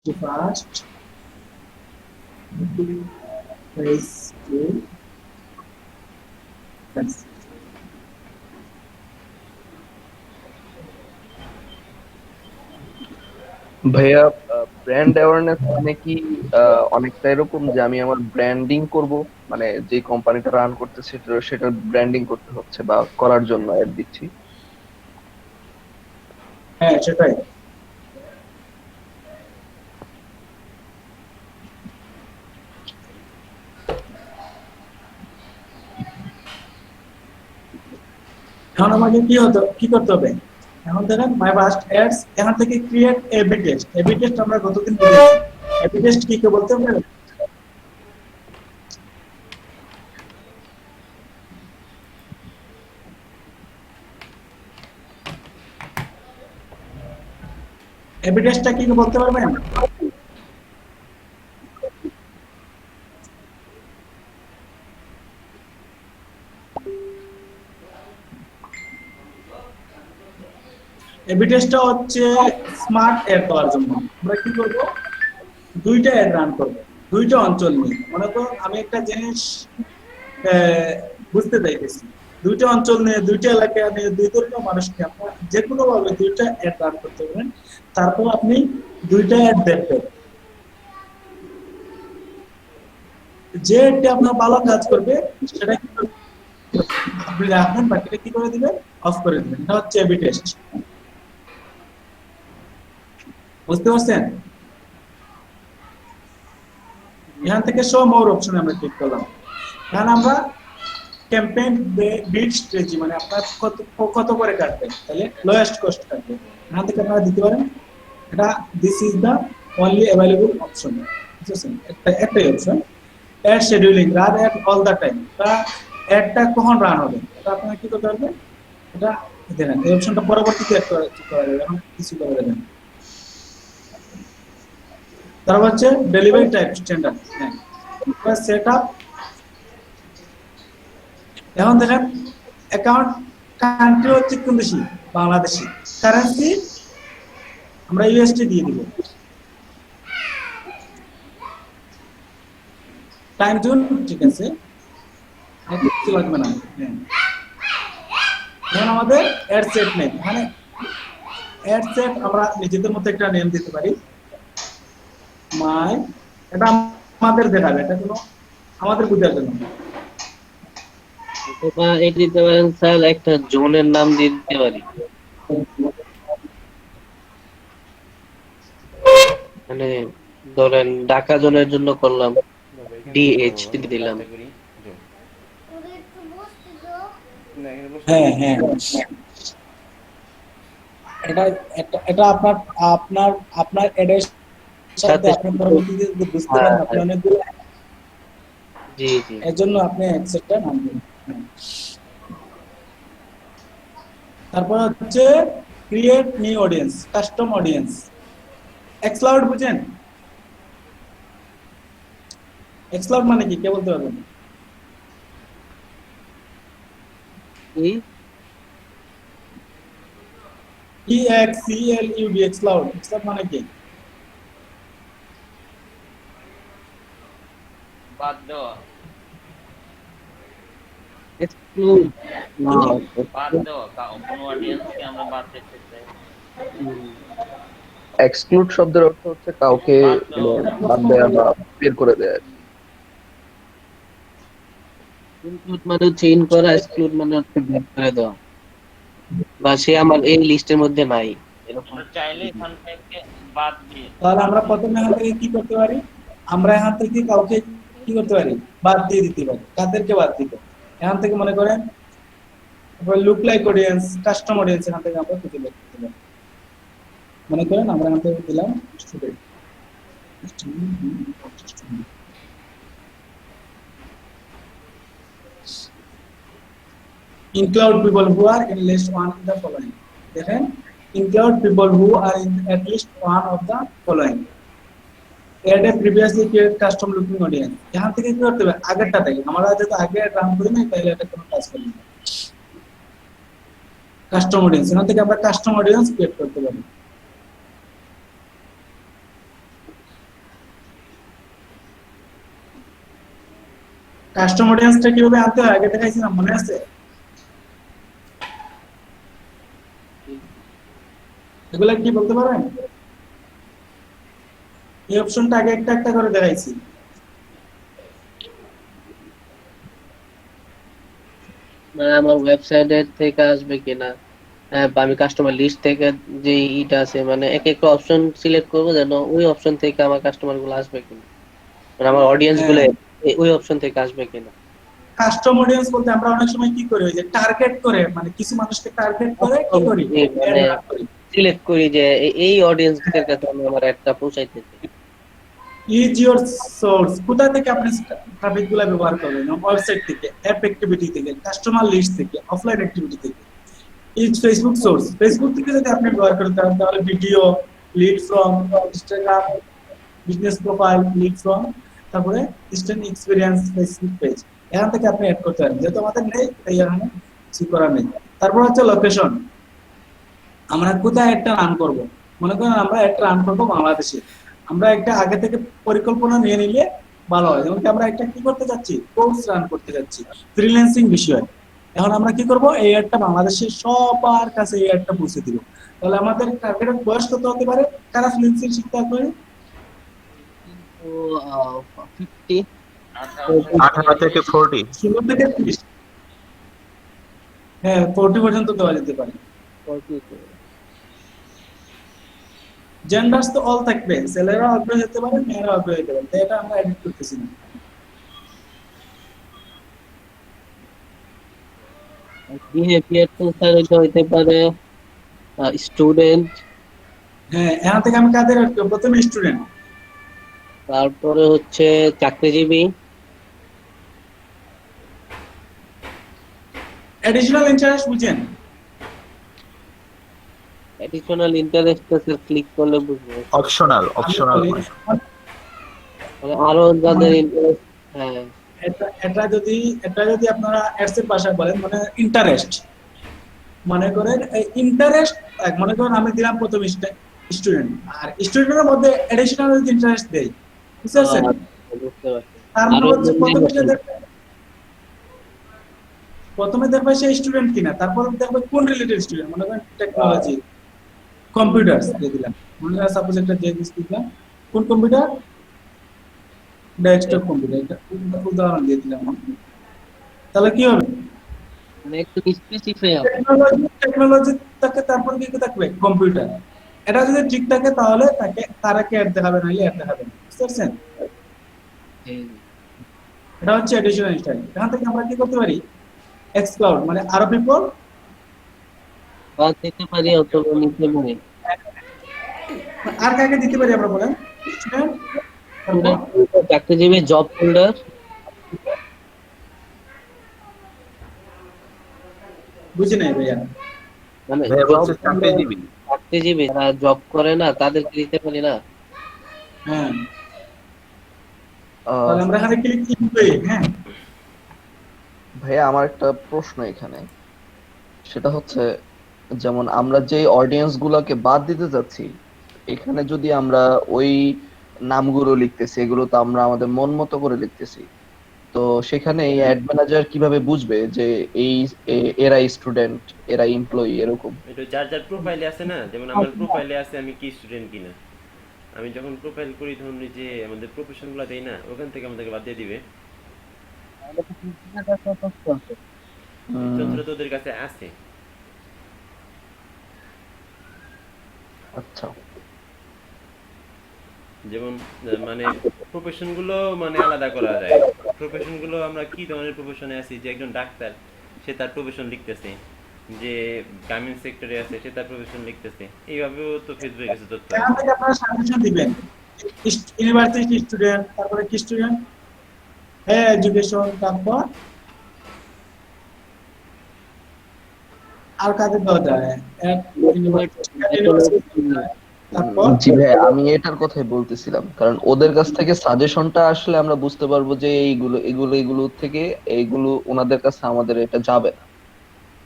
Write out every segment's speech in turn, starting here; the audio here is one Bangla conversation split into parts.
to first raise to first. ভাইয়া, ব্র্যান্ড অ্যাওয়ারনেস মানে কি অনেকটা এরকম যে আমি আমার ব্র্যান্ডিং করব, মানে যে কোম্পানিটা রান করতেছে সেটার ব্র্যান্ডিং করতে হচ্ছে বা করার জন্য অ্যাড দিচ্ছি। হ্যাঁ, সেটাই। এখন আমাকে কি করতে হবে? এখন দেখেন মাই ফার্স্ট অ্যাডস, এখান থেকে create AB test. AB test আমরা গতদিন বুঝেছি। এবি টেস্ট কি বলতে হবে? এবি টেস্টটা কি বলতে পারবেন? এবি টেস্টটা হচ্ছে স্মার্ট অ্যাড করার জন্য আমরা কি করব? দুইটা অ্যাড রান করব, দুইটা অঞ্চল নিয়ে। মনে করো আমি একটা জিনিস বুঝতে চাইতেছি, দুইটা অঞ্চল নিয়ে, দুইটা এলাকা নিয়ে, দুই ধরনের মানুষকে আপনার যে কোনো ভাবে দুইটা অ্যাড রান করতে পারেন। তারপর আপনি দুইটা অ্যাড দেখবেন, যে অ্যাডটা আপনার ভালো কাজ করবে সেটা কি করবেন? আপনি রাখবেন, বাকিটা কি করে দিবেন? অফ করে দিবেন। এটা হচ্ছে এবি টেস্ট। বুঝতে পারছেন? এখান থেকে শো মোর অপশন আমরা ক্লিক করলাম। এখন আমরা ক্যাম্পেইন বিড স্ট্র্যাটেজি, মানে আপনার কত কত করে কাটবেন, তাহলে লোয়েস্ট কস্ট কাটবেন। এখান থেকে আপনারা দিতে পারেন। এটা this is the only available option. বুঝছেন? একটাই option, ad scheduling, run at all the time. তা অ্যাডটা কখন রান হবে এটা আপনারা কি করতে পারবেন? এটা দেখেন, এই অপশনটা পরবর্তীতে অ্যাড করা যাবে, এখন কিছু করে দেবেন। তারপর হচ্ছে ডেলিভারি টাইপ স্ট্যান্ডার্ড। হ্যাঁ, সেট আপ। এখন দেখেন অ্যাকাউন্ট কান্ট্রি হচ্ছে কোন দেশি? বাংলাদেশি। কারেন্সি আমরা ইউএসডি দিয়ে দিব। টাইম জোন ঠিক আছে, আর কিছু লাগবে না। হ্যাঁ, এখন আমাদের অ্যাড সেট নেম, মানে অ্যাড সেট আমরা নিজেদের মতো একটা নেম দিতে পারি। মাই, এটা আমাদের দেখাবে, এটা কোনো আমাদের বোঝার জন্য। বা এটা দিতে পারেন স্যার, একটা জোনের নাম দিয়ে দিতে পারি। মানে ধরেন ঢাকা জোনের জন্য করলাম, ডিএইচ দিলাম। হ্যাঁ হ্যাঁ, এটা এটা আপনার আপনার আপনার অ্যাডের সাথে সাথে আপনি সাথে পরবর্তীতে যদি বুঝতে হ্যাঁ পারেন আপনি হ্যাঁ, অনেকগুলো, জি জি। এর জন্য আপনি অ্যাকসেপ্টটা নাম দিন। হ্যাঁ। তারপর হচ্ছে create new audience, custom audience. Exclude বুঝেন? এক্সক্লাউড মানে কি কে বলতে পারবেন? কি? EXCLUD, এক্সক্লাউড। এক্সক্লাউড মানে কি? বাদ দেওয়া। এক্সক্লুড না। বাদ দেওয়া কোনো অডিয়েন্সকে আমরা বাদ দিতে চাই। এক্সক্লুড শব্দের অর্থ হচ্ছে কাউকে বাদ মানে দেওয়া। এটা বাদ প্রথম দেয়া বলি। বা বের করে দেয়া। ইনক্লুড মানে হচ্ছে ইন করা, এক্সক্লুড মানে হচ্ছে বের করে দেওয়া, বা সে আমার এই লিস্টের মধ্যে নাই, এরকম। আমরা চাইলে এখান থেকে বাদ দিয়ে তাহলে বাদ আমরা দিয়ে প্রথমে এখান থেকে কি করতে পারি? আমরা এখান থেকে কাউকে কি করতে পারি? বাদ দিয়ে দিতে পারি। কাদেরকে বাদ দিব? এখান থেকে মনে করেন look like audience, custom audience, এখান থেকে আমরা খুঁজে বের করতে পারি। মনে করেন আমরা এখান থেকে দিলাম student. Include people who are in list one in the following. দেখেন, include people who are in at least one of the following. Add a previously created custom looking audience. এখান থেকে কি করতে হবে? আগেরটা থেকে আমরা যেহেতু আগে রান করি না, তাহলে এটা কোনো কাজ করি না। কাস্টম অডিয়েন্স, এখান থেকে আমরা কাস্টম অডিয়েন্স ক্রিয়েট করতে পারি। কাস্টম অডিয়েন্সটা কিভাবে আনতে হয় আগে দেখাইছিলাম, মনে আছে? এগুলা কি বলতে পারেন? এই অপশনটা আগে একটা একটা করে দেখাইছি। মানে আমার ওয়েবসাইটের থেকে আসবে কিনা, বা আমি কাস্টমার লিস্ট থেকে যে ইটা আছে, মানে এক একটা অপশন সিলেক্ট করবো যেন ওই অপশন থেকে আমার কাস্টমার গুলো আসবে কিনা, মানে আমার অডিয়েন্স গুলো হ্যাঁ, ওই অপশন থেকে আসবে কিনা। কাস্টম অডিয়েন্স বলতে আমরা অনেক সময় কি করি, ওই যে টার্গেট করে, মানে কিছু মানুষকে টার্গেট করে কি করি, অ্যাড মানে রান করি। সিলেক্ট করি যে এই অডিয়েন্সদের কাছে আমি আমার একটা পৌঁছাইতে চাই। ইজ ইওর সোর্স, কোথা থেকে আপনি ট্রাফিক গুলা ব্যবহার করবেন? ওয়েবসাইট থেকে, অ্যাপ অ্যাক্টিভিটি থেকে, কাস্টমার লিস্ট থেকে, অফলাইন অ্যাক্টিভিটি থেকে। ইজ ফেসবুক সোর্স, ফেসবুক থেকে যদি আপনি ব্যবহার করেন তাহলে video, lead from Instagram, business profile, lead from, তারপরে স্টুডেন্ট এক্সপিরিয়েন্স, ফেসবুক পেজ, এখান থেকে আপনি অ্যাড করতে পারেন। যেহেতু আমাদের নেই তাই এখানে কিছু করার নেই। তারপর হচ্ছে লোকেশন, আমরা কোথায় একটা রান করব। মনে করেন আমরা একটা রান করব বাংলাদেশে, আমরা একটা আগে থেকে পরিকল্পনা নিয়ে নিলে ভালো হয়। যেমন কি আমরা একটা কি করতে যাচ্ছি, কোর্স রান করতে যাচ্ছি ফ্রিল্যান্সিং বিষয়। এখন আমরা কি করব, এই অ্যাডটা বাংলাদেশের সবার কাছে এই অ্যাডটা পৌঁছে দিব। তাহলে আমাদের টার্গেটের বয়স কত হতে পারে, কারা ফ্রিল্যান্সিং শিখতে আসবে? তো 50, 18 থেকে 40। 16 থেকে 30, হ্যাঁ 40 পর্যন্ত দেওয়া যেতে পারে। 40 জেন্ডার্স তো অল থাকবে, ছেলেরা আগ্রহী হতে পারে, মেয়েরা আগ্রহী হতে পারে, তাই এটা আমরা এডিট করতেছি না। বিহেভিয়ার তো স্যার এটা হইতে পারে স্টুডেন্ট, হ্যাঁ, এখান থেকে আমি কাদের add করব? প্রথমে স্টুডেন্ট, তারপরে হচ্ছে চাকরিজীবী, এডিশনাল ইন্টারেস্ট বুঝেন? এডিশনাল ইন্টারেস্ট স্যার ক্লিক করলে বুঝবো। অপশনাল আমি বলি, মানে আরো যাদের ইন্টারেস্ট, হ্যাঁ এটা যদি আপনারা অ্যাডস এর ভাষায় বলেন, মানে ইন্টারেস্ট, মনে করেন এই ইন্টারেস্ট, মনে করেন আমি দিলাম প্রথম স্টুডেন্ট, আর স্টুডেন্টের মধ্যে এডিশনাল ইন্টারেস্ট দেই, বুঝতে পারছেন? বুঝতে পারছি। তার মানে আরো হচ্ছে প্রথমে দেখবে সে স্টুডেন্ট কিনা, তারপর দেখবে কোন রিলেটেড স্টুডেন্ট, মনে করেন টেকনোলজি, কম্পিউটার দিয়ে দিলাম, মনে করেন সাপোজ একটা যে দিলাম, কোন কম্পিউটার, ডেস্কটপ কম্পিউটার, এটা উদাহরণ দিয়ে দিলাম। তাহলে কি হবে, মানে একটু স্পেসিফাই হবে। টেকনোলজি থাকে, তারপর কি থাকবে, কম্পিউটার। এটা যদি ঠিক থাকে তাহলে তারাকে অ্যাড দেখাবে, নাহলে অ্যাড দেখাবে না, বুঝতে পারছেন? এটা হচ্ছে এডিশনাল স্টাইল। এখান থেকে আমরা কি করতে পারি, এক্সক্লাউড মানে আরো পিপল, বা দিতে পারি অথবা নিতে পারি। আর কাকে দিতে পারি আমরা বলেন, স্টুডেন্ট, চাকরিজীবী, জব হোল্ডার, বুঝি নাই ভাইয়া। মানে ভাইয়া জব বলছে চাকরিজীবী। চাকরিজীবী যারা জব করে না তাদেরকে দিতে পারি না। হ্যাঁ, তাহলে আমরা এখানে ক্লিক ইমপ্লয়ি। হ্যাঁ, ভাইয়া আমার একটা প্রশ্ন এখানে, সেটা হচ্ছে যেমন আমরা যে অডিয়েন্স গুলাকে বাদ দিতে যাচ্ছি, এখানে যদি আমরা ওই নামগুলো লিখতেছি, এগুলো তো আমরা আমাদের মন মতো করে লিখতেছি, তো সেখানে এই অ্যাড ম্যানেজার কিভাবে বুঝবে যে এই এরা স্টুডেন্ট, এরা এমপ্লয়ি এরকম? এটা যার যার প্রোফাইলে আছে না, যেমন আমার প্রোফাইলে আছে আমি কি স্টুডেন্ট কিনা। আমি যখন প্রোফাইল করি তখন ওই যে আমাদের প্রফেশন গুলা দেই না, ওখান থেকে আমাদেরকে বাদ দিয়ে দিবে। যন্ত্র তো ওদের কাছে আছে। আচ্ছা, যেমন মানে প্রফেশন গুলো মানে আলাদা করা যায়। প্রফেশন গুলো আমরা কি ধরনের প্রফেশনে আছি, যে একজন ডাক্তার সে তার প্রফেশন লিখতেছে, যে গার্মেন্টস সেক্টরে আছে সে তার প্রফেশন লিখতেছে, এইভাবেও তো ফেসবুকে কিছু তথ্য এখান আছে। থেকে আপনারা সাজেশন দিবেন, ইউনিভার্সিটি স্টুডেন্ট, তারপরে কি স্টুডেন্ট, হ্যাঁ এডুকেশন, তারপর আর কাদের দেওয়া যায়, তারপর জি ভাই, আমি এটার কথাই বলতেছিলাম, কারণ ওদের কাছ থেকে সাজেশনটা আসলে আমরা বুঝতে পারবো যে এইগুলো এগুলো এগুলো থেকে এইগুলো ওনাদের কাছে আমাদের এটা যাবে না।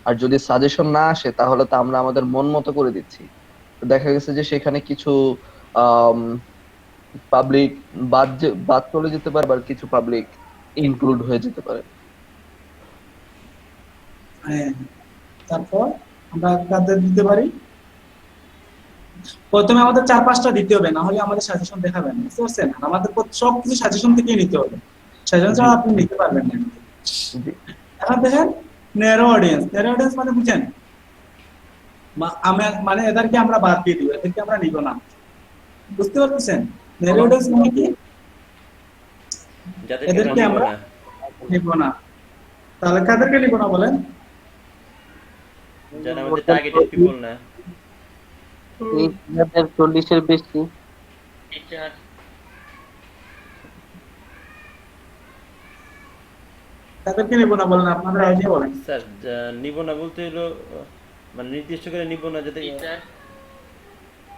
আর যদি সাজেশন না আসে তাহলে তো আমরা আমাদের মন মতো করে দিচ্ছি। তো দেখা গেছে যে সেখানে কিছু পাবলিক বাদ চলে যেতে পারে, আর কিছু পাবলিক ইনক্লুড হয়ে যেতে পারে। হ্যাঁ, তারপর আমরা কাদের দিতে পারি? প্রথমে আমাদের 4-5টা দিতে হবে, না হলে আমাদের সাজেশন দেখাবে না, বুঝতে পারছেন? আর আমাদের সবকিছু সাজেশন থেকেই নিতে হবে, সাজেশন ছাড়া আপনি নিতে পারবেন না। জি। এখন দেখেন ন্যারো অডিয়েন্স, ন্যারো অডিয়েন্স মানে বুঝেন, মানে এদেরকে আমরা বাদ দিয়ে দিব, এদেরকে আমরা নিব না, বুঝতে পারতেছেন? ন্যারো অডিয়েন্স মানে কি? যাদেরকে এদেরকে আমরা আমরা নিব না। তাহলে কাদেরকে নিব না বলেন? যারা আমাদের টার্গেটেড পিপল না। এই 40-এর বেশি। টিচার তাদেরকে নিব না বলেন, আপনাদের আইডিয়া বলেন। স্যার নিব না বলতে হলো মানে নির্দিষ্ট করে নিব না, যাতে টিচার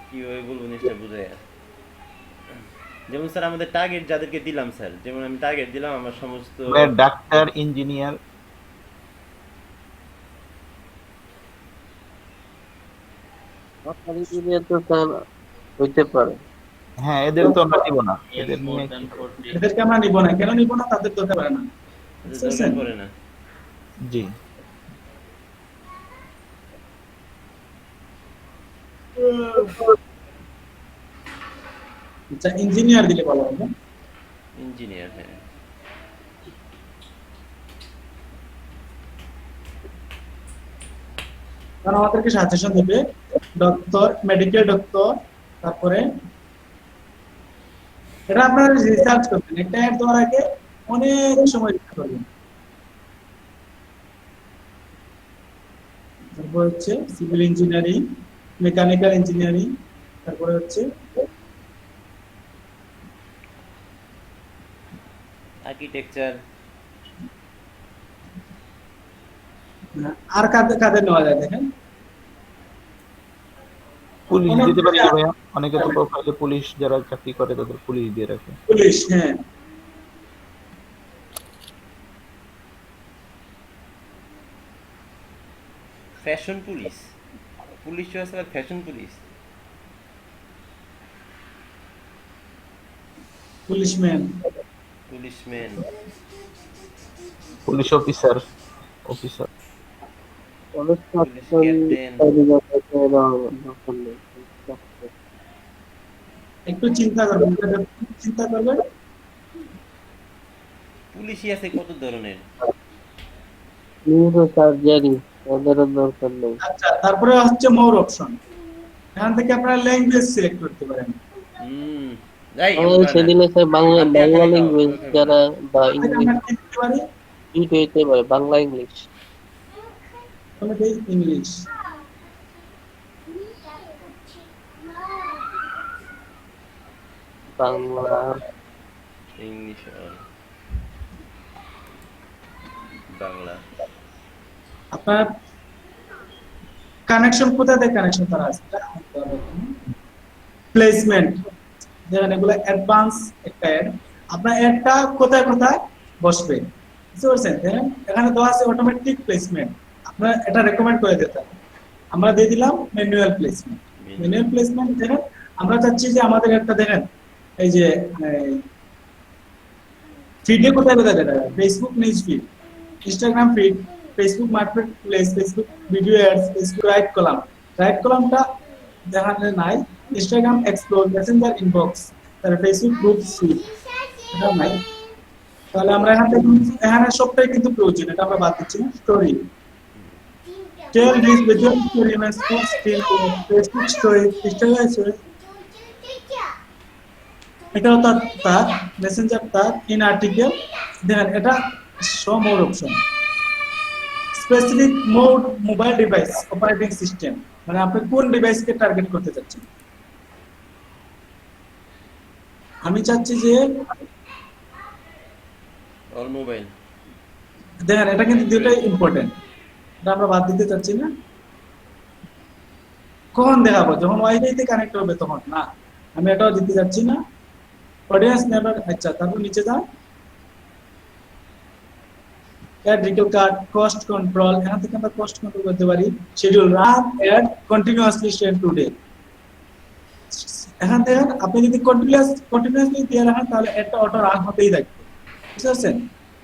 কিভাবে বলবো জিনিসটা বুঝায়। যেমন স্যার আমাদের টার্গেট যাদেরকে দিলাম স্যার, যেমন আমি টার্গেট দিলাম আমার সমস্ত ডাক্তার, ইঞ্জিনিয়ার, আপনার ইঞ্জিনিয়ার তো স্যার হইতে পারে। হ্যাঁ এদের তো আমরা দিব না, এদের মোর নিয়ে দ্যান 40 এদেরকে আমরা নিব না, কেন নিব না? তাদের দরকার পড়ে না, দরকার পড়ে না। জি। আচ্ছা, ইঞ্জিনিয়ার দিলে ভালো হবে। ইঞ্জিনিয়ার, হ্যাঁ। কারণ আমাদেরকে সাজেশন দেবে ডক্টর, মেডিকেল ডক্টর, তারপরে এটা আপনারা রিসার্চ করবেন, একটা অ্যাড দেওয়ার আগে অনেক সময় দিতে করবেন। তারপর হচ্ছে সিভিল ইঞ্জিনিয়ারিং, মেকানিক্যাল ইঞ্জিনিয়ারিং, তারপরে হচ্ছে আর্কিটেকচার। আর কাদের কাদের নেওয়া যায় দেখেন। পুলিশ অনেক দিতে পারি না ভাইয়া, অনেকে তো প্রোফাইলে পুলিশ যারা চাকরি করে তাদের পুলিশ দিয়ে রাখে। পুলিশ, হ্যাঁ। ফ্যাশন পুলিশ, পুলিশ আছে আর fashion police. Policeman, policeman, police officer, officer. অনেক পুলিশ ক্যাপ্টেন। একটু চিন্তা করবেন, চিন্তা করবেন। পুলিশই আছে কত ধরনের। সার্জারি ওদেরও দরকার নেই। আচ্ছা, তারপরে হচ্ছে মোর অপশন, এখান থেকে আপনারা ল্যাঙ্গুয়েজ সিলেক্ট করতে পারেন। এই সেদিনে স্যার বাংলা ল্যাঙ্গুয়েজ যারা বা এখান থেকে ইংলিশ আমরা কি দিতে পারি? হইতে পারে, বাংলা ইংলিশ। আমি দেই ইংলিশ, বাংলা ইংলিশ আর বাংলা। আপনার কানেকশন কোথা থেকে কানেকশন করা আছে? প্লেসমেন্ট, যেখানে এগুলো অ্যাডভান্স একটা অ্যাড, আপনার অ্যাডটা কোথায় কোথায় বসবে, বুঝতে পারছেন? দেখেন এখানে দেওয়া আছে অটোমেটিক প্লেসমেন্ট, আপনার এটা রেকমেন্ড করে দিতে হবে। আমরা দিয়ে দিলাম ম্যানুয়াল প্লেসমেন্ট। ম্যানুয়াল প্লেসমেন্ট দেখেন, আমরা চাচ্ছি যে আমাদের একটা দেখেন এই যে ফিডে কোথায় কোথায় দেখা যায়, Facebook news feed, Instagram feed, Facebook marketplace, Facebook video ads, Facebook right column. Right কলামটা দেখানো নাই, ইনস্টাগ্রাম এক্সপ্লোর, মেসেঞ্জার ইনবক্স, তারপরে ফেসবুক গ্রুপ সুইট, এটা নাই। তাহলে আমরা এখান থেকে এখানে সবটাই কিন্তু প্রয়োজন, এটা আমরা বাদ দিচ্ছি না। Story, tell rich visual story, Facebook still, Facebook story, Instagram story, এটা তার মেসেঞ্জার তার ইন আর্টিকেল। দেখেন এটা show more option, specific mode mobile device operating system, মানে আপনি কোন ডিভাইসকে টার্গেট করতে চাচ্ছেন। আমি চাচ্ছি যে অল মোবাইল। দেখেন এটা কিন্তু দুটোই ইম্পর্টেন্ট, এটা আমরা বাদ দিতে চাচ্ছি না। কখন দেখাবো? যখন ওয়াইফাই তে কানেক্ট হবে তখন না, আমি এটাও দিতে চাচ্ছি না। অডিয়েন্স নেভার, আচ্ছা তারপর নিচে যান, ad retail card, cost control, এখান থেকে আমরা কস্ট কন্ট্রোল করতে পারি। Schedule, run ad continuously starting today. এখান থেকে আপনি যদি কন্টিনিউয়াসলি দিয়ে রাখেন তাহলে একটা অটো রান হতেই থাকবে, বুঝতে পারছেন?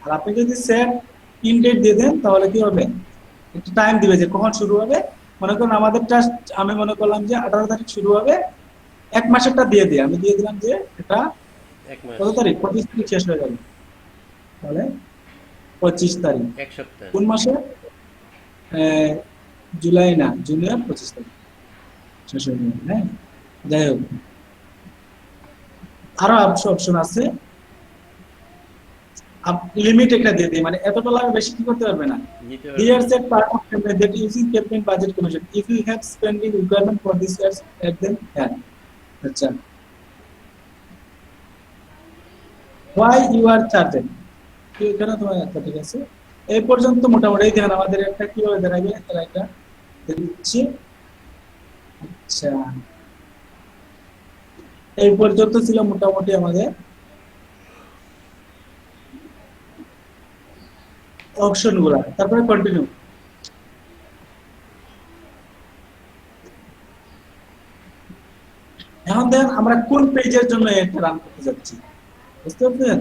আর আপনি যদি সেট ইন ডেট দিয়ে দেন তাহলে কি হবে, একটু টাইম দিবে যে কখন শুরু হবে। মনে করুন আমাদেরটা আমি মনে করলাম যে 18 তারিখ শুরু হবে, 1 মাসেরটা দিয়ে দিই, আমি দিয়ে দিলাম যে এটা 1 মাস, কত তারিখ, 25 তারিখ শেষ হয়ে গেল, তাহলে 25 তারিখ 1 সপ্তাহ। কোন মাসে, জুলাই না, জুনের 25 তারিখ শেষ হয়ে গেল। হ্যাঁ, যাই হোক, আরো অপশন আছে। লিমিট একটা দিয়ে দিই, মানে এতটা লাগবে, বেশি কি করতে পারবে না। নিতে Here পারবেন। set part of payment that using campaign budget commission. If you have spending requirement for this year, add them here. আচ্ছা, why you are charging? এখানে তোমার একটা ঠিক আছে। এই পর্যন্ত মোটামুটি দেখেন আমাদের একটা কিভাবে দাঁড়াবে, তারা একটা দিচ্ছি। আচ্ছা, এই পর্যন্ত ছিল মোটামুটি আমাদের অপশন গুলা। তারপরে কন্টিনিউ। এখন দেখেন আমরা কোন পেজের জন্য এটা রান করতে যাচ্ছি, বুঝতে পারছেন?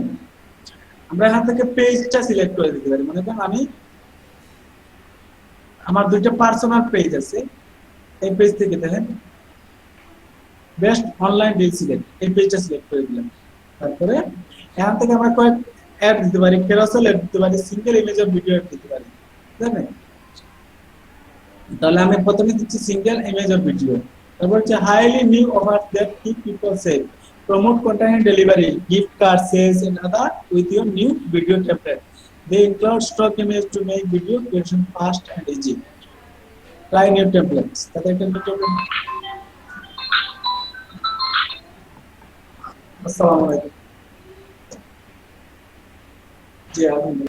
আমরা এখান থেকে পেজটা সিলেক্ট করে দিতে পারি। মনে করেন আমি আমার দুইটা পার্সোনাল পেজ আছে, এই পেজ থেকে দেখেন বেস্ট অনলাইন ডিল সিলেক্ট, এই পেজটা সিলেক্ট করে দিলাম। তারপরে এখান থেকে আমরা কয়েক অ্যাড দিতে পারি, ক্যারোসেল অ্যাড দিতে পারি, single image or video ad দিতে পারি, দেখেন। তাহলে আমি প্রথমে দিচ্ছি সিঙ্গেল ইমেজ অর ভিডিও। তারপর হচ্ছে highly new offer that keep people save, promote content and delivery, gift card sales and other with your new video template. They include stock image to make video creation fast and easy. Try new templates. তাদের template আসসালামু আলাইকুম। জি আপনি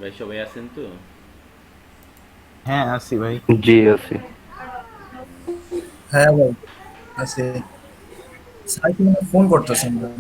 ভাই সবাই আছেন তো? হ্যাঁ আসি ভাই। জি আছি। হ্যাঁ ভাই আছে। স্যার কি ফোন করতেছেন ভাই?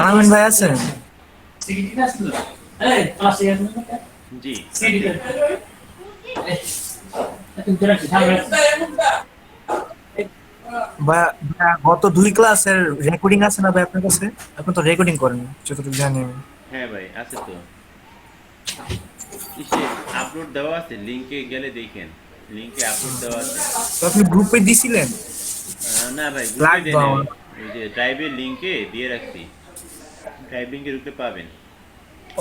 আমিন ভাই আছেন? জি ভাইয়া, গত 2 ক্লাসের রেকর্ডিং আছে না ভাই আপনার কাছে? আপনি তো রেকর্ডিং করেন যতটুকু জানি আমি। হ্যাঁ ভাই আছে তো, ইসে আপলোড দেওয়া আছে, লিংকে গেলে দেখেন, লিংকে আপলোড দেওয়া আছে। তো আপনি গ্রুপে দিছিলেন? না ভাই গ্রুপে লাগবে দেয় নাই, আমার। ওই যে ড্রাইভের লিংকে দিয়ে রাখছি, ড্রাইভ লিংকে ঢুকলে পাবেন।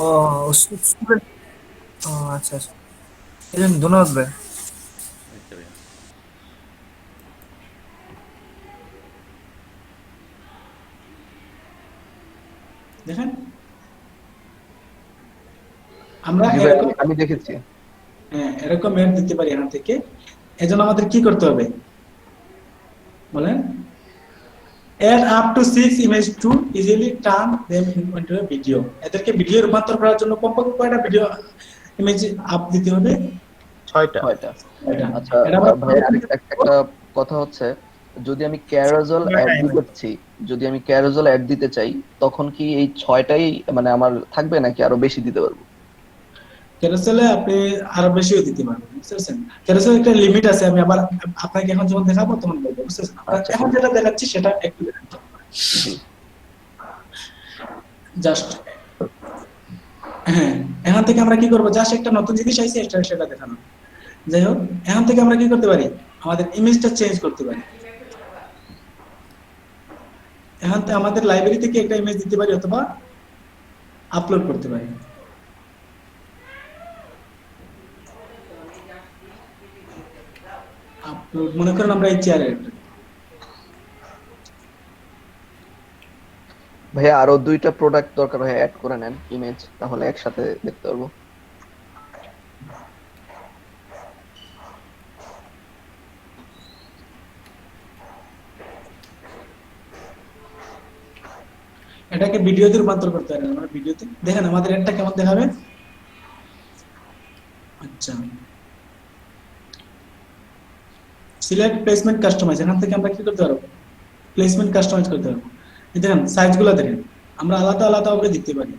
ও স্টুডেন্ট। ও আচ্ছা আচ্ছা, এই জন্য ধন্যবাদ ভাই। আচ্ছা ভাই। দেখেন আমরা জি ভাই, এরকম আমি দেখেছি। এরকম অ্যাড দিতে পারি এখান থেকে। এজন্য আমাদের কি করতে হবে বলেন? add up to 6 image to easily turn them into a video। এদেরকে ভিডিও রূপান্তর করার জন্য কমপক্ষে কয়টা ভিডিও ইমেজ আপ দিতে হবে? 6টা। ছয়টা। এটা আচ্ছা এটা আমরা ভাই, একটা কথা হচ্ছে, যদি আমি ক্যারোজেল অ্যাড দিতে চাই, তখন কি এই 6টাই মানে আমার থাকবে, নাকি আরো বেশি দিতে পারবো? ক্যারোসেলে আপনি আরো বেশিও দিতে পারবেন, বুঝতে পারছেন? ক্যারোসেল একটা লিমিট আছে, আমি আবার আপনাকে এখন যখন দেখাবো তখন বলবো, বুঝতে পারছেন? আচ্ছা, এখন যেটা দেখাচ্ছি সেটা একটু জি। জাস্ট হ্যাঁ, এখান থেকে আমরা কি করবো, জাস্ট একটা নতুন জিনিস আইছে সেটা দেখানো। যাই হোক, এখান থেকে আমরা কি করতে পারি, আমাদের ইমেজটা চেঞ্জ করতে পারি। এখান থেকে আমাদের লাইব্রেরি থেকে একটা ইমেজ দিতে পারি অথবা আপলোড করতে পারি। আপলোড মনে করেন আমরা এই চেয়ারের ভাইয়া, আরো 2টা প্রোডাক্ট দরকার হয়, অ্যাড করে নেন ইমেজ, তাহলে একসাথে দেখতে পারবো। এটাকে ভিডিওতে রূপান্তর করতে পারি আমরা। ভিডিওতে দেখেন আমাদের এটা কেমন দেখাবে। আচ্ছা, সিলেক্ট প্লেসমেন্ট কাস্টমাইজ, এখান থেকে আমরা কি করতে পারবো, প্লেসমেন্ট কাস্টমাইজ করতে পারবো। এই দেখেন সাইজগুলো দেখেন, আমরা আলাদা আলাদা ভাবে দিতে পারি,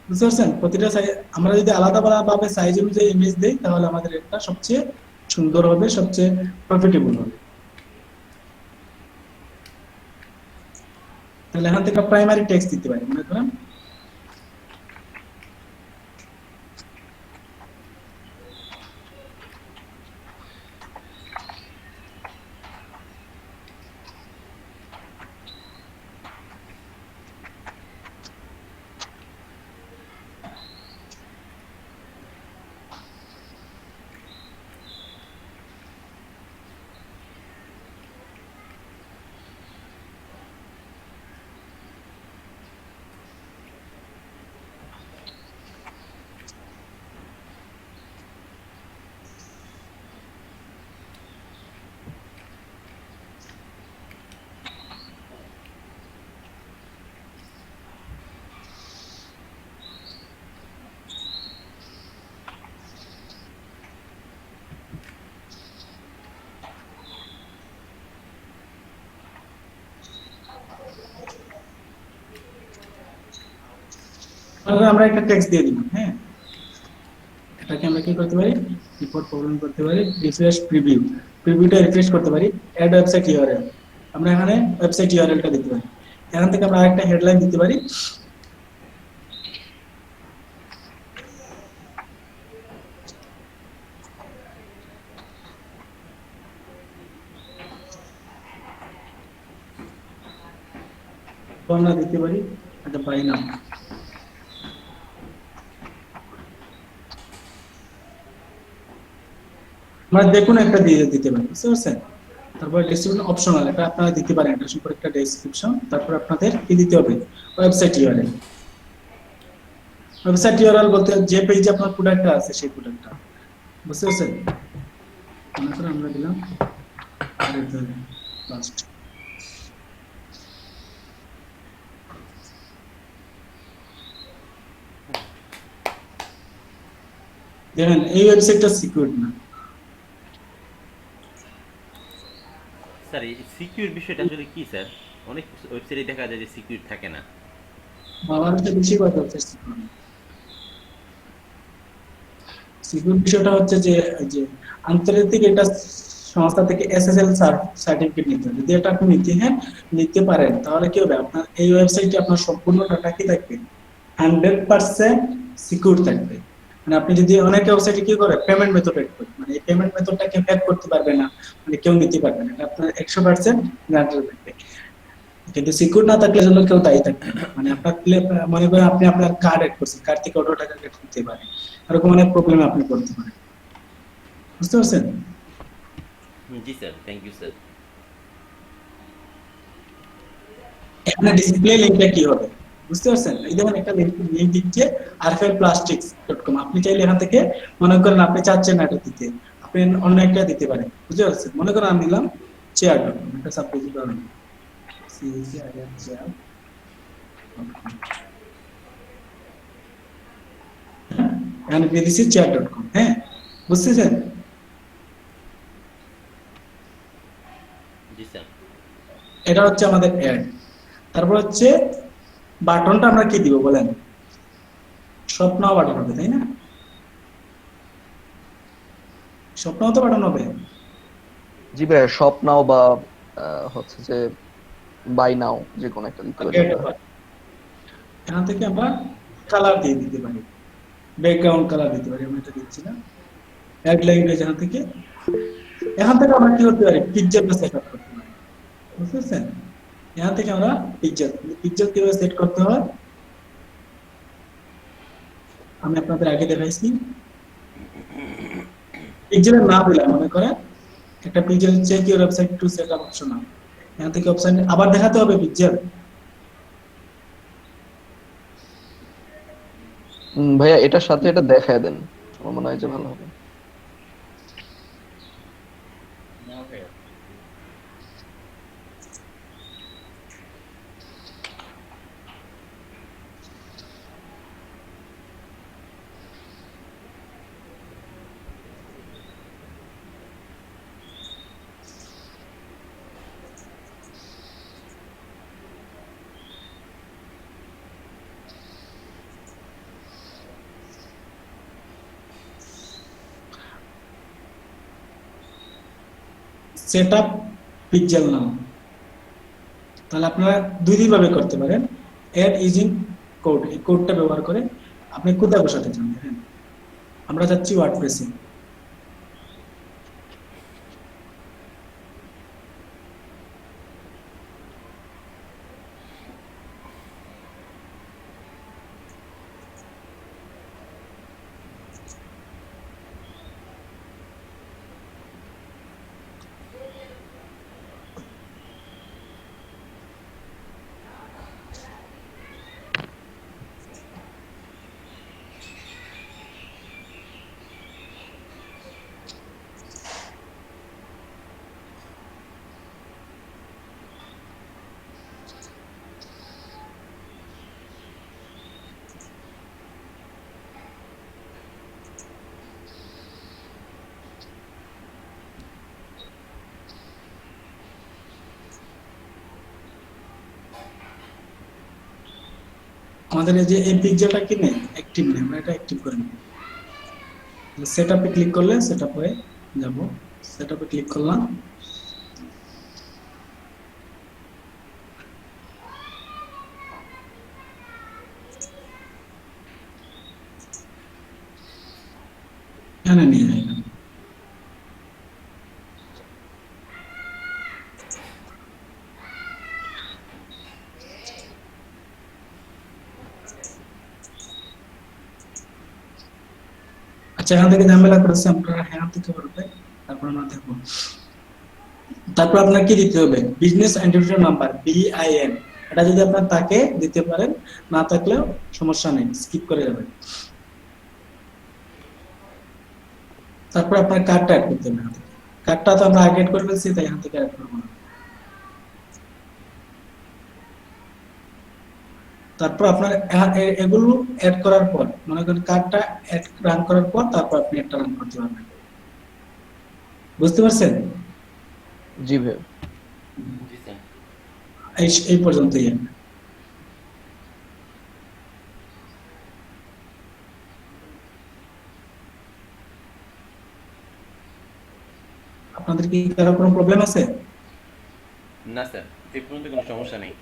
বুঝতে পারছেন? প্রতিটা সাইজ আমরা যদি আলাদা ভাবে সাইজ অনুযায়ী ইমেজ দেই, তাহলে আমাদের এটা সবচেয়ে সুন্দর হবে, সবচেয়ে প্রফিটেবল হবে। তাহলে এখান থেকে প্রাইমারি টেক্সট দিতে পারি, মনে করেন আমরা একটা টেক্সট দিয়ে দিলাম। হ্যাঁ, এটাকে আমরা কি করতে পারি, রিপোর্ট প্রবলেম করতে পারি, রিফ্রেশ প্রিভিউ, প্রিভিউটা রিফ্রেশ করতে পারি, অ্যাড ওয়েবসাইট ইউআরএল, আমরা এখানে ওয়েবসাইট ইউআরএলটা দিতে পারি। এখান থেকে আমরা আরেকটা হেডলাইন দিতে পারি, আমরা দিতে পারি একটা বাই নাম। আমরা দেখুন একটা দিয়ে দিতে পারি, বুঝতে পারছেন? তারপর ডেসক্রিপশন অপশনাল, এটা আপনারা দিতে পারেন, এটা সম্পর্কে একটা ডেসক্রিপশন। তারপর আপনাদের কি দিতে হবে, ওয়েবসাইট ইউআরএল। ওয়েবসাইট ইউআরএল বলতে যে পেজে আপনার প্রোডাক্টটা আছে সেই প্রোডাক্টটা, বুঝতে পারছেন? মনে করেন আমরা দিলাম লাস্ট। দেখেন এই ওয়েবসাইটটা সিকিউর না। স্যার এই সিকিউর বিষয়টা আসলে কি স্যার? অনেক ওয়েবসাইটে দেখা যায় যে সিকিউর থাকে না। বাবার হচ্ছে বেশি কথা হচ্ছে সিকিউর বিষয়টা হচ্ছে যে এই যে আন্তর্জাতিক একটা সংস্থা থেকে এসএসএল সার্টিফিকেট নিতে হবে। যদি এটা আপনি নিতে পারেন তাহলে কি হবে, আপনার এই ওয়েবসাইটে আপনার সম্পূর্ণ ডাটা কি থাকবে, 100% সিকিউর থাকবে। মানে আপনি যদি অনেক ওয়েবসাইটে কি করে পেমেন্ট মেথড এড করে, মানে এই পেমেন্ট মেথডটাকে হ্যাক করতে পারবে না, মানে কেউ নিতে পারবে না, এটা আপনার 100% গ্যারান্টি থাকবে। কিন্তু সিকিউর না থাকলে জন্য কেউ দায়ী থাকবে না। মানে আপনার মনে করেন আপনি আপনার কার্ড এড করছেন, কার্ড থেকে অটো টাকা কেটে নিতে পারে, এরকম অনেক প্রবলেম আপনি করতে পারেন। বুঝতে পারছেন? জি স্যার, থ্যাংক ইউ স্যার। এখানে ডিসপ্লে লিংকটা কি হবে বুঝতে পারছেন? এই দেখেন একটা লিংক দিচ্ছে rflplastics.com। আপনি চাইলে এখান থেকে মনে করেন আপনি চাচ্ছেন না এটা দিতে, আপনি অন্য একটা দিতে পারেন। বুঝতে পারছেন? মনে করেন আমি দিলাম চেয়ার.com, একটা সাপোজ উদাহরণ চেয়ার। এখানে দিয়ে দিচ্ছি চেয়ার.com। হ্যাঁ, বুঝতেছেন? জি স্যার। এটা হচ্ছে আমাদের অ্যাড। তারপর হচ্ছে বাটনটা আমরা কি দিব বলেন? স্বপ্ন বাটন হবে, তাই না? স্বপ্ন তো বাটন হবে। জি ভাই, শপ নাও বা হচ্ছে যে বাই নাও, যে কোনো একটা দিতে পারি আমরা। এখান থেকে আমরা কালার দিয়ে দিতে পারি, ব্যাকগ্রাউন্ড কালার দিতে পারি। আমরা এটা দিচ্ছি না, অ্যাড ল্যাঙ্গুয়েজ। এখান থেকে আমরা কি করতে পারি, পিকচারটা সেট আপ করতে পারি। বুঝতেছেন? এখান থেকে আমরা পিকচার কিভাবে সেট করতে হয় আমি আপনাদের আগে দেখাইছি। পিকচারের নাম দিলাম, মনে করেন একটা picture check your website to set up option. এখান থেকে অপশন আবার দেখাতে হবে পিকচার। ভাইয়া এটার সাথে এটা দেখায় দেন, আমার মনে হয় যে ভালো হবে। সেট আপ পিকচার নাম, তাহলে আপনারা দুই ভাবে করতে পারেন। অ্যাড ইউজিং কোড, এই কোডটা ব্যবহার করে আপনি কোথায় বসাতে চান। দেখেন আমরা যাচ্ছি ওয়ার্ডপ্রেসে। আমাদের এই যে এই পিকচারটা কি নেই, অ্যাক্টিভ নেই, আমরা এটা অ্যাক্টিভ করে নিই। সেটআপে ক্লিক করলে সেটআপ হয়ে যাব। সেটআপে ক্লিক করলাম, এখানে নিয়ে যাই। আচ্ছা, এখান থেকে ঝামেলা করেছে, আমরা হ্যাঁ থেকে করবে। তারপর আমরা দেখবো, তারপর আপনার কি দিতে হবে, বিজনেস আইডেন্টিফিকেশন নাম্বার BIN। এটা যদি আপনার তাকে দিতে পারেন, না থাকলেও সমস্যা নেই, স্কিপ করে যাবেন। তারপর আপনার কার্ডটা অ্যাড করতে হবে। কার্ডটা তো আমরা আগে অ্যাড করে ফেলছি, তাই এখান থেকে অ্যাড করবো না। তারপর আপনার এগুলো অ্যাড করার পর, মনে করেন কার্ডটা রান করার পর তারপর আপনি একটা রান করতে পারবেন। বুঝতে পারছেন? জি ভাই। জি স্যার। এই পর্যন্তই। কি কারো কোনো প্রবলেম আছে? না স্যার, এই পর্যন্ত কোনো সমস্যা নেই।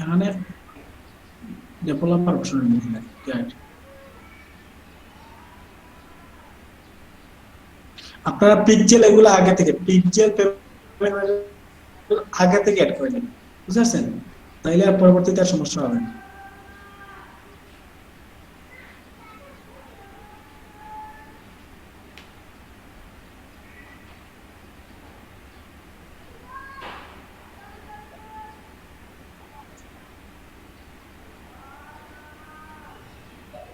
এখানে ডেভেলপার অপশন নেই। আপনারা পিকজেল এগুলো আগে থেকে পিকজেল আগে থেকে অ্যাড করে নেবেন, বুঝতে পারছেন? তাইলে আর পরবর্তীতে আর সমস্যা হবে না।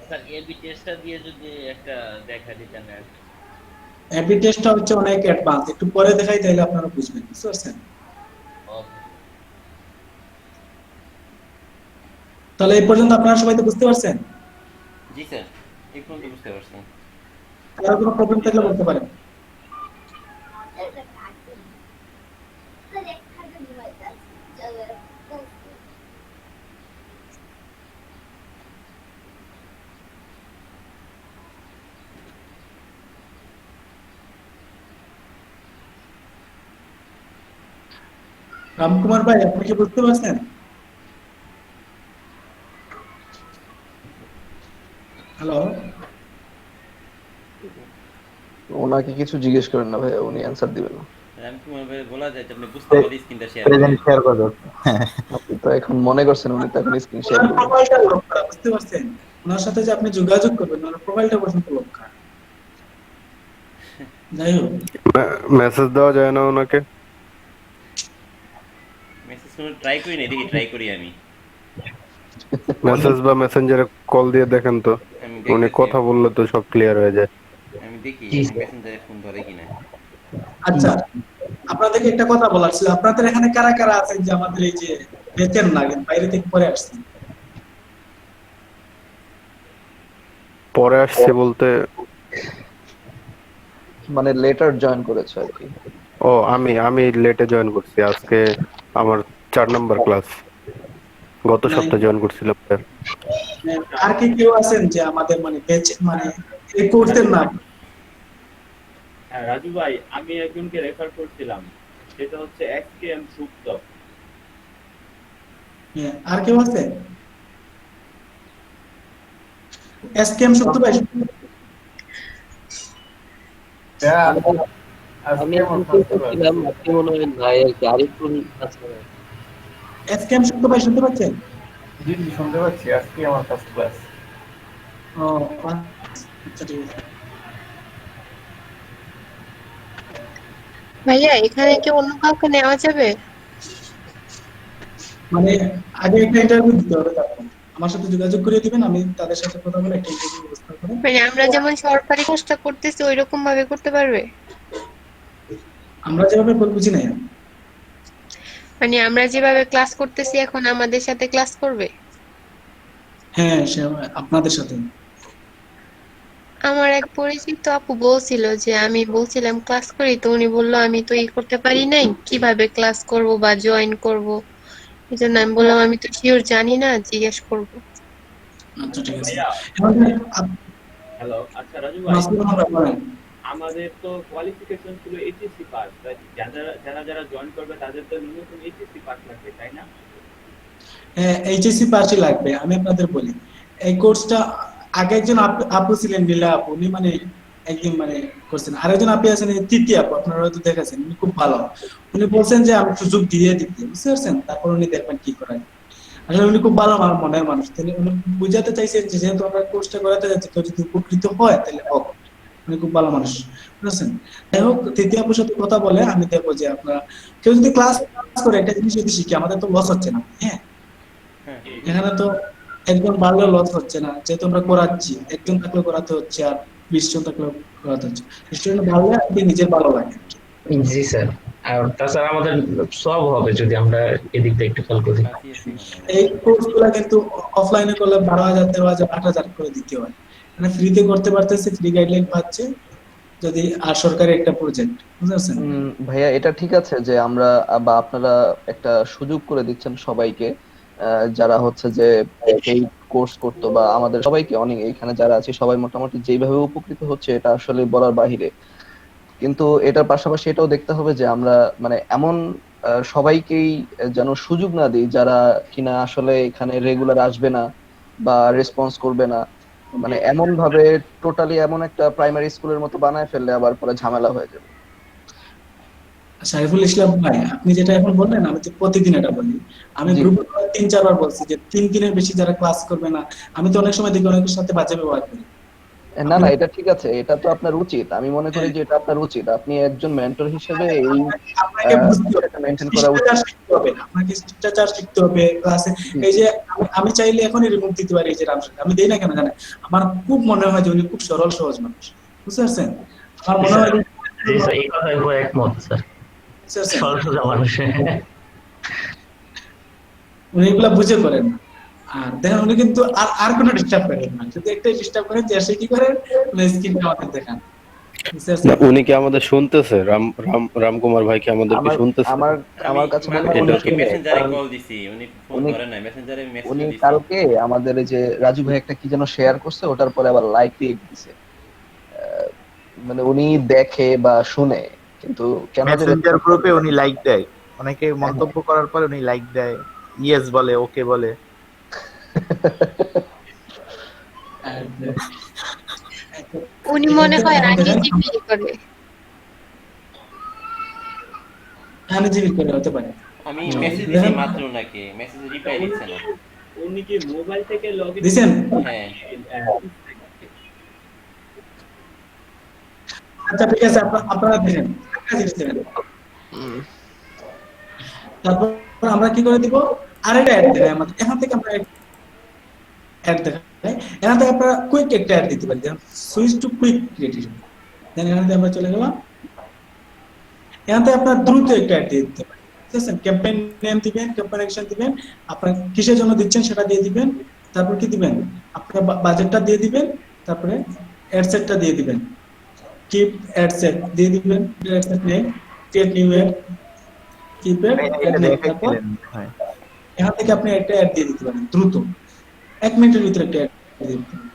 স্যার এবি টেস্টটা দিয়ে যদি একটা দেখা দিতেন আর কি। এবি টেস্টটা হচ্ছে অনেক অ্যাডভান্স, একটু পরে দেখাই তাইলে আপনারা বুঝবেন, বুঝতে পারছেন? ওকে। তাহলে এই পর্যন্ত আপনারা সবাই তো বুঝতে পারছেন? জি স্যার, এই পর্যন্ত বুঝতে পারছি। কারো কোনো প্রবলেম থাকলে বলতে পারেন। রামকুমার ভাই, আপনি কি বুঝতে পারছেন? হ্যালো, ওনাকে কিছু জিজ্ঞেস করেন না ভাইয়া, উনি অ্যান্সার দিবেন না। আমি কি মনে বলা যায় যে আপনি বুঝতে পারলে স্ক্রিনটা শেয়ার প্রেজেন্ট করেন। শেয়ার করো। আপনি তো এখন মনে করছেন উনি তো এখন স্ক্রিন শেয়ার ওনার করবেন। প্রোফাইলটা লক করা, বুঝতে পারছেন? ওনার সাথে যে আপনি যোগাযোগ করবেন, ওনার প্রোফাইলটা পর্যন্ত লক করা। যাই হোক, মেসেজ দেওয়া যায় না ওনাকে? মেসেজ করে ট্রাই করি না, দেখি ট্রাই করি আমি। মেসেজ বা মেসেঞ্জারে কল দিয়ে দেখেন তো, আমি উনি দেখতেছি, কথা বললে তো সব ক্লিয়ার হয়ে যায়। আমি দেখি মেসেঞ্জারে ফোন ধরে কিনা। আচ্ছা, আপনাদেরকে একটা কথা বলার ছিল। আপনাদের এখানে কারা কারা আছেন যে আমাদের এই যে বেচেন না, বাইরে থেকে পরে আসছেন? পরে আসছে বলতে? মানে লেটার জয়েন করেছে আর কি। ও, আমি লেটে জয়েন করছি, আজকে আমার 4 নম্বর ক্লাস, গত সপ্তাহে জয়েন করছিলাম। আর কি কেউ আছেন যে আমাদের মানে বেচে মানে এই কোর্সের নাম? হ্যাঁ রাজু ভাই, আমি একজনকে রেফার করছিলাম, সেটা হচ্ছে এসকেএম সুপ্ত। হ্যাঁ, আর কেউ আছে? এসকেএম সত্য ভাই? আমি এখন করছিলাম, আপনি মনে হয় নাই আর কি, আরেকজন আছে। এসকেএম সত্য ভাই শুনতে পাচ্ছেন? জি জি শুনতে পাচ্ছি, আজকে আমার ফার্স্ট ক্লাস। ও আচ্ছা, ঠিক আছে। ভাইয়া এখানে কি অন্য কাউকে নেওয়া যাবে? মানে আগে একটা ইন্টারভিউ দিতে হবে, তারপর আমার সাথে যোগাযোগ করে দিবেন, আমি তাদের সাথে কথা বলে একটা ইন্টারভিউ ব্যবস্থা করে। মানে আমরা যেমন সরকারি কাজটা করতেছি ওইরকম ভাবে করতে পারবে? আমরা যেভাবে বুঝি না। মানে আমরা যেভাবে ক্লাস করতেছি এখন আমাদের সাথে ক্লাস করবে? হ্যাঁ, সে আপনাদের সাথে। আমার এক পরিচিত আপু বলছিল যে আমি বলছিলাম ক্লাস করি, তো উনি বললো আমি তো করতে পারি নাই, কিভাবে ক্লাস করব বা জয়েন করব। এই জন্য আমি বললাম আমি তো শিওর জানি না, জিজ্ঞেস করব। আচ্ছা, ঠিক আছে। হ্যালো, আচ্ছা রাজু ভাই, আমাদের তো কোয়ালিফিকেশন ছিল এইচএসসি পাস, যারা যারা যারা জয়েন করবে তাদের তো ন্যূনতম এইচএসসি পাস লাগবে, তাই না? হ্যাঁ, এইচএসসি পাসই লাগবে। আমি আপনাদের বলি, এই কোর্সটা আগে একজন আপু ছিলেন, নীলা আপু, উনি মানে একদিন মানে করছেন। আরেকজন আপু আছেন তৃতীয় আপু, আপনারা হয়তো দেখেছেন, উনি খুব ভালো। উনি বলছেন যে আমি সুযোগ দিয়ে দিতে, বুঝতে পারছেন? তারপর উনি দেখবেন কি করেন। আসলে উনি খুব ভালো আমার মনের মানুষ। তিনি উনি বুঝাতে চাইছেন যে যেহেতু আমরা কোর্সটা করাতে যাচ্ছি, কেউ যদি উপকৃত হয় তাহলে হোক। উনি খুব ভালো মানুষ, বুঝছেন? যাই হোক, তৃতীয় আপুর সাথে কথা বলে আমি দেখবো যে আপনারা কেউ যদি ক্লাস করে একটা জিনিস যদি শিখে, আমাদের তো লস হচ্ছে না। হ্যাঁ, এখানে তো একজন বাড়লেও লস হচ্ছে না, যেহেতু আমরা করাচ্ছি। একজন থাকলে করাতে হচ্ছে, আর 20 জন থাকলেও করাতে হচ্ছে। স্টুডেন্ট বাড়লে আর কি নিজের ভালো লাগে। জি স্যার, আর তাছাড়া আমাদের সব হবে যদি আমরা এদিক দিয়ে একটু খেয়াল করি। এই কোর্সগুলো কিন্তু অফলাইনে করলে 12,000, 13,000, 8,000 করে দিতে হয়। মানে ফ্রিতে করতে পারতেছে, ফ্রি গাইডলাইন পাচ্ছে যদি, আর সরকারি একটা প্রজেক্ট, বুঝছেন? ভাইয়া এটা ঠিক আছে যে আমরা বা আপনারা একটা সুযোগ করে দিচ্ছেন সবাইকে, যারা হচ্ছে যে এই কোর্স করতো বা আমাদের সবাইকে অনেক এখানে যারা আছে সবাই মোটামুটি যেইভাবে উপকৃত হচ্ছে এটা আসলে বলার বাহিরে। কিন্তু এটার পাশাপাশি এটাও দেখতে হবে যে আমরা মানে এমন সবাইকেই যেন সুযোগ না দিই যারা কিনা আসলে এখানে রেগুলার আসবে না বা রেসপন্স করবে না, মানে এমন ভাবে টোটালি এমন একটা প্রাইমারি স্কুলের মতো বানায় ফেললে আবার পরে ঝামেলা হয়ে যাবে। সাইফুল ইসলাম ভাই, আপনি যেটা এখন বললেন আমি তো প্রতিদিন এটা বলি। আমি জি। গ্রুপে 3-4 বার বলছি যে 3 দিনের বেশি যারা ক্লাস করবে না। আমি তো অনেক সময় দেখি অনেকের সাথে বাজে ব্যবহার করি। না না, এটা ঠিক আছে, এটা তো আপনার উচিত, আমি মনে করি যে এটা আপনার উচিত, আপনি একজন মেন্টর হিসেবে এই আপনাকে বুঝতে হবে, বিষয়টা মেনটেন করা উচিত। শিষ্টাচার শিখতে হবে, আপনাকে শিষ্টাচার শিখতে হবে ক্লাসে। এই যে আমি চাইলে এখনই রিমুভ দিতে পারি, এই যে রামসাদ আমি দেই না কেন জানেন? আমার খুব মনে হয় যে উনি খুব সরল সহজ মানুষ, বুঝতে পারছেন? আমার মনে হয় জি স্যার, এই কথায় পুরো একমত স্যার। বুঝতে পারছেন? সরল সোজা মানুষ। উনি এগুলা বুঝে করেন না। আর দেখেন উনি কিন্তু আর আর কোনো ডিস্টার্ব করেন না, যদি একটাই ডিস্টার্ব করেন যে এসে কি করেন, উনি স্ক্রিনটা আমাদের দেখান। বুঝতে পারছেন? না, উনি কি আমাদের শুনতেছে? রামকুমার ভাই কি আমাদেরকে শুনতেছে? আমার কাছে মনে হয় এটা উনি শুনে, মেসেঞ্জারে কারণ কল দিছি, উনি ফোন উনি ধরে নাই, মেসেঞ্জারে মেসেজ উনি দিছি। কালকে আমাদের এই যে রাজু ভাই একটা কি যেন শেয়ার করছে, ওটার পরে আবার লাইক রিয়েক্ট দিছে। মানে উনি দেখে বা শুনে, কিন্তু কেন যে মেসেঞ্জার গ্রুপে উনি লাইক দেয়, অনেকে মন্তব্য করার পরে উনি লাইক দেয়, ইয়েস বলে, ওকে বলে। উনি মনে হয় আনইজি ফিল করে। আনইজি করে হতে পারে। আমি মেসেজ দিছি মাত্র ওনাকে, মেসেজ রিপ্লাই দিচ্ছে না। উনি কি মোবাইল থেকে লগইন দিছেন? হ্যাঁ। আচ্ছা ঠিক আছে, আপনারা দেখেন একটা জিনিস দেখেন। তারপর আমরা কি করে দিব, আরেকটা অ্যাড দেখাই আমাদের এখান থেকে, আমরা অ্যাড দেখাই এখান থেকে আপনারা কুইক একটা অ্যাড দিতে পারি, যেমন সুইচ টু কুইক ক্রিয়েটিভ। দেন এখান থেকে আমরা চলে গেলাম, এখান থেকে আপনারা দ্রুত একটা অ্যাড দিয়ে দিতে পারেন। ঠিক আছে, ক্যাম্পেইন নেম দিবেন, ক্যাম্পেইন অ্যাকশন দিবেন, আপনারা কিসের জন্য দিচ্ছেন সেটা দিয়ে দিবেন, তারপর কি দিবেন, আপনার বাজেটটা দিয়ে দিবেন, তারপরে অ্যাড সেটটা দিয়ে দিবেন, কিপ অ্যাড সেট দিয়ে দিবেন, ad set name, create new ad, keep ad name. তারপর এখান থেকে আপনি একটা অ্যাড দিয়ে দিতে পারেন দ্রুত, 1 মিনিটের ভিতরে একটা অ্যাড দিয়ে দিতে পারেন।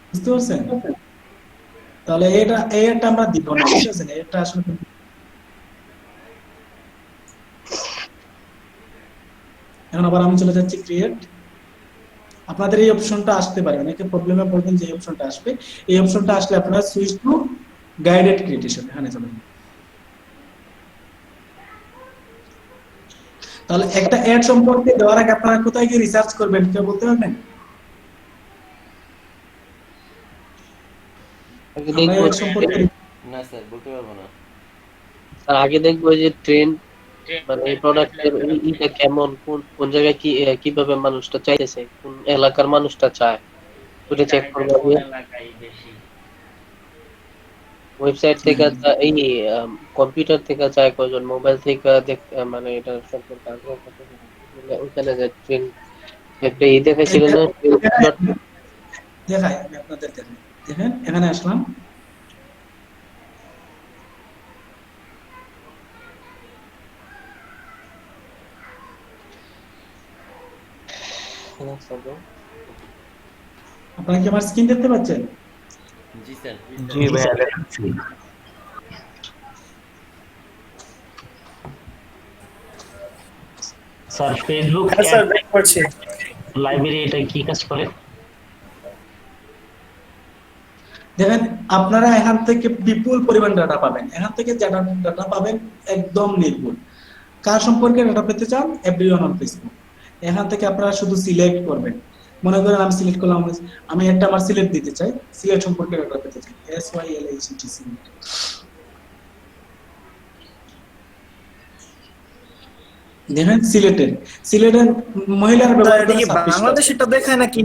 বুঝতে পারছেন? তাহলে এটা আমরা দিব না, ঠিক আছে? এটা আসলে এখন আবার আমি চলে যাচ্ছি ক্রিয়েট। আপনাদের এই অপশনটা আসতে পারে, অনেকে প্রবলেমে পড়বেন যে এই অপশনটা আসবে। এই অপশনটা আসলে আপনারা সুইচ টু গাইডেড ক্রিয়েশন এখানে চলে যাবেন। তাহলে একটা অ্যাড সম্পর্কে দেওয়ার আগে আপনারা কোথায় গিয়ে রিসার্চ করবেন কেউ বলতে পারবেন? না স্যার, বলতে পারবো না। আগে দেখবো যে ট্রেন্ড, মানে এই প্রোডাক্টের ইটা কেমন, কোন জায়গায় কিভাবে মানুষটা চাইতেছে, কোন এলাকার মানুষটা চায়, ওটা চেক করবো। ওয়েবসাইট থেকে এই কম্পিউটার থেকে চায় কয়জন, মোবাইল থেকে মানে এটা সম্পর্কে আগ্রহ কত, ওখানে যে ট্রেন্ড একটা দেখাইছিল না, দেখাই আমি আপনাদের দেখাই। দেখেন এখানে আসলাম, আপনারা কি আমার স্ক্রিন দেখতে পাচ্ছেন? জি স্যার। জি ভাইয়া দেখাচ্ছি। স্যার ফেসবুক স্যার ব্যাক করছি। লাইব্রেরি এটা কি কাজ করে? দেখেন আপনারা এখান থেকে বিপুল পরিমাণ ডাটা পাবেন, এখান থেকে ডাটা পাবেন একদম নির্ভুল। কার সম্পর্কে ডাটা পেতে চান, এভরিওয়ান অন ফেসবুক। এখান থেকে আপনারা শুধু সিলেক্ট করবেন, মনে করেন আমি সিলেক্ট করলাম, আমি একটা আমার সিলেক্ট দিতে চাই, সিলেক্ট সম্পর্কে ডাটা পেতে চাই, SYLHT সিলেক্ট। দেখেন সিলেটের মহিলার ব্যবহার করে বাংলাদেশটা দেখায় নাকি?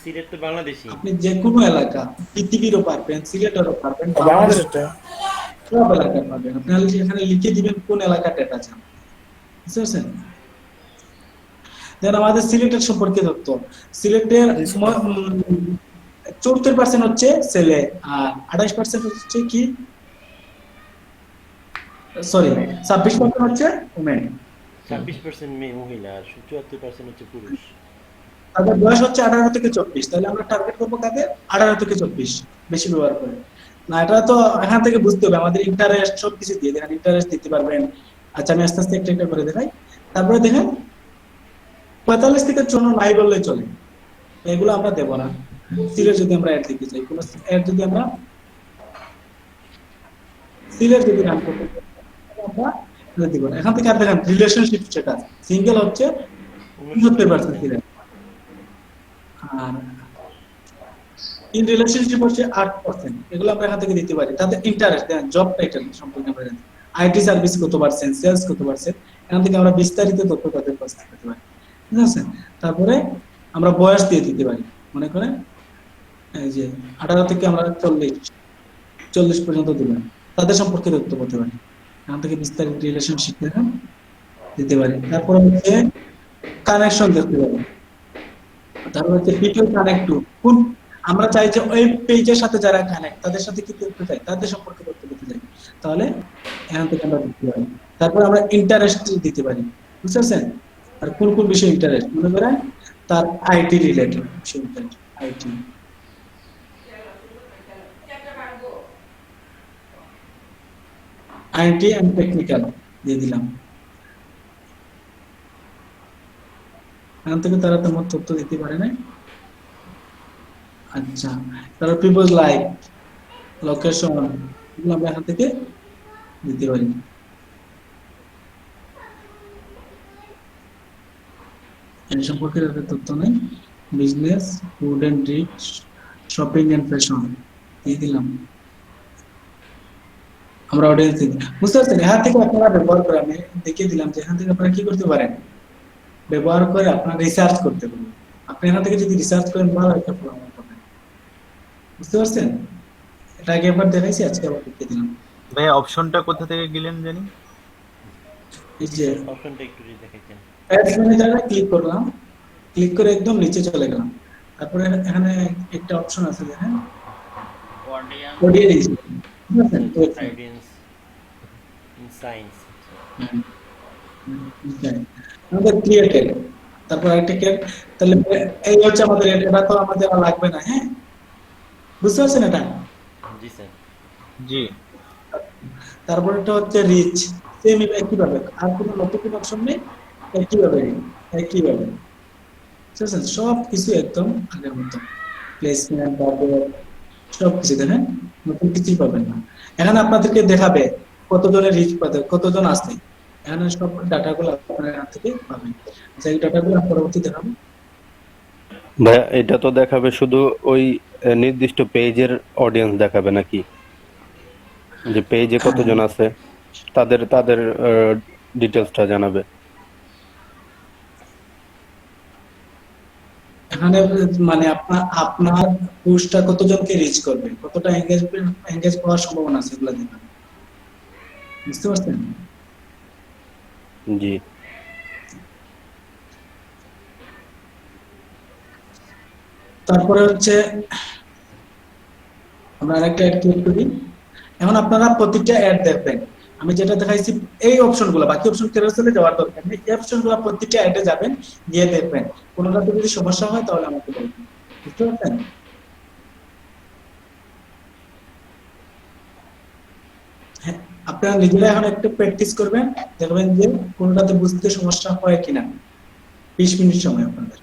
সিলেট তো বাংলাদেশী। আপনি যে কোনো এলাকা পৃথিবীরও পারবেন, সিলেটেরও পারবেন, বাংলাদেশটা সব এলাকা পাবেন। আপনি এখানে লিখে দিবেন কোন এলাকা ডেটা চান, বুঝতে পারছেন? দেন আমাদের সিলেটের সম্পর্কে তথ্য। সিলেটের 74% হচ্ছে ছেলে আর 28% হচ্ছে কি, সরি 26% হচ্ছে ওমেন। 26% মেয়ে মহিলা আর 74% হচ্ছে পুরুষ। তাদের বয়স হচ্ছে 18 থেকে 24, তাহলে আমরা টার্গেট করবো কাদের, 18 থেকে 24 বেশি ব্যবহার করে। না এটা তো এখান থেকে বুঝতে হবে, আমাদের ইন্টারেস্ট সবকিছু দিয়ে দেখেন, ইন্টারেস্ট দিতে পারবেন। আচ্ছা আমি আস্তে আস্তে একটা একটা করে দেখাই। তারপরে দেখেন 45 থেকে 54 নাই বললে চলে, এগুলো আমরা দেব না। সিলেট যদি আমরা অ্যাড দিতে চাই, কোনো অ্যাড যদি আমরা সিলেট যদি রান করতে চাই, আমরা এটা দিব না। এখান থেকে আর দেখেন রিলেশনশিপ স্ট্যাটাস সিঙ্গেল হচ্ছে 69% সিলেট, আর ইন রিলেশনশিপ হচ্ছে 8%। এগুলো আমরা এখান থেকে দিতে পারি। তাদের ইন্টারেস্ট দেন, জব টাইটেল সম্পর্কে আমরা জানি, আইটি সার্ভিস কত পার্সেন্ট, সেলস কত পার্সেন্ট, এখান থেকে আমরা বিস্তারিত তথ্য তাদের কাছ থেকে পেতে পারি, ঠিক আছে। তারপরে আমরা বয়স দিয়ে দিতে পারি, মনে করেন এই যে 18 থেকে আমরা 40 পর্যন্ত দিবেন, তাদের সম্পর্কে তথ্য পেতে পারি। এখান থেকে বিস্তারিত রিলেশনশিপ দিতে পারি। তারপর হচ্ছে কানেকশন দেখতে পারি। তারপর হচ্ছে পিপল কানেক্ট টু, কোন আমরা চাই যে ওই পেজের সাথে যারা কানেক্ট তাদের সাথে কি করতে চাই, তাদের সম্পর্কে তথ্য দিতে চাই, তাহলে এখান থেকে আমরা দিতে পারি। তারপর আমরা ইন্টারেস্ট দিতে পারি, বুঝতে পারছেন। আর কোন কোন বিষয়ে ইন্টারেস্ট, মনে করেন তার আইটি রিলেটেড বিষয়, আইটি আইটি এন্ড টেকনিক্যাল দিয়ে দিলাম। এখান থেকে তারা তেমন তথ্য দিতে পারে না। আচ্ছা তারপর পিপল লাইক, লোকেশন, এগুলো আমরা এখান থেকে দিতে পারি। এই সম্পর্কে তাদের তথ্য নেই। Business, food and drink, shopping and fashion দিয়ে দিলাম। আমরা অডিয়েন্স দিই, বুঝতে পারছেন। এখান থেকে আপনারা ব্যবহার করে, আমি দেখিয়ে দিলাম যে এখান থেকে আপনারা কি করতে পারেন, ব্যবহার করে আপনারা রিসার্চ করতে পারেন। আপনি এখান থেকে যদি রিসার্চ করেন ভালো একটা ফলাফল পাবেন, বুঝতে পারছেন। এটা আগে একবার দেখাইছি, আজকে আবার দেখিয়ে দিলাম। ভাই অপশনটা কোথা থেকে গেলেন জানি, এই যে অপশনটা একটু যদি দেখাইতেন। অ্যাডস ম্যানেজারে ক্লিক করলাম, ক্লিক করে একদম নিচে চলে গেলাম। তারপরে এখানে একটা অপশন আছে দেখেন, অডিয়েন্স, ঠিক আছে, অডিয়েন্স ইন সায়েন্স। আমাদের ক্রিয়েটেড, তারপর একটা তাহলে এই হচ্ছে আমাদের, এটা তো আমাদের আর লাগবে না। হ্যাঁ বুঝতে পারছেন এটা? জি স্যার। জি। তারপর এটা হচ্ছে রিচ, সেম একইভাবে, আর কোনো নতুন অপশন নেই, একইভাবে ঠিক আছে। সব কিছু একদম আগের মতো, প্লেসমেন্ট বাবদ সব কিছু দেখেন, নতুন কিছুই পাবেন না। এখানে আপনাদেরকে দেখাবে কতজনের রিচ পাবে, কতজন আসছে, এখানে সব ডাটাগুলো আপনারা এখান থেকে পাবেন। আচ্ছা এই ডাটাগুলো পরবর্তী দেখাবো। ভাইয়া এটা তো দেখাবে শুধু ওই নির্দিষ্ট পেজের অডিয়েন্স দেখাবে নাকি, যে পেজে কতজন আছে তাদের তাদের ডিটেলসটা জানাবে? এখানে মানে আপনার পোস্টটা কতজনকে রিচ করবে, কতটা এঙ্গেজ পাওয়ার সম্ভাবনা আছে, এগুলো দেখবেন, বুঝতে পারছেন। জি। তারপরে হচ্ছে আমরা আরেকটা অ্যাড ক্লিক করি। এখন আপনারা প্রতিটা অ্যাড দেখবেন, আমি যেটা দেখাইছি এই অপশনগুলো, বাকি অপশন ক্যারোসেলে যাওয়ার দরকার নেই, এই অপশনগুলো প্রতিটা অ্যাডে যাবেন, গিয়ে দেখবেন কোনোটাতে যদি সমস্যা হয় তাহলে আমাকে বলবেন, বুঝতে পারছেন। হ্যাঁ আপনারা নিজেরা এখন একটু প্র্যাকটিস করবেন, দেখবেন যে কোনোটাতে বুঝতে সমস্যা হয় কিনা। 20 মিনিট সময় আপনাদের।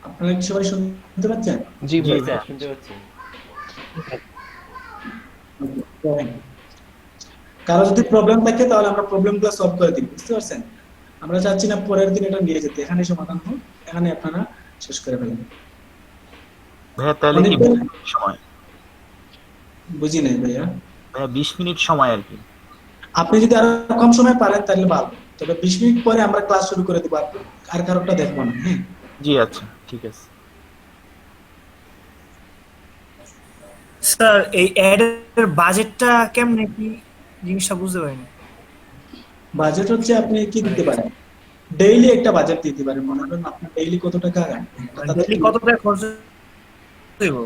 আপনারা কি সবাই শুনতে পাচ্ছেন? জি ভাই শুনতে পাচ্ছি। কারো যদি প্রবলেম থাকে তাহলে আমরা প্রবলেমগুলো সলভ করে দিই, বুঝতে পারছেন। আমরা চাচ্ছি না পরের দিন এটা নিয়ে যেতে, এখানে সমাধান হোক, এখানে আপনারা শেষ করে ফেলেন। ভাইয়া তাহলে কি 20 মিনিট সময়? বুঝি নাই ভাইয়া। ভাইয়া 20 মিনিট সময় আর কি। আপনি যদি আরো কম সময় পারেন তাহলে ভালো, তবে 20 মিনিট পরে আমরা ক্লাস শুরু করে দেবো, আর কারোটা দেখবো না। হ্যাঁ জি আচ্ছা ঠিক আছে। স্যার এই অ্যাডের বাজেটটা কেমনে কি জিনিসটা বুঝতে পারিনি। বাজেট হচ্ছে আপনি কি দিতে পারেন, ডেইলি একটা বাজেট দিতে পারেন, মনে করেন আপনার ডেইলি কত টাকা অর্থাৎ ডেইলি কত টাকা খরচ হইব?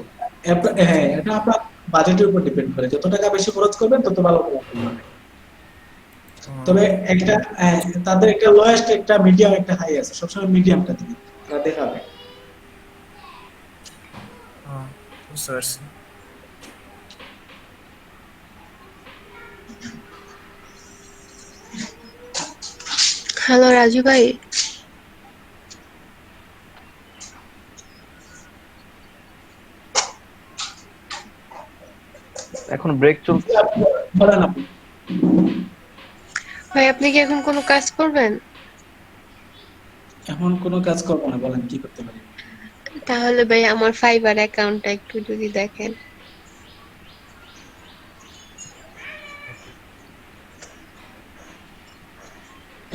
হ্যাঁ, এটা আপনার বাজেটের উপর ডিপেন্ড করে, যত টাকা বেশি খরচ করবেন তত ভালো ফলাফল হবে। তবে একটা তাদের একটা লোয়েস্ট, একটা মিডিয়াম, একটা হাই আছে, সবসময় মিডিয়ামটা দিবে, তারা দেখাবে। বুঝতে পারছি। হ্যালো রাজু ভাই, এখন ব্রেক চলছে। বলেন আপনি। ভাই আপনি কি এখন কোনো কাজ করবেন? এখন কোনো কাজ করবো না, বলেন কি করতে পারি। তাহলে ভাই আমার ফাইবার অ্যাকাউন্টটা একটু যদি দেখেন।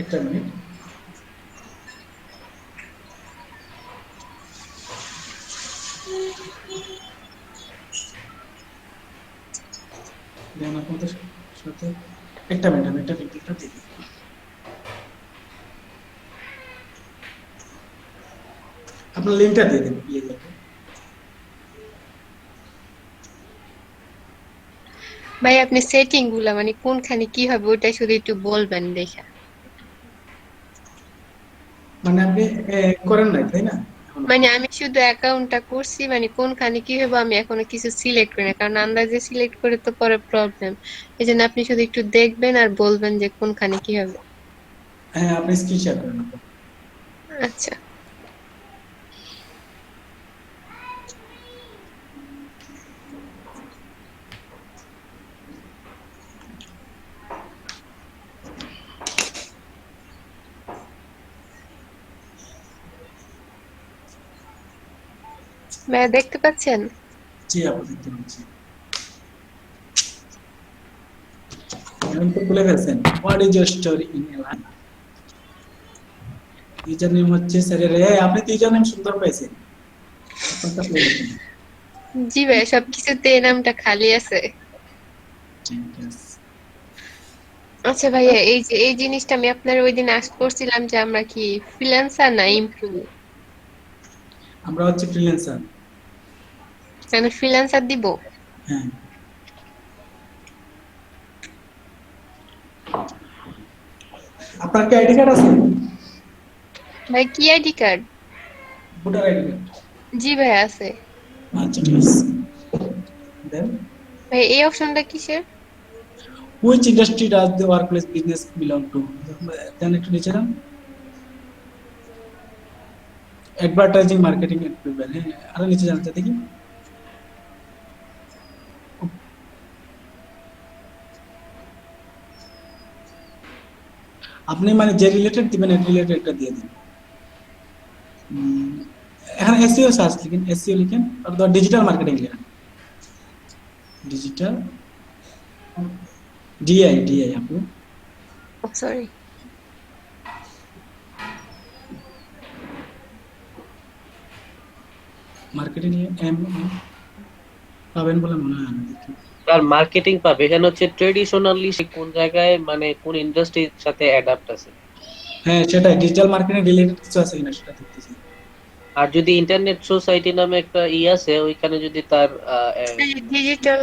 একটা মিনিট। দেন আপনাদের সাথে একটা মিনিট, আমি একটা লিঙ্কটা দিই। আপনার লিঙ্কটা দিয়ে দিন ইয়ে লিখে। ভাই আপনি সেটিং গুলা মানে কোনখানে কি হবে ওটা শুধু একটু বলবেন দেখা। মানে আপনি করেন নাই তাই না? মানে আমি শুধু অ্যাকাউন্টটা করছি, মানে কোনখানে কি হবে আমি এখনো কিছু সিলেক্ট করি না, কারণ আন্দাজে সিলেক্ট করে তো পরে প্রবলেম। এই জন্য আপনি শুধু একটু দেখবেন আর বলবেন যে কোনখানে কি হবে। হ্যাঁ, আপনি স্ক্রিন শেয়ার করেন। আচ্ছা ভাইয়া দেখতে পাচ্ছেন? জি আপু, দেখতে পাচ্ছি। এখন তো খুলে ফেলছেন। What is your story in align? User name হচ্ছে স্যারের। আপনি তো ইউজার নেম সুন্দর পাইছেন। আপনারটা খুলে ফেলছেন। জি ভাইয়া সবকিছুতে এই নামটা খালি আছে। ঠিক আছে। আচ্ছা ভাইয়া এই যে এই জিনিসটা আমি আপনার ওই দিন আস্ক করছিলাম যে আমরা কি ফ্রিল্যান্সার না ইমপ্লুভ? আমরা হচ্ছে ফ্রিল্যান্সার। আমি ফ্রিল্যান্সার দিব? হ্যাঁ। আপনার কি আইডি কার্ড আছে? ভাই কি ID card? Voter ID card. জি ভাই আছে। আচ্ছা ঠিক আছে। দেন ভাই এই অপশনটা কিসের? which industry does the workplace business belong to? দেন একটু নিচে যান। Advertising, marketing and people. হ্যাঁ, আরো নিচে যান তো দেখি। আপনি মানে যে রিলেটেড দিবেন এর রিলেটেডটা দিয়ে দিন। এখানে এসইও সার্চ লিখেন, এসইও লিখেন আর ডিজিটাল মার্কেটিং লিখেন। ডিজিটাল ডিআই আপু। সরি মার্কেটিং এম পাবেন বলে মনে হয় না। আর মার্কেটিং পাবে এখানে হচ্ছে ট্রেডিশনালি সে কোন জায়গায় মানে কোন ইন্ডাস্ট্রির সাথে অ্যাডাপ্ট আছে। হ্যাঁ সেটাই, ডিজিটাল মার্কেটিং রিলেটেড কিছু আছে কিনা সেটা দেখতেছি। আর যদি ইন্টারনেট সোসাইটি নামে একটা আছে ওইখানে যদি তার ডিজিটাল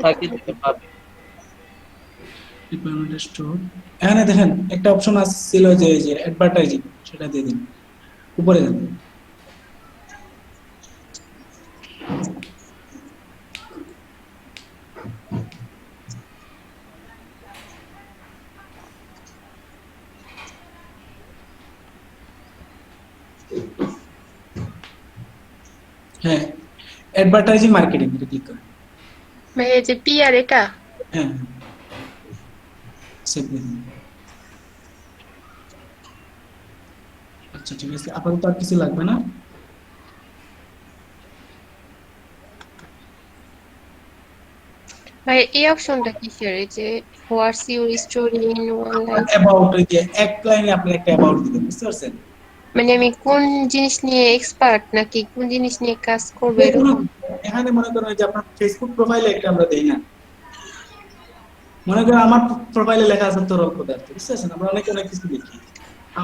থাকে তাহলে পাবে। ডিপার্টমেন্ট স্টোর, এখানে দেখেন একটা অপশন ছিল যে অ্যাডভার্টাইজিং, সেটা দিয়ে দিন। উপরে যান। হ্যাঁ, অ্যাডভার্টাইজিং মার্কেটিং এটা ক্লিক করেন। ভাই এই যে পিআর এটা? হ্যাঁ, সেভ দিয়ে দিন। আচ্ছা ঠিক আছে, আপাতত আর কিছু লাগবে না। ভাই এই অপশনটা কিসের? এই যে what's your story in one line? About, ওই যে এক লাইনে আপনি একটা অ্যাবাউট দিবেন, বুঝতে পারছেন? মানে আমি কোন জিনিস নিয়ে এক্সপার্ট নাকি কোন জিনিস নিয়ে কাজ করব এরকম? এখানে মনে করেন যে আপনার ফেসবুক প্রোফাইলে একটা আমরা দেই না, মনে করেন আমার প্রোফাইলে লেখা আছে তরল পদার্থ, বুঝতে পারছেন? আমরা অনেক কিছু লিখি।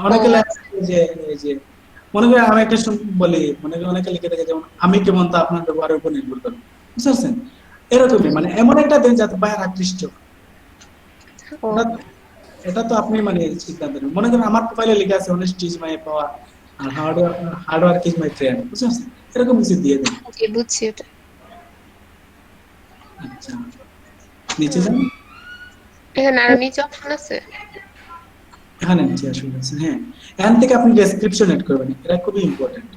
অনেকে ও লেখে যে এই যে মনে করেন আমি একটা বলি, মনে করেন অনেকে লিখে থাকে যেমন আমি কেমন তা আপনার ব্যবহারের উপর নির্ভর করে, বুঝতে পারছেন? এরকমই মানে এমন একটা দিন যাতে বাইরে আকৃষ্ট। ও এটা এটা তো আপনি মানে সিদ্ধান্ত নেবেন। মনে করেন আমার প্রোফাইলে লেখা আছে অনেস্টি ইজ মাই পাওয়ার আর hard work is my friend, বুঝতে পারছেন? এরকম কিছু দিয়ে দেন। জি বুঝছি ওটা। আচ্ছা, নিচে হুম। যান। এখানে আরো নিচে অপশন আছে? এখানে নিচে আসলে আছে, হ্যাঁ। এখান থেকে আপনি ডেসক্রিপশন এড করবেন, এটা খুবই ইম্পর্টেন্ট,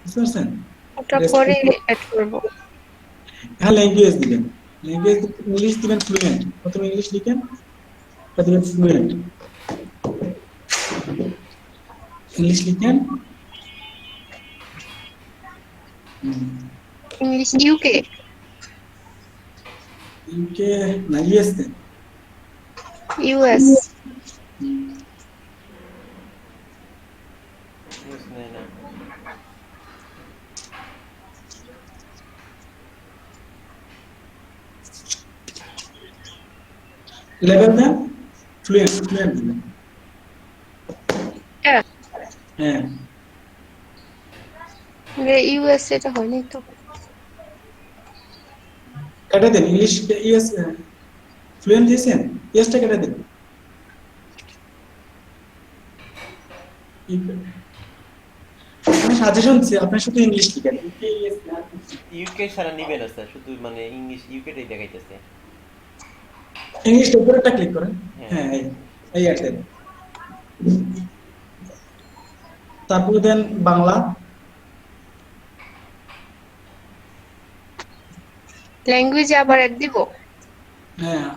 বুঝতে পারছেন? ওটা পরে ডেসক্রিপশন, অ্যাড করব। হ্যাঁ ল্যাঙ্গুয়েজ দিবেন। ল্যাঙ্গুয়েজ ইংলিশ দিবেন ফ্লুয়েন্ট, প্রথমে ইংলিশ লিখেন, এটা দিবেন ফ্লুয়েন্ট, ইংলিশ লিখেন। English UK? ইউকে না ইউএস দেন। ইউএস? না লেভেল দেন, ফ্লুয়েন্ট ফ্লুয়েন্ট দিবেন। হ্যাঁ ইউএস এটা হয়নি তো। কেটে দেন ইংলিশ ইউএস, ফ্লুয়েন্ট দিয়েছেন, ইউএসটা কেটে দেন। আমি সাজেশন দিচ্ছি, আপনি শুধু ইংলিশ লিখেন, ইউকে ইউএস না। ইউকে সারা নিবে না স্যার, শুধু মানে ইংলিশ ইউকেটাই দেখাইতেছে। ইংলিশটা উপরেরটা ক্লিক করেন, হ্যাঁ এই এই আছে। তারপরে দেন বাংলা, ল্যাঙ্গুয়েজ আবার অ্যাড দিব? হ্যাঁ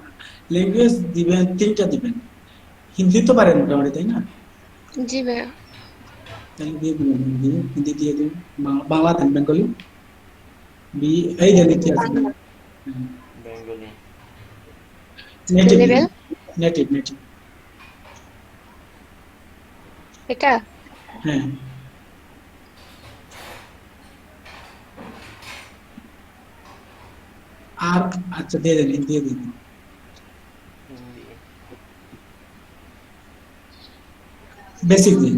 ল্যাঙ্গুয়েজ দিবেন, তিনটা দিবেন। হিন্দি তো পারেন মোটামুটি, তাই না? জি ভাইয়া। তাহলে দিয়ে দিবেন হিন্দি, হিন্দি দিয়ে দিন। বাংলা দেন, বেঙ্গলি, বি এই যে নিচে আছে Bengali. Native, level native native, এটা? হ্যাঁ। আর আচ্ছা দিয়ে দেন, হিন্দি দিয়ে দিন। হিন্দি বেসিক দিন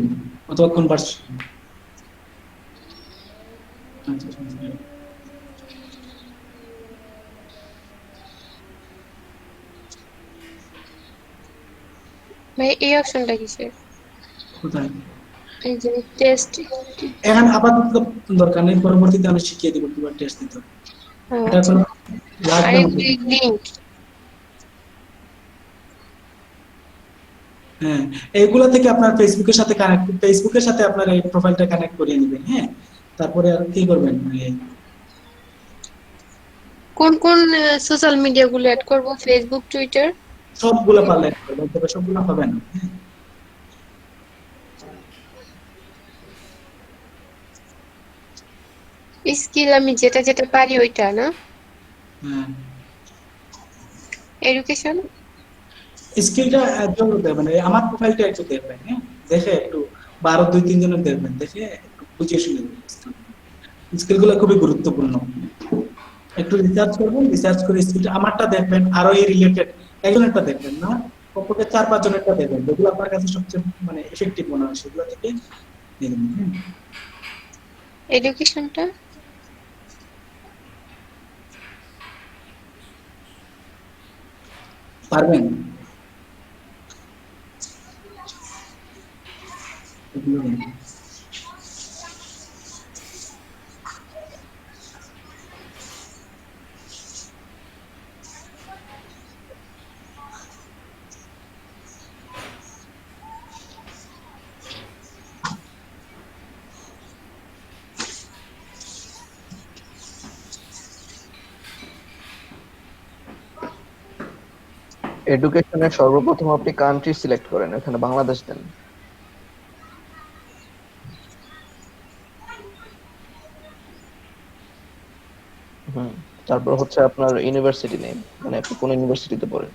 অথবা কনভার্সন। আচ্ছা ভাই এই অপশনটা কিসের? কোথায়? এই যে টেস্ট। এখন আপাতত দরকার নেই, পরবর্তীতে আমি শিখিয়ে দিব কিভাবে টেস্ট দিতে হবে। এটা আচ্ছা। কোনো লাগবে না। লিংক? হ্যাঁ এইগুলা থেকে আপনার ফেসবুকের সাথে কানেক্ট, ফেসবুকের সাথে আপনার এই প্রোফাইলটা কানেক্ট করিয়ে নেবেন, হ্যাঁ। তারপরে আর কি করবেন, কোন কোন সোশ্যাল মিডিয়া গুলো অ্যাড করব? Facebook, Twitter? সবগুলো পারলে add করবেন, তবে সবগুলো হবে না, হ্যাঁ। স্কিল আমি যেটা যেটা পারি ওইটা না? হ্যাঁ এডুকেশন? স্কিলটা একজন মানে আমার প্রোফাইলটা একটু দেখবেন, হ্যাঁ। দেখে একটু 12-2-3 জনের দেখবেন, দেখে একটু বুঝিয়ে শুনে স্কিলগুলো খুবই গুরুত্বপূর্ণ। একটু রিসার্চ করবেন, রিসার্চ করে স্কিলটা আমারটা দেখবেন, আরো এই রিলেটেড একজনেরটা দেখবেন না, কমপক্ষে 4-5 জনেরটা দেখবেন, যেগুলো আপনার কাছে সবচেয়ে মানে এফেক্টিভ মনে হয় সেগুলো থেকে নিয়ে নেবেন। এডুকেশনটা? পারবেন? এডুকেশনের সর্বপ্রথম আপনি কান্ট্রি সিলেক্ট করেন, এখানে বাংলাদেশ দেন। তারপর হচ্ছে আপনার ইউনিভার্সিটি নেম, মানে আপনি কোন ইউনিভার্সিটিতে পড়েন।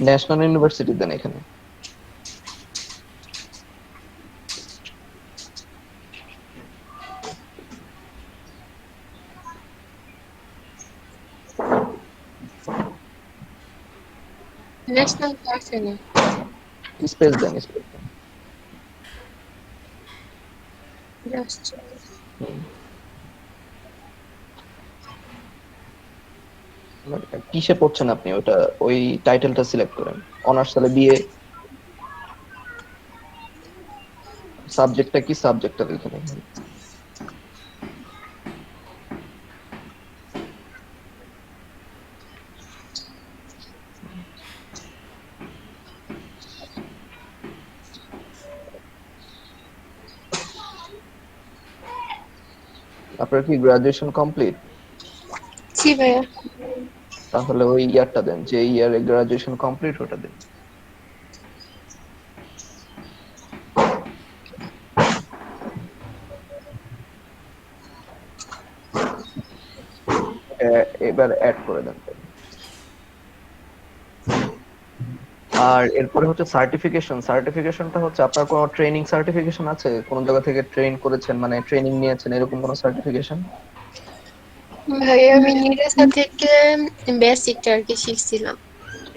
ন্যাশনাল ইউনিভার্সিটি দেন এখানে। ন্যাশনাল তো আসে না। স্পেস দেন, স্পেস দেন। Just কিসে পড়ছেন আপনি, ওটা ওই টাইটেলটা সিলেক্ট করেন। অনার্স তাহলে বিএ, সাবজেক্টটা কি, সাবজেক্টটা লিখে নেন। আপনার কি গ্রাজুয়েশন কমপ্লিট? জি ভাইয়া। তাহলে ওই ইয়ারটা দেন, যে ইয়ারে গ্রাজুয়েশন কমপ্লিট ওটা দেন। এবার অ্যাড করে দেন। আর এরপরে হচ্ছে সার্টিফিকেশন। সার্টিফিকেশনটা হচ্ছে আপনার কোনো ট্রেনিং সার্টিফিকেশন আছে, কোন জায়গা থেকে ট্রেন করেছেন, মানে ট্রেনিং নিয়েছেন, এরকম কোনো সার্টিফিকেশন? ভাইয়া আমি নিরাসা থেকে বেসিকটা আর কি শিখছিলাম।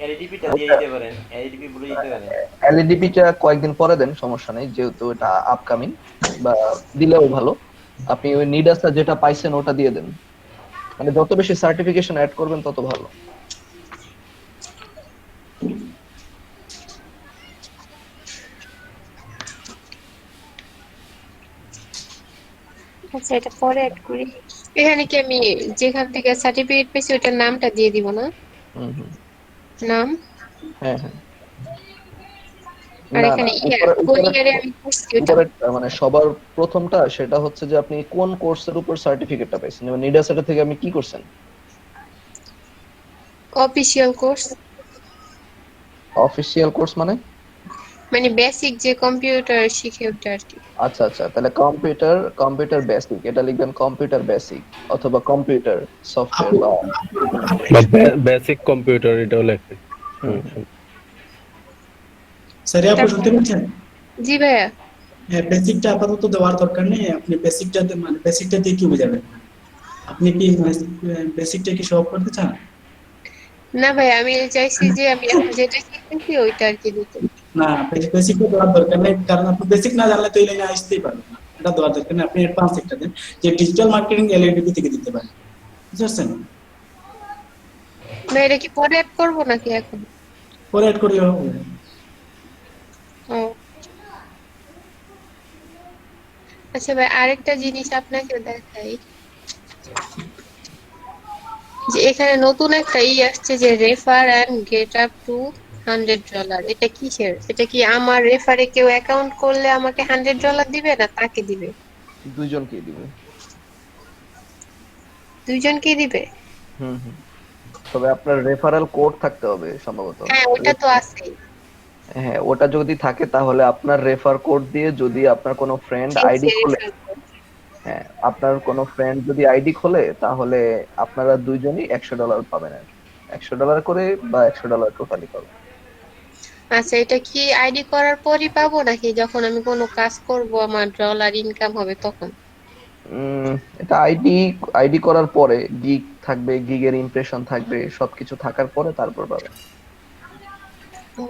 এলডিপিটা দিয়ে দিতে পারেন, এলডিপি বলে দিতে পারেন। এলইডিপিটা কয়েকদিন পরে দেন, সমস্যা নেই, যেহেতু এটা আপকামিং, বা দিলেও ভালো। আপনি ওই নিডাসা যেটা পাইছেন ওটা দিয়ে দেন, মানে যত বেশি সার্টিফিকেশন অ্যাড করবেন তত ভালো। আচ্ছা এটা পরে অ্যাড করি। এখানে কি আমি যেখান থেকে সার্টিফিকেট পেয়েছি ওটার নামটা দিয়ে দিব না? হুম হুম, নাম হ্যাঁ হ্যাঁ। আর না না, এখানে ইয়ার উপরে কোন উপরে ইয়ারে আমি করছি ওটা উপরে মানে সবার প্রথমটা সেটা হচ্ছে যে আপনি কোন কোর্সের উপর সার্টিফিকেটটা পাইছেন। যেমন নিডাসাটা থেকে আপনি কি করছেন? অফিশিয়াল কোর্স, অফিসিয়াল কোর্স মানে? মানে বেসিক যে কম্পিউটার শিখে ওটা আর কি। আচ্ছা আচ্ছা, তাহলে কম্পিউটার বেসিক, এটা লিখবেন কম্পিউটার বেসিক, অথবা কম্পিউটার সফটওয়্যার আপু বা বেসিক কম্পিউটার এটাও লেখে। স্যার আপু শুনতে পাচ্ছেন? জি ভাইয়া। হ্যাঁ, বেসিকটা আপাতত দেওয়ার দরকার নেই। আপনি বেসিকটাতে মানে বেসিকটা দিয়ে কি বোঝাবেন? আপনি কি বেসিকটা কি শো অফ করতে চান? না ভাই আমি চাইছি যে আমি এখন যেটা শিখতেছি ওইটা আর কি দিতে। না, বেসিকটা দেওয়ার দরকার নেই, কারণ আপনি বেসিক না জানলে তো এই লাইনে আসতেই পারবেন না। এটা দেওয়ার দরকার নেই, আপনি অ্যাডভান্স একটা দেন, যে ডিজিটাল মার্কেটিং এলএলবি থেকে দিতে পারেন। বুঝতে পারছেন? না এটা কি পরে অ্যাড করবো নাকি এখন? পরে অ্যাড করিও হবে। ও আচ্ছা ভাই আরেকটা জিনিস আপনাকে দেখাই, যে এখানে নতুন একটা আসছে যে refer and get up to $100। এটা কিসের? এটা কি আমার রেফারে কেউ অ্যাকাউন্ট করলে আমাকে $100 দিবে না তাকে দিবে? দুইজনকেই দিবে। দুইজনকেই দিবে? হুম হুম, তবে আপনার রেফারেল কোড থাকতে হবে সম্ভবত। হ্যাঁ ওটা তো আছেই। হ্যাঁ, ওটা যদি থাকে তাহলে আপনার রেফার কোড দিয়ে যদি আপনার কোনো ফ্রেন্ড আইডি খোলে, হ্যাঁ আপনার কোনো ফ্রেন্ড যদি আইডি খোলে তাহলে আপনারা দুইজনই $100 পাবেন আর কি। $100 করে বা $100 টোটালি পাবেন। আচ্ছা এটা কি আইডি করার পরই পাবো নাকি যখন আমি কোনো কাজ করব আমার ডলার ইনকাম হবে তখন? এটা আইডি করার পরে গিগ থাকবে, গিগের ইমপ্রেশন থাকবে, সবকিছু থাকার পরে তারপর পাবেন। ও,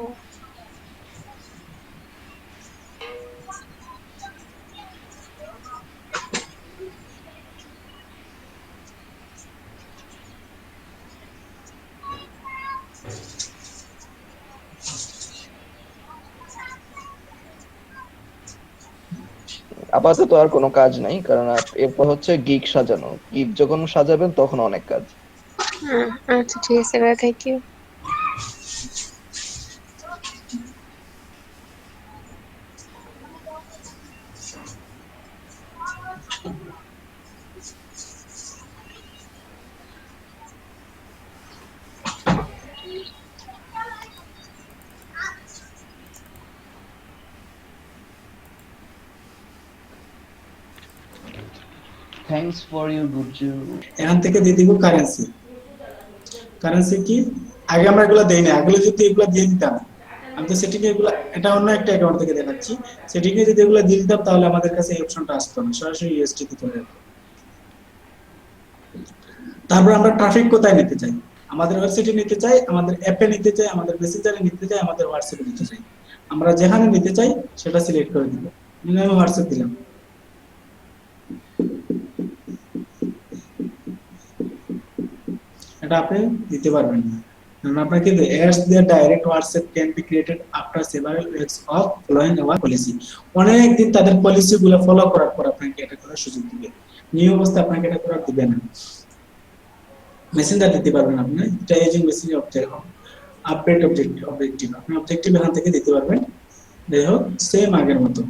আপাতত আর কোনো কাজ নাই, কারণ এরপর হচ্ছে গিগ সাজানো। গিগ যখন সাজাবেন তখন অনেক কাজ। আচ্ছা ঠিক আছে ভাই, thank you. Thanks for you গুডজু। এখান থেকে দিয়ে দিব কারেন্সি। কারেন্সি কি আগে আমরা এগুলো দেই না, এগুলো যদি এগুলো দিয়ে দিতাম, আমি তো সেটিংয়ে এগুলো, এটা অন্য একটা অ্যাকাউন্ট থেকে দেখাচ্ছি, সেটিংয়ে যদি এগুলো দিয়ে দিতাম তাহলে আমাদের কাছে এই অপশনটা আসতো না, সরাসরি ইউএসডি তে চলে যেত। তারপর আমরা ট্রাফিক কোথায় নিতে চাই, আমাদের ওয়েবসাইটে নিতে চাই, আমাদের অ্যাপে নিতে চাই, আমাদের মেসেঞ্জারে নিতে চাই, আমাদের হোয়াটসঅ্যাপে নিতে চাই, আমরা যেখানে নিতে চাই সেটা সিলেক্ট করে দিব। আমি হোয়াটসঅ্যাপ দিলাম, এটা আপনি দিতে পারবেন না, কারণ আপনাকে ads their direct WhatsApp can be created after several weeks of following our policy। অনেক দিন তাদের পলিসি গুলো ফলো করার পর আপনাকে এটা করার সুযোগ দিবে, নিউ অবস্থা আপনাকে এটা করার দিবে না। মেসেঞ্জার দিতে পারবেন আপনি, এটা ইউজিং মেসেঞ্জ অবজেক্ট আপডেট অবজেক্টিভ আপনি অবজেক্টিভ এখান থেকে দিতে পারবেন। দেখো সেম আগের মতো,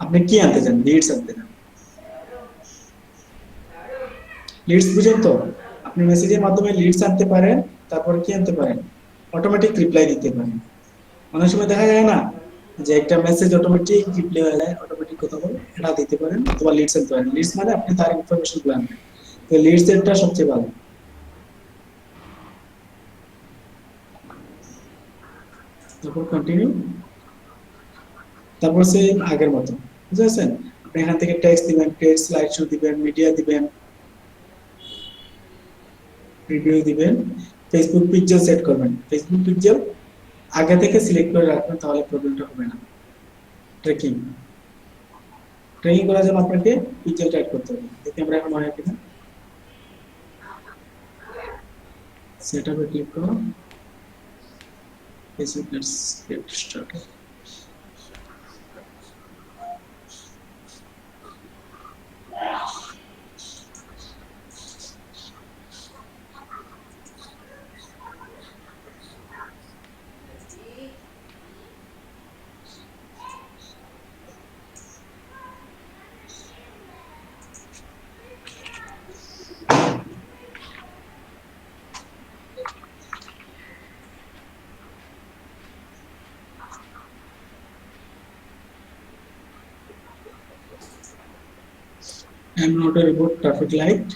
আপনি কি আনতে চান, লিডস আনতে চান, লিডস বুঝেন তো, আপনি মেসেজের মাধ্যমে লিডস আনতে পারেন, তারপরে কি আনতে পারেন, অটোমেটিক রিপ্লাই দিতে পারেন। অনেক সময় দেখা যায় না যে একটা মেসেজ অটোমেটিক রিপ্লাই হয়ে যায়, অটোমেটিক কথা বলে, এটা দিতে পারেন, অথবা লিডস আনতে পারেন। লিডস মানে আপনি তার ইনফরমেশন গুলো আনবেন, তো লিডস এরটা সবচেয়ে ভালো। তারপর কন্টিনিউ, তারপর সেম আগের মতো, বুঝেছেন? আপনি এখান থেকে টেক্সট দিবেন, টেক্সট স্লাইড শো দিবেন, মিডিয়া দিবেন, রিভিউ দিবেন, ফেসবুক পিকচার সেট করবেন। ফেসবুক পিকচার আগে থেকে সিলেক্ট করে রাখবেন, তাহলে প্রবলেমটা হবে না। ট্র্যাকিং করার জন্য আপনাকে পিকচার টাইপ করতে হবে। দেখি আমরা এখন হয় কিনা, সেটআপে ক্লিক করো, Facebook let's get started. I'm not a robot, traffic light.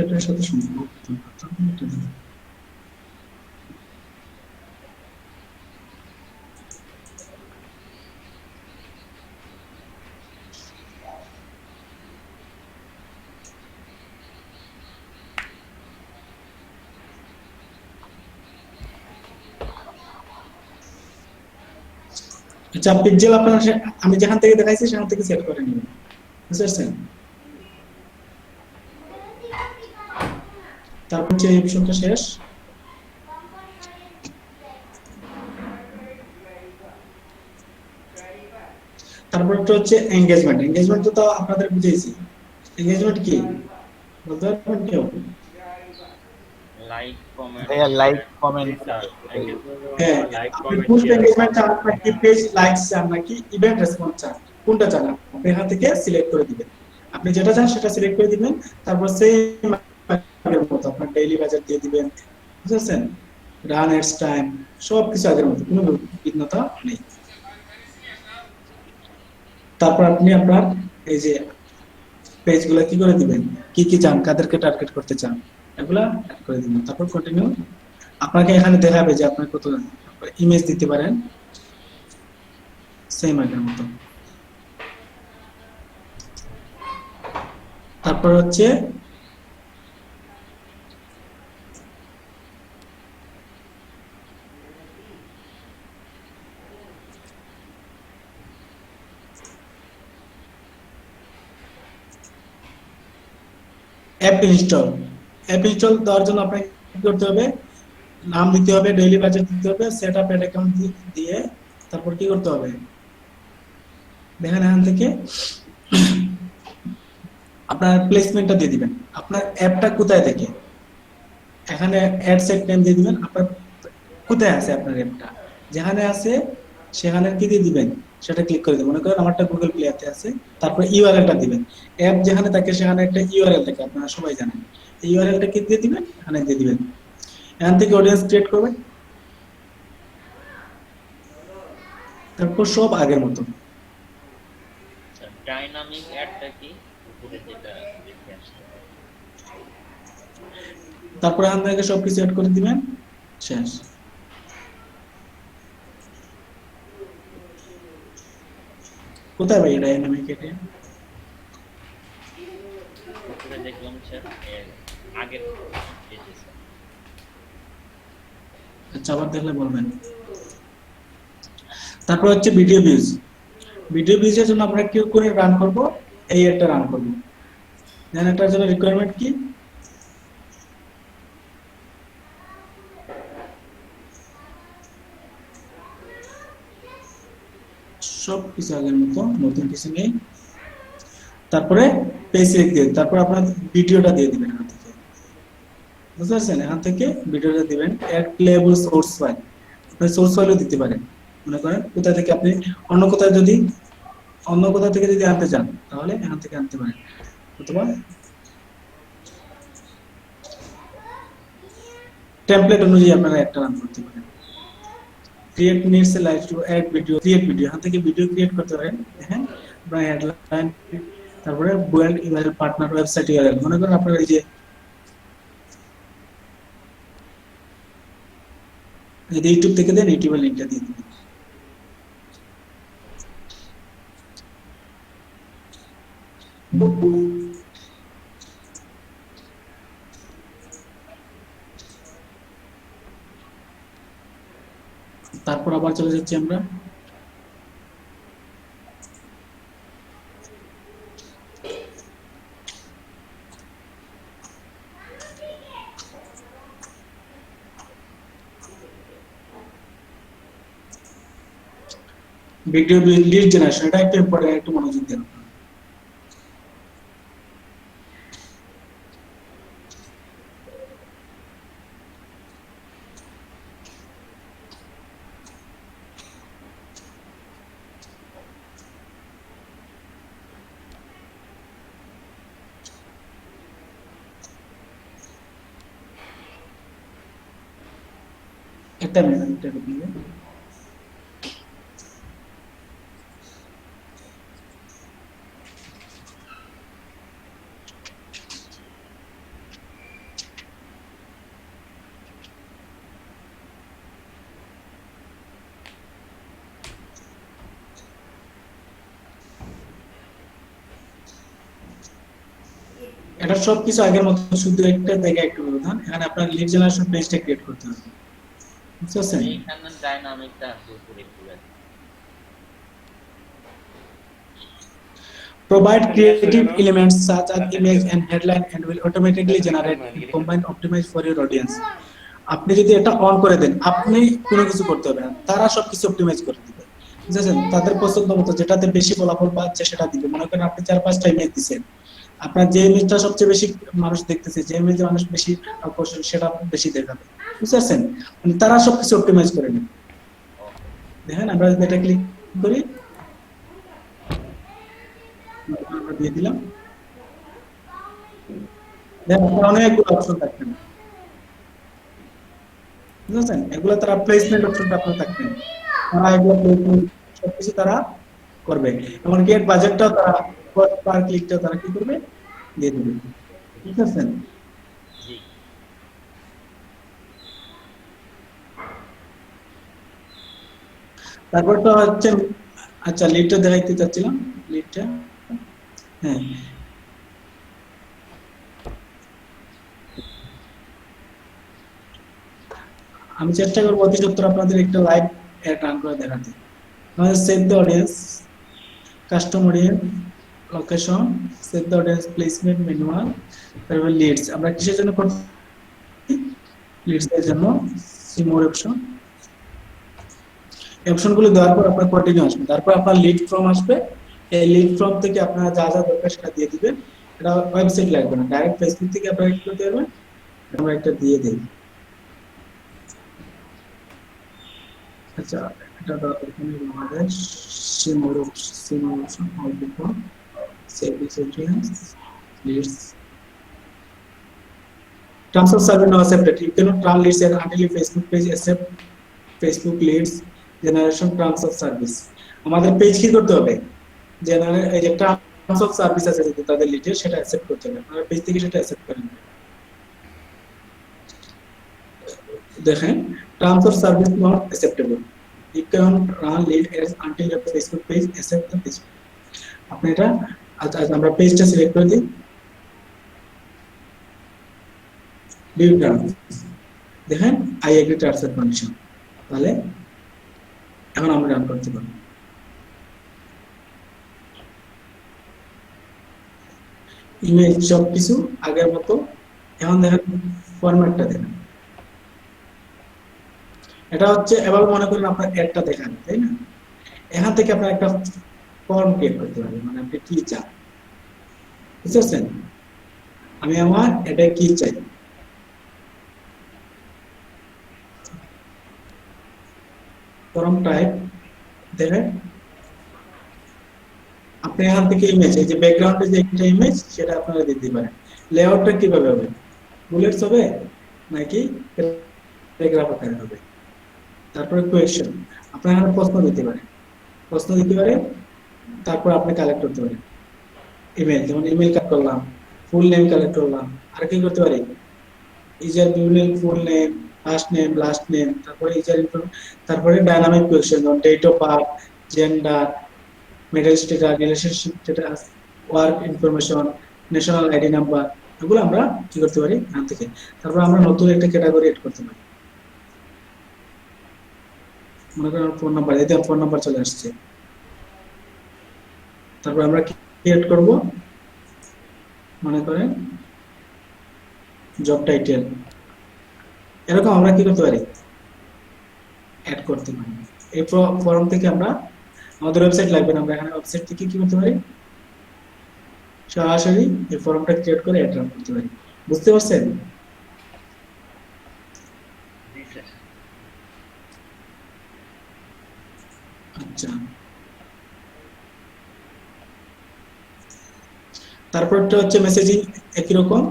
এটার সাথে সম্পর্ক। আচ্ছা, পিক্সেল আপনার আমি যেখান থেকে দেখাইছি সেখান থেকে সেট করে নিবেন, বুঝতে পারছেন? তারপর যে অপশনটা শেষ, তারপর হচ্ছে এনগেজমেন্ট। এনগেজমেন্ট তো আপনাদের বুঝিয়েছি, এনগেজমেন্ট কি বলতে পারবেন কেউ? লাইক কমেন্ট, লাইক কমেন্ট, হ্যাঁ, লাইক আপনি কমেন্ট পোস্ট এনগেজমেন্ট চান নাকি পেজ লাইকস চান নাকি ইভেন্ট রেসপন্স চান, কোনটা চান আপনি এখান থেকে সিলেক্ট করে দিবেন। আপনি যেটা চান সেটা সিলেক্ট করে দিবেন, তারপর সেম আগের মতো আপনার ডেইলি বাজেট দিয়ে দিবেন, বুঝছেন? রান এটস টাইম সব কিছু আগের মতো, কোনো ভিন্নতা নেই। তারপর আপনি আপনার এই যে পেজগুলো কি করে দিবেন, কি কি চান, কাদেরকে টার্গেট করতে চান, এগুলা অ্যাড করে দিবেন। তারপর কন্টিনিউ, আপনাকে এখানে দেখাবে যে আপনি কত ইমেজ দিতে পারেন, সেম আগের মতো। তারপর হচ্ছে অ্যাপ ইনস্টল। অ্যাপ ইনস্টল দেওয়ার জন্য আপনাকে কি করতে হবে, নাম দিতে হবে, ডেইলি বাজেট দিতে হবে, সেটআপ অ্যাড অ্যাকাউন্ট দিয়ে তারপর কি করতে হবে, দেখেন এখান থেকে আপনার প্লেসমেন্টটা দিয়ে দিবেন, আপনার অ্যাপটা কোথায় থেকে, এখানে অ্যাড সেট নেম দিয়ে দিবেন, আপনার কোথায় আছে আপনার অ্যাপটা, যেখানে আছে সেখানে কি দিয়ে দিবেন সেটা ক্লিক করে দিবেন। মনে করেন আমারটা গুগল প্লেতে আছে, তারপর ইউআরএলটা দিবেন, অ্যাপ যেখানে থাকে সেখানে একটা ইউআরএল থাকে, আপনারা সবাই জানেন, এই ইউআরএলটা কি দিয়ে দিবেন, এখানে দিয়ে দিবেন। এখান থেকে অডিয়েন্স ক্রিয়েট করবেন, তারপর সব আগের মতো। ডাইনামিক অ্যাডটা কি উপরে যেটা দেখে আসছে তারপরে এখান থেকে সবকিছু অ্যাড করে দিবেন, শেষ। কোথায় ভাই ডাইনামিক এটা? উপরে দেখলাম স্যার এর আগের পেজে স্যার আচ্ছা, আবার দেখলে বলবেন। তারপর হচ্ছে ভিডিও ভিউজ। ভিডিও ভিউজের জন্য আমরা কি করে রান করব? এই একটা রান করব। দেন এটার জন্য রিকোয়ারমেন্ট কি? সব কিছু আগের মতো, নতুন কিছু নেই। তারপরে পেজ সিলেক্ট দিয়ে, তারপর আপনার ভিডিওটা দিয়ে দিবেন এখান থেকে, বুঝতে পারছেন? এখান থেকে ভিডিওটা দিবেন। অ্যাড প্লেবল সোর্স ফাইল, আপনি সোর্স ফাইলও দিতে পারেন। মনে করেন কোথা থেকে আপনি অন্য কোথাও থেকে যদি আনতে চান, তাহলে এখান থেকে আনতে পারেন, অথবা টেমপ্লেট অনুযায়ী আপনারা একটা রান করতে পারেন। Create needs a live to add video, create video, এখান থেকে ভিডিও ক্রিয়েট করতে পারেন। দেখেন আপনার হেডলাইন, তারপরে বুয়েল ইউআরএল পার্টনার ওয়েবসাইট ইউআরএল। মনে করেন আপনার এই যে যদি ইউটিউব থেকে দেন, ইউটিউবের লিংকটা দিয়ে দিবেন। তারপর আবার চলে যাচ্ছি আমরা ভিডিও লিড জেনারেশন। এটা একটু ইম্পর্টেন্ট, একটু মনোযোগ দেন। একটা মিনিট, একটা মিনিট। এটা সবকিছু আগের মতো, শুধু একটা জায়গায় একটু ব্যবধান। এখানে আপনার লিড জেনারেশন পেজটা ক্রিয়েট করতে হবে, বুঝতে পারছেন? এইখানে ডাইনামিকটা আছে উপরে পুরো Provide creative elements such as image and headline and will automatically generate and combine optimize for your audience. আপনি যদি এটা অন করে দেন, আপনি কোনো কিছু করতে হবে না, তারা সবকিছু অপটিমাইজ করে দিবে, বুঝছেন? তাদের পছন্দ মতো যেটাতে বেশি ফলাফল পাচ্ছে সেটা দিবে। মনে করেন আপনি 4-5টা ইমেজ দিচ্ছেন, আপনার যে ইমেজটা সবচেয়ে বেশি মানুষ দেখতেছে, যে ইমেজে মানুষ বেশি আকর্ষণ, সেটা বেশি দেখাবে, বুঝতে পারছেন? মানে তারা সবকিছু অপটিমাইজ করে নেবে। দেখেন আমরা যদি এটা ক্লিক করি, আমরা দিয়ে দিলাম, দেখেন অনেকগুলো অপশন থাকবে, বুঝছেন? এগুলো তারা প্লেসমেন্ট অপশনটা আপনার থাকবে, তারা এগুলো প্লেসমেন্ট সবকিছু তারা করবে। এমনকি এর বাজেটটাও তারা পার ক্লিকটাও তারা কি করবে, দিয়ে দেবে, ঠিক আছে? তারপর তো হচ্ছে, আচ্ছা লিডটা দেখাইতে চাচ্ছিলাম, লিডটা, হ্যাঁ আমি চেষ্টা করবো অতি সত্তর আপনাদের একটা লাইভ অ্যাড রান করে দেখাতে। আমাদের save the audience, custom audience, location, save the audience, placement, manual, তারপর লিডস। আমরা কিসের জন্য করছি? লিডস এর জন্য। সি মোর অপশন, অপশনগুলো দেওয়ার পর আপনার কন্টিনিউ আসবে, তারপর আপনার লিড ফর্ম আসবে। এই লিড ফর্ম থেকে আপনারা যা যা দরকার সেটা দিয়ে দিবেন। এটা ওয়েবসাইট লাগবে না, ডাইরেক্ট ফেসবুক থেকে আপনারা কি করতে পারবেন, আমরা একটা দিয়ে দেই। আচ্ছা এটা এখানে আমাদের see more option all before save this audience leads terms of service now accepted. You cannot run leads until your Facebook page accept Facebook leads generation terms of service. আমাদের পেজ কি করতে হবে, এই যে টার্মস অফ সার্ভিস আছে যদি তাদের লিডের, সেটা অ্যাকসেপ্ট করতে হবে, আপনারা পেজ থেকে সেটা অ্যাকসেপ্ট করেন। দেখেন, terms of service not acceptable, you can run lead ads until your Facebook page accept the Facebook। আপনি এটা আজ আমরা পেজটা সিলেক্ট করে দিই, view terms, দেখেন I agree to terms and condition, তাহলে এখন আমরা রান করতে পারবো। ইমেজ সব কিছু আগের মতো, এখন দেখেন ফরম্যাটটা দেখেন, এটা হচ্ছে এবার মনে করেন আপনার অ্যাডটা দেখান, তাই না? এখান থেকে আপনার একটা ফর্ম ক্রিয়েট করতে পারবেন, মানে আপনি কি চান, বুঝছেন? আমি আমার এটা কি চাই, ফর্ম টাইপ দেখেন, আপনি এখান থেকে ইমেজ, এই যে ব্যাকগ্রাউন্ডে যে একটা ইমেজ সেটা আপনারা দিতে পারেন। লেআউটটা কিভাবে হবে, বুলেটস হবে নাকি প্যারাগ্রাফ আকারে হবে? তারপরে কোয়েশ্চেন, আপনি এখানে প্রশ্ন দিতে পারেন, তারপর আপনি কালেক্ট করতে পারেন ইমেল, যেমন ইমেল কালেক্ট করলাম, ফুল নেম কালেক্ট করলাম, আর কি করতে পারি, ইজার বিউনেল full name, first name, last name, তারপরে ইজার তারপরে ডাইনামিক কোয়েশ্চেন, যেমন date of birth, gender, marital status, relationship status, work information, national ID number, এগুলো আমরা কি করতে পারি এখান থেকে। তারপর আমরা নতুন একটা ক্যাটাগরি এড করতে পারি, মনে করেন ফোন নাম্বার, এই ফোন নাম্বার চলে আসছে। তারপর আমরা কি এড করব, মনে করেন জব টাইটেল, এরকম আমরা কি করতে পারি অ্যাড করতে পারি। এই ফর্ম থেকে আমরা, আমাদের ওয়েবসাইট লাগবে না, আমরা এখানে ওয়েবসাইট থেকে কি করতে পারি, সরাসরি এই ফর্মটা ক্রিয়েট করে অ্যাড করতে পারি। বুঝতে পারছেন? আচ্ছা, তারপরটা হচ্ছে মেসেজিং, একই রকম।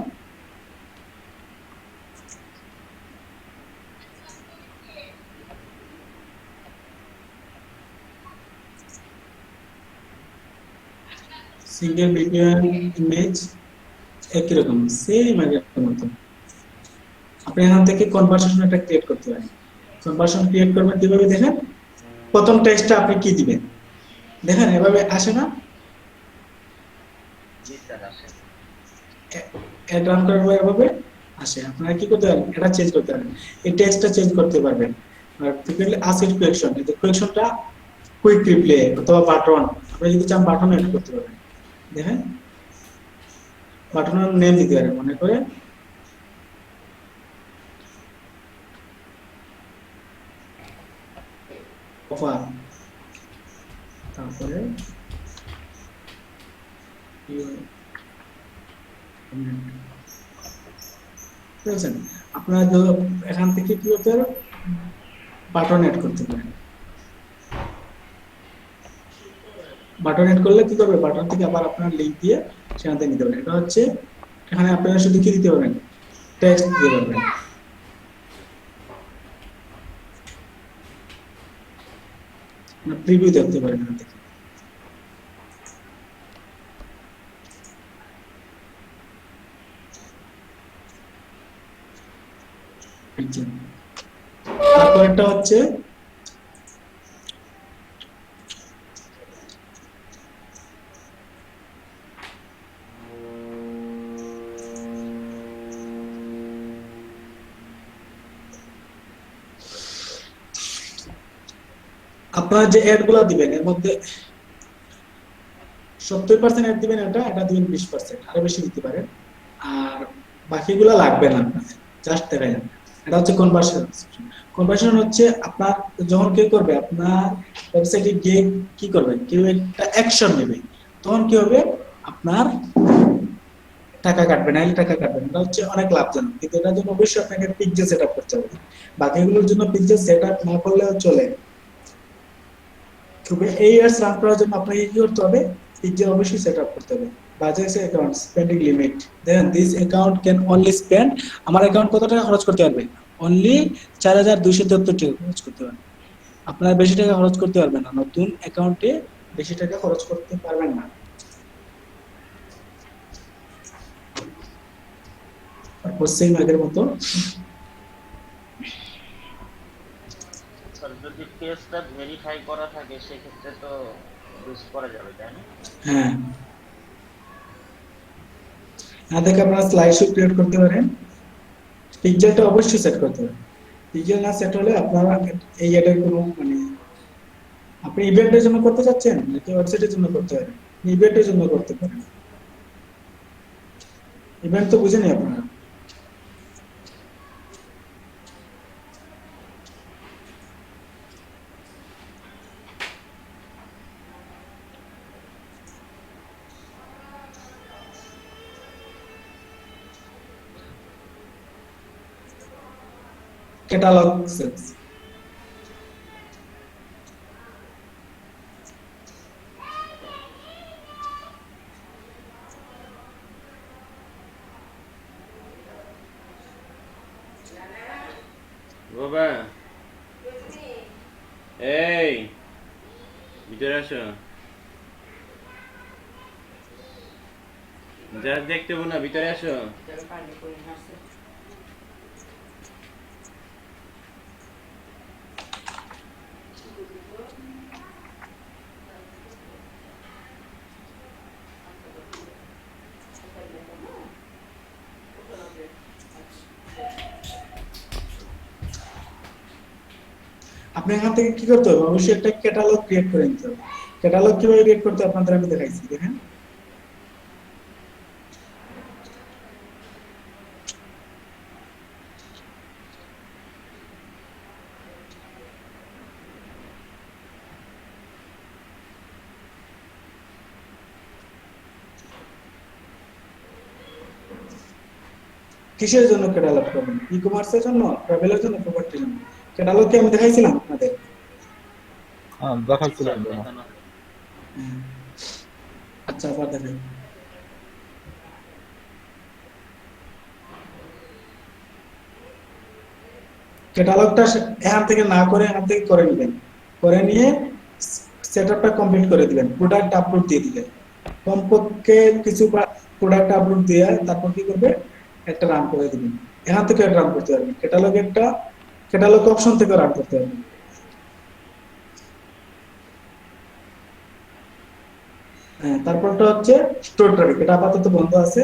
সিঙ্গেল ভিডিও ইমেজ একই রকম, সেম আগের মতো। আপনি এখান থেকে কনভারসেশন একটা ক্রিয়েট করতে পারেন। কনভারসেশন ক্রিয়েট করবেন কিভাবে দেখেন, প্রথম টেক্সটটা আপনি কি দিবেন দেখেন, এভাবে আসে না, অ্যাড রান করার পর এভাবে আসে। আপনারা কি করতে পারেন, এটা চেঞ্জ করতে পারেন, এই টেক্সটটা চেঞ্জ করতে পারবেন। আর ফ্রিকোয়েন্টলি আস্ক ইট কোয়েশ্চন, এই কোয়েশ্চনটা কুইক রিপ্লে অথবা বাটন, আপনি যদি চান বাটন এড করতে পারেন। দেখেন বাটনের নেম দিতে পারেন, মনে করে অফার, তারপরে আপনারা এখান থেকে কি করতে পারেন, বাটন এড করতে পারেন। বাটন এড করলে কি করবে, বাটন থেকে আবার আপনার লিংক দিয়ে সেখান থেকে নিতে পারেন। এটা হচ্ছে এখানে আপনারা শুধু কি দিতে পারবেন, টেক্সট দিতে পারবেন। প্রিভিউ দেখতে পারেন এখান থেকে। তারপরটা হচ্ছে আপনারা যে অ্যাড গুলা দিবেন এর মধ্যে 70% অ্যাড দিবেন, এটা দিবেন 20%, আরো বেশি দিতে পারেন, আর বাকিগুলা লাগবে না, জাস্ট দেখাইলাম। এটা হচ্ছে কনভার্সন। কনভার্সন হচ্ছে আপনার যখন কেউ করবে, আপনার ওয়েবসাইটে গিয়ে কি করবে, কেউ একটা অ্যাকশন নেবে, তখন কি হবে, আপনার টাকা কাটবে, নাইলে টাকা কাটবে না। এটা হচ্ছে অনেক লাভজনক, কিন্তু এটার জন্য অবশ্যই আপনাকে পিক্সেল সেটআপ করতে হবে। বাকিগুলোর জন্য পিক্সেল সেটআপ না করলেও চলে, তবে এই অ্যাডস রান করার জন্য আপনাকে কি করতে হবে, পিক্সেল অবশ্যই সেটআপ করতে হবে। Budget account spending limit, then this account can only spend, আমার অ্যাকাউন্ট কত টাকা খরচ করতে পারবে, অনলি 4273 টাকা খরচ করতে পারবে। আপনারা বেশি টাকা খরচ করতে পারবেন না, নতুন অ্যাকাউন্টে বেশি টাকা খরচ করতে পারবেন না। তারপর সেম আগের মতো স্যার যদি পেজটা ভেরিফাই করা থাকে সেক্ষেত্রে তো ইউজ করা যাবে, তাই না? হ্যাঁ, দেখে আপনারা স্লাইড শো ক্রিয়েট করতে পারেন। পিকচারটা অবশ্যই সেট করতে হবে, পিকচার না সেট হলে আপনারা এই অ্যাডের কোনো মানে আপনি ইভেন্টের জন্য করতে চাচ্ছেন নাকি ওয়েবসাইটের জন্য করতে পারেন? ইভেন্টের জন্য করতে পারেন, ইভেন্ট তো বুঝেনি আপনারা। ক্যাটালগ সেলস, বাবা এই ভিতরে আসো, যা দেখতে না ভিতরে আসো। আপনি এখান থেকে কি করতে হবে, অবশ্যই একটা ক্যাটালগ ক্রিয়েট করে নিতে হবে। ক্যাটালগ কিভাবে ক্রিয়েট করতে হবে আপনাদের আমি দেখাইছি, দেখেন। কিসের জন্য ক্যাটালগ করবেন? ই কমার্সের জন্য, ট্রাভেলের জন্য, প্রপার্টির জন্য? ক্যাটালগ কি আমি দেখাইছিলাম আপনাদের? দেখাচ্ছিলাম। আচ্ছা, আবার দেখেন। ক্যাটালগটা এখান থেকে না করে এখান থেকে করে নেবেন, করে নিয়ে সেটআপটা কমপ্লিট করে দিবেন, প্রোডাক্ট আপলোড দিয়ে দিবেন। কমপক্ষে কিছু প্রোডাক্ট আপলোড দিয়ে তারপর কি করবে, একটা রান করে দিবেন। এখান থেকে রান করতে পারবেন, ক্যাটালগ অপশন থেকে রান করতে পারবেন। হ্যাঁ, তারপরটা হচ্ছে স্টোর ট্রাফিক, এটা আপাতত বন্ধ আছে।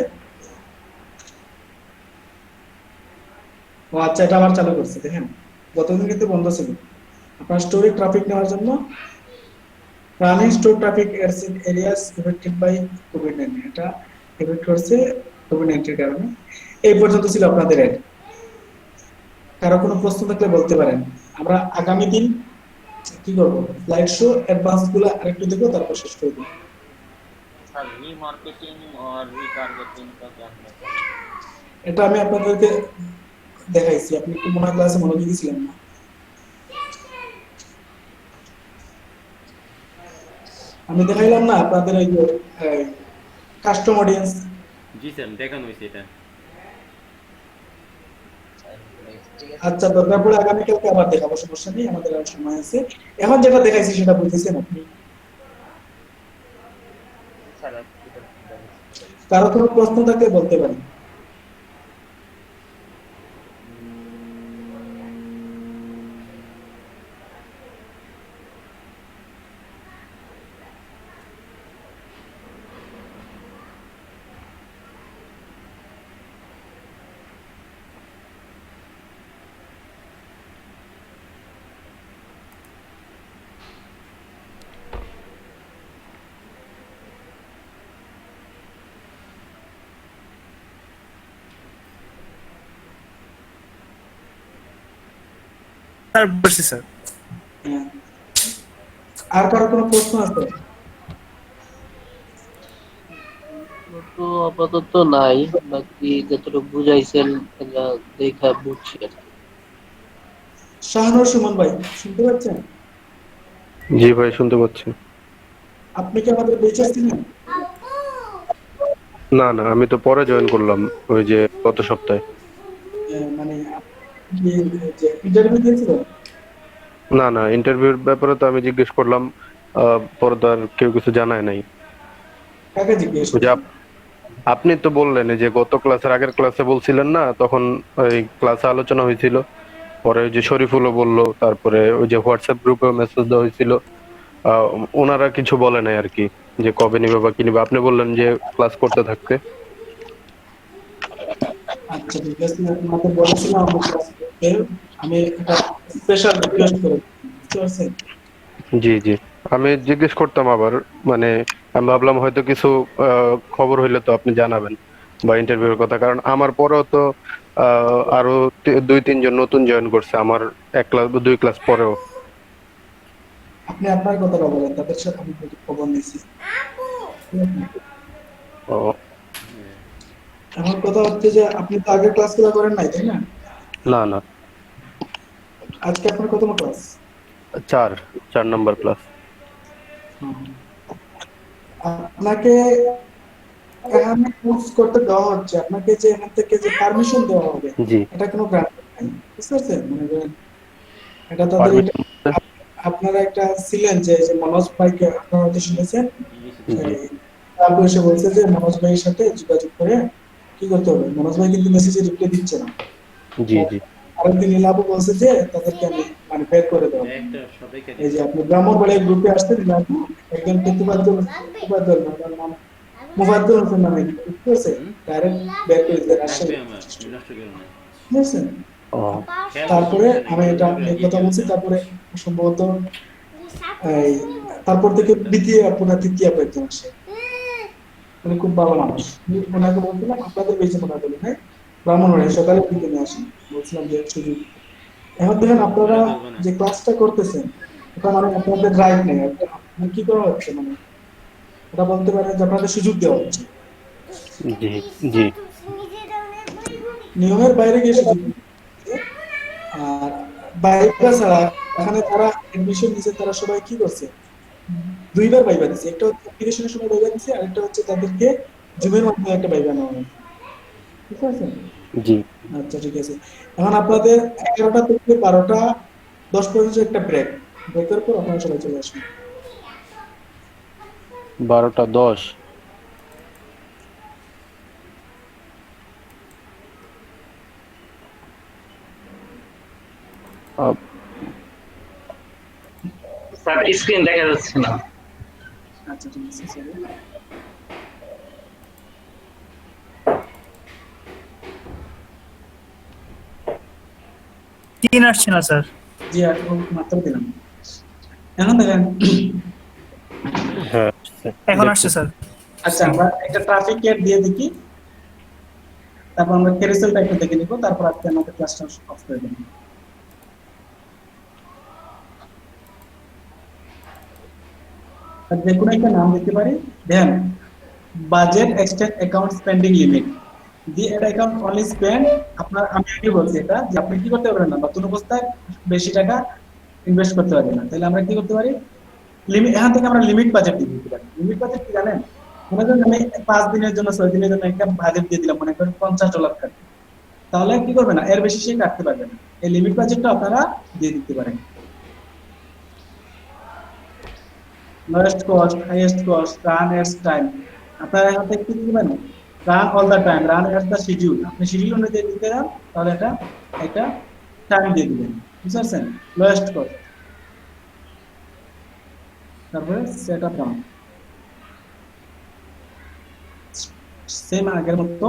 ও আচ্ছা, এটা আবার চালু করছে, দেখেন গতদিন কিন্তু বন্ধ ছিল। আপনার স্টোরে ট্রাফিক নেওয়ার জন্য running store traffic areas affected by কোভিড-19, এটা এফেক্ট করছে কোভিড-19 এর কারণে। এই পর্যন্ত ছিল আপনাদের অ্যাড। কারো কোনো প্রশ্ন থাকলে বলতে পারেন। আমরা আগামী দিন কি করবো, স্লাইড শো অ্যাডভান্স গুলো আরেকটু দেখবো, তারপর শেষ করে দেবো। স্যার রিমার্কেটিং আর রিটার্গেটিংটা কেমন? এটা আমি আপনাদেরকে দেখাইছি, আপনি একটু মনে হয় ক্লাসে মনোযোগী ছিলেন না। আমি দেখাইলাম না আপনাদের এই যে কাস্টম অডিয়েন্স। জি স্যার, দেখানো হয়েছে এটা। আচ্ছা, দরকার পড়ে আগামীকালকে আবার দেখাবো, সমস্যা নেই, আমাদের আর সময় আছে। এখন যেটা দেখাইছি সেটা বুঝেছেন আপনি? কারো কোনো প্রশ্ন থাকলে বলতে পারেন। স্যার বলছি স্যার। আর কারো কোনো প্রশ্ন আছে? তো আপাতত নাই, বাকি যতটুকু বুঝাইছেন এটা দেখা বুঝছি আর কি। শাহানুর সুমন ভাই শুনতে পাচ্ছেন? জি ভাই, শুনতে পাচ্ছি। আপনি কি আমাদের বেঁচে ছিলেন? না না, আমি তো পরে জয়েন করলাম, ওই যে গত সপ্তাহে। মানে আপনি যে ইন্টারভিউ দিয়েছিলেন? না না, ইন্টারভিউর ব্যাপারে তো আমি জিজ্ঞেস করলাম, পরে তো আর কেউ কিছু জানায় নাই। কাকে জিজ্ঞেস ওই যে করছেন? আপনি তো বললেন এই যে গত ক্লাসের আগের ক্লাসে বলছিলেন না, তখন ওই ক্লাসে আলোচনা হয়েছিল, পরে ওই যে শরীফুলও বললো, তারপরে ওই যে হোয়াটসঅ্যাপ গ্রুপে মেসেজ দেওয়া হয়েছিল, আহ, ওনারা কিছু বলে নাই আর কি, যে কবে নিবে বা কি নিবে। আপনি বললেন যে ক্লাস করতে থাকতে। আচ্ছা ঠিক আছে, আপনাকে বলেছিলাম আমার ক্লাস করতে, আমি একটা স্পেশাল রিকোয়েস্ট করে বুঝতে পারছেন? জি জি, আমি জিজ্ঞেস করতাম আবার, মানে আমি ভাবলাম হয়তো কিছু খবর হইলে তো আপনি জানাবেন বা ইন্টারভিউর কথা, কারণ আমার পরেও তো আরো 2-3 জন নতুন জয়েন করছে আমার 1 ক্লাস 2 ক্লাস পরেও। আপনি আপনার কথাটা বলেন, তাদের সাথে আমি একটু খবর নিয়েছি। ও, আমার কথা হচ্ছে যে আপনি তো আগের ক্লাসগুলো করেন নাই, তাই না? না না, আজকে আপনার কত ক্লাস? 4 নম্বর ক্লাস। আপনাকে এখানে কোর্স করতে দেওয়া হচ্ছে, আপনাকে যে এখান থেকে যে পারমিশন দেওয়া হবে, জি, এটা কোনো গ্রান্ট নাই, বুঝতে পারছেন? মানে ধরেন, এটা তাদের পারমিশন। আপনারা একটা ছিলেন যে যে মনোজ ভাইকে আপনারা হয়তো শুনেছেন, জি তারপর এসে বলছে যে মনোজ ভাইয়ের সাথে যোগাযোগ করে কি করতে হবে। মনোজ ভাই কিন্তু মেসেজে রিপ্লাই দিচ্ছে না। জি জি আরেকদিন নীলাবু বলছে যে তাদেরকে আমি মানে বের করে দেবো। একটা সবাইকে এই যে আপনি ব্রাহ্মণবাড়িয়া গ্রুপে আসতে নীলাবু একজন প্রতিবাদল নাম মুফাদ্দল হোসেন নামে, বুঝতে পারছেন? ডাইরেক্ট বের করে দিতে রাজশাহী, লাগবে আমার, নষ্ট করো না। বুঝছেন? ও, তারপরে আমি এটা এই কথা বলছি, তারপরে সম্ভবত এই তারপর থেকে দ্বিতীয় আপনার তৃতীয় একজন আসে, উনি খুব ভালো মানুষ। ওনাকে বলছিলাম আপনাদের বেশি মনে বলি হ্যাঁ, ব্রাহ্মণবাড়িয়া সকালে দিকে নিয়ে আসেন, বলছিলাম যে সুযোগ। এখন দেখেন আপনারা যে ক্লাসটা করতেছেন, এটা মানে আপনাদের রাইট নেই, মানে কি করা হচ্ছে, মানে এটা বলতে পারেন যে আপনাদের সুযোগ দেওয়া হচ্ছে, জি জি নিয়মের বাইরে গিয়ে সুযোগ দিচ্ছে। আর বাইরে ছাড়া এখানে তারা এডমিশন নিছে, তারা সবাই কি করছে, দুইবার ভাইবা দিছে। একটা হচ্ছে অ্যাপ্লিকেশনের সময় ভাইবা দিছে, আরেকটা হচ্ছে তাদেরকে জুমের মাধ্যমে একটা ভাইবা নেওয়া হয়েছে, ঠিক আছে? জি। আচ্ছা ঠিক আছে, এখন আপনাদের 11টা থেকে 12টা 10 পর্যন্ত একটা ব্রেক, ব্রেকের পর আপনারা সবাই চলে আসবেন। 12টা 10। স্যার স্ক্রিন দেখা যাচ্ছে না। আচ্ছা ঠিক আছে স্যার। তিন আসছে না স্যার। জি আর মাত্র দিলাম। এখন দেখেন, হ্যাঁ, এখন আসছে স্যার। আচ্ছা আমরা একটা ট্রাফিক কেয়ার দিয়ে দেখি, তারপর আমরা ক্যারোসেলটা একটু দেখে নিব, তারপর আজকে আমাদের ক্লাসটা অফ করে দেব। আর যে কোনো একটা নাম দিতে পারি, then budget extend account spending limit the at account only spend. আপনার আমি আগে বলছি এটা যে আপনি কি করতে পারবেন না, নতুন অবস্থায় বেশি টাকা ইনভেস্ট করতে পারবেন না, তাহলে আমরা কি করতে পারি, লিমিট, এখান থেকে আমরা লিমিট বাজেট দিতে পারি। লিমিট বাজেট কি জানেন? মনে করেন আমি 5 দিনের জন্য 6 দিনের জন্য একটা বাজেট দিয়ে দিলাম, মনে করেন $50 কাটবে, তাহলে কি করবে না, এর বেশি সে কাটতে পারবে না। এই লিমিট বাজেটটা আপনারা দিয়ে দিতে পারেন। Lowest cost, highest cost, run ads time, আপনারা এখান থেকে কি দিবেন, run all the time, run ads the schedule. আপনি শিডিউল অনুযায়ী দিতে যান, তাহলে এটা একটা টাইম দিয়ে দিবেন, বুঝতে পারছেন? লোয়েস্ট কস্ট, তারপরে সেট আপ ডাউন, সেম আগের মতো।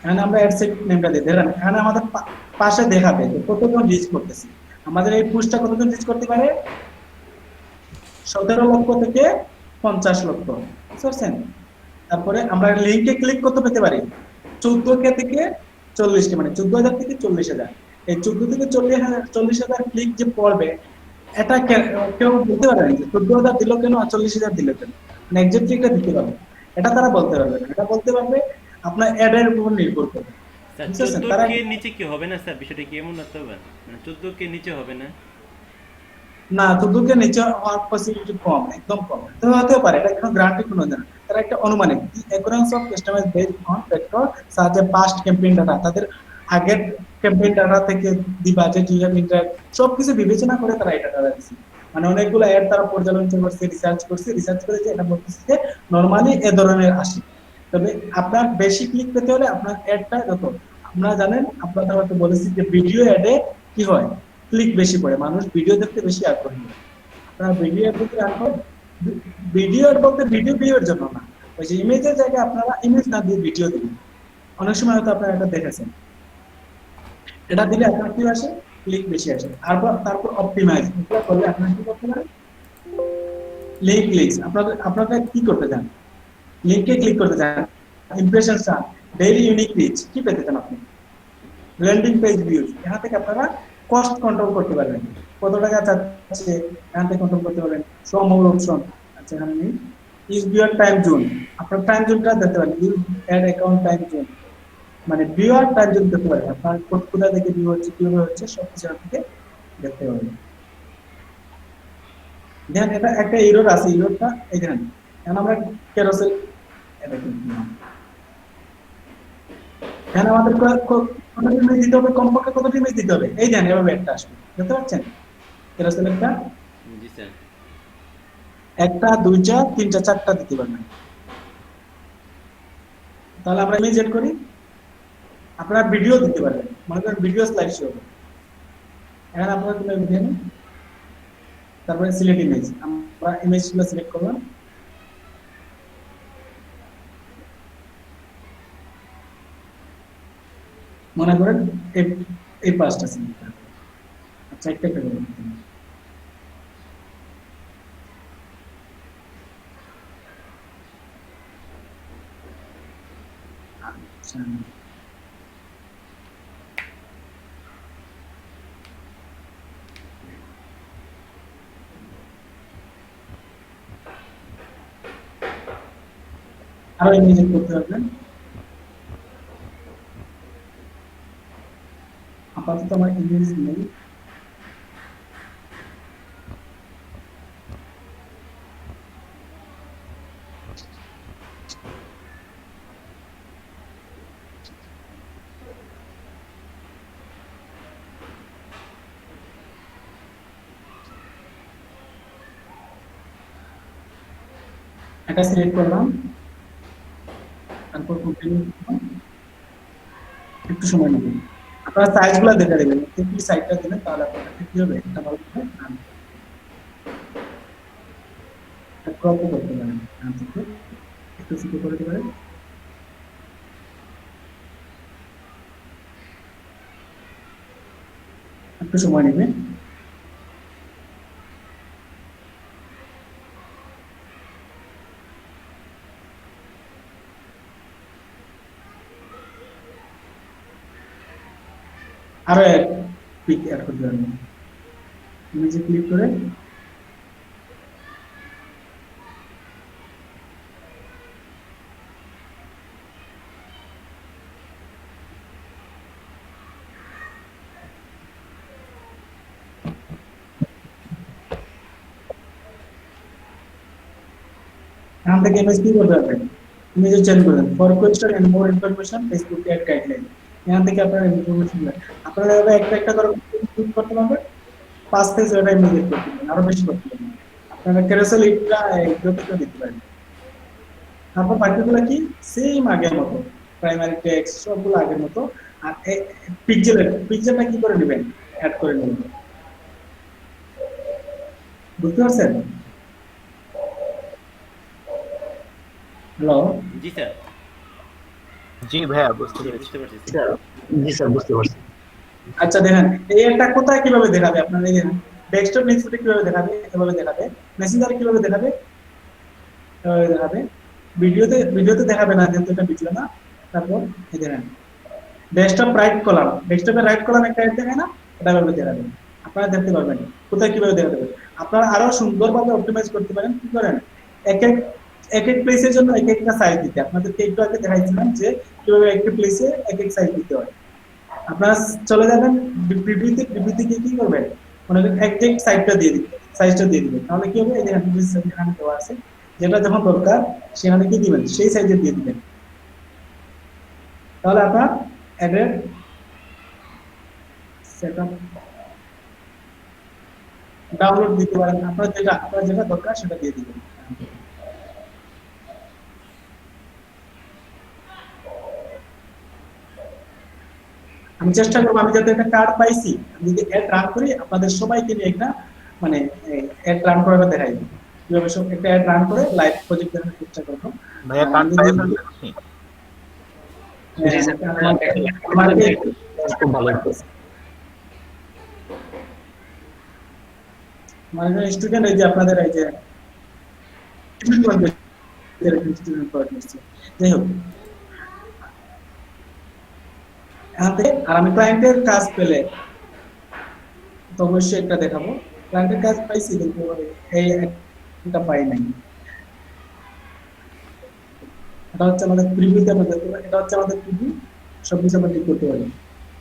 এখানে আমরা অ্যাডসেট নেমটা দিই, ধরেন এখানে আমাদের পাশে দেখাবে যে কতজন রিচ করতেছে। আমাদের এই পুশটা কতজন রিচ করতে পারে, 17 লক্ষ থেকে 50 লক্ষ, বুঝতে পারছেন? তারপরে আমরা লিংকে ক্লিক করতে পেতে পারি 14K থেকে 40K, মানে 14,000 থেকে 40,000। এই 14 থেকে 40,000 ক্লিক যে পড়বে, এটা কেউ বলতে পারবে না যে 14,000 দিল কেন আর 40,000 দিল কেন, মানে এক্স্যাক্টলি এটা দিতে পারবে, এটা তারা বলতে পারবে না। এটা বলতে পারবে আপনার অ্যাডের উপর নির্ভর করে, স্যার বুঝছেন? তারা 14K নিচে কি হবে না স্যার? বিষয়টা কি এমন না তো? মানে 14K নিচে হবে না? না, দুদুকে নিচে হওয়ার পসিবিলিটি কম, একদম কম। তো হতেও পারে, এটা কোনো গ্যারান্টি কোনো না, তারা একটা অনুমানিক। Occurrence of customize based on factor such a past campaign data, তাদের আগের ক্যাম্পেইন ডাটা থেকে the budget you have interact সবকিছু বিবেচনা করে তারা এটা ডাটা দিচ্ছে। মানে অনেকগুলো অ্যাড তারা পর্যালোচনা করছে, রিসার্চ করে যে এটা বলতেছে যে নরমালি এ ধরনের আসে। তবে আপনার বেশি ক্লিক পেতে হলে আপনার অ্যাডটা যত, আপনারা জানেন, আপনারা হয়তো বলেছি যে ভিডিও অ্যাডে কি হয়, ক্লিক বেশি পড়ে, মানুষ ভিডিও দেখতে বেশি আগ্রহী হয়। আপনারা ভিডিও অ্যাড করতে রাখুন, ভিডিও অ্যাড বলতে ভিডিও ভিউয়ের জন্য না, ওই যে ইমেজের জায়গায় আপনারা ইমেজ না দিয়ে ভিডিও দিবেন। অনেক সময় হয়তো আপনারা এটা দেখেছেন, এটা দিলে আপনার কি আসে, ক্লিক বেশি আসে। তারপর অপটিমাইজ, এটা করলে আপনারা কি করতে পারেন, লিংক ক্লিকস, আপনারা কি করতে চান, লিংকে ক্লিক করতে চান, ইমপ্রেশন চান, ডেইলি ইউনিক রিচ কি পেতে চান আপনি, ল্যান্ডিং পেজ ভিউজ, এখান থেকে আপনারা কস্ট কন্ট্রোল করতে পারবেন, কত টাকা চাচ্ছে এখান থেকে কন্ট্রোল করতে পারবেন। শো মোর অপশন, আচ্ছা এখানে নেই, ইউজ ভিউয়ার টাইম জোন, আপনার টাইম জোনটা দেখতে পারেন, use ad account time zone, মানে ভিউয়ার টাইম জোন দেখতে পারেন, আপনার কোথা থেকে ভিউ হচ্ছে, কিভাবে হচ্ছে, সবকিছু আপনি দেখতে পারবেন। দেখেন এটা একটা এরর আছে, এররটা এখানে, এখন আমরা ক্যারোসেল এটা কিন্তু এখানে আমাদের কতটি ইমেজ দিতে হবে, কমপক্ষে কতটি ইমেজ দিতে হবে, এই দেখেন এভাবে একটা আসবে, দেখতে পাচ্ছেন ক্যারোসেল একটা, জি স্যার, একটা, দুইটা, তিনটা, চারটা দিতে পারবেন। তাহলে আমরা ইমেজ এড করি, আপনারা ভিডিও দিতে পারবেন, মনে করেন ভিডিও স্লাইড শো হবে, এখানে আপনারা কি দেখেন, তারপরে সিলেক্ট ইমেজ, আমরা ইমেজগুলো সিলেক্ট করলাম, মনে করেন এই পাঁচটা সিলেক্ট করলাম, আচ্ছা একটা একটা করে দিতে হবে। আচ্ছা আরো ইমেজ করতে পারবেন, আপাতত আমার ইমেজ নেই, এটা সিলেক্ট করলাম, তারপর কন্টিনিউ, একটু সময় নেবেন, আপনারা সাইজগুলো দেখে দেবেন, একটু সাইজটা দিলে তাহলে আপনাদের কি হবে, এটা ভালো হবে, ক্রপ করতে পারেন, একটু ছোট করে দিতে পারেন, একটু সময় নেবে। আরো এক পিক অ্যাড করতে পারবেন, ইমেজে ক্লিক করে এখান থেকে ইমেজ কি করতে পারবেন, ইমেজ চেঞ্জ করবেন, for question and more information Facebook ad guideline, এখান থেকে আপনারা ইনফরমেশন আপনারা এভাবে একটা একটা করে ক্লিক করতে পারবেন, 5 পেজ ওটা ইমেজ করতে পারবেন, আরো বেশি করতে পারবেন, আপনারা ক্যারোসেল এটা একটু দিতে পারেন। তারপর বাকিগুলো কি সেম আগের মতো, প্রাইমারি টেক্সট সবগুলো আগের মতো, আর পিকচারটা কি করে নেবেন, অ্যাড করে নেবেন, বুঝতে পারছেন? হ্যালো, জি স্যার, জি ভাইয়া বুঝতে পেরেছি। বুঝতে পারছি স্যার, জি স্যার বুঝতে পারছি। আচ্ছা দেখেন এই একটা কোথায় কিভাবে দেখাবে, আপনারা এই দেখেন ডেস্কটপ নিউজফিডে কিভাবে দেখাবে, এভাবে দেখাবে, মেসেঞ্জারে কিভাবে দেখাবে, এভাবে দেখাবে, ভিডিওতে দেখাবে না, যেহেতু এটা ভিডিও না। তারপর এই দেখেন ডেস্কটপ রাইট কলাম একটা অ্যাড দেখায় না, এটা ভাবে দেখাবে, আপনারা দেখতে পারবেন কোথায় কিভাবে দেখাতে পারবেন। আপনারা আরো সুন্দরভাবে অপটিমাইজ করতে পারেন, কি করেন এক এক প্লেসের জন্য এক একটা সাইজ দিতে, আপনাদেরকে একটু আগে দেখাইছিলাম যে কিভাবে একটা প্লেসে এক এক সাইজ দিতে হয়। আপনারা চলে যাবেন প্রিভিউতে, কি করবেন, মনে করেন এক্সাক্ট সাইজটা দিয়ে দিবেন তাহলে কি হবে, এই যে এখানে দেওয়া আছে, যেটা যখন দরকার সেখানে কি দিবেন, সেই সাইজে দিয়ে দিবেন। তাহলে আপনার অ্যাডের সেটআপ ডাউনলোড দিতে পারেন, আপনার যেটা দরকার সেটা দিয়ে দিবেন। আমি চেষ্টা করবো, আমি যাতে একটা কার্ড পাইছি, আমি যদি অ্যাড রান করি আপনাদের সবাইকে নিয়ে একটা মানে অ্যাড রান করাটা দেখাই কিভাবে সব একটা অ্যাড রান করে লাইভ প্রজেক্ট দেখানোর চেষ্টা করবো। ভাইয়া কার্ড পাই ফেললেন আপনি? খুব ভালো মানে স্টুডেন্ট এই যে আপনাদের এই যে যাই হোক, আর আমি ক্লায়েন্টের কাজ পেলে তো অবশ্যই একটা দেখাবো। ক্লায়েন্টের কাজ পাইছি কিন্তু এই একটা পাই নাই। এটা হচ্ছে আমাদের প্রিভিউতে আমরা দেখতে পাই, এটা হচ্ছে আমাদের প্রিভিউ, সবকিছু আমরা ঠিক করতে পারি।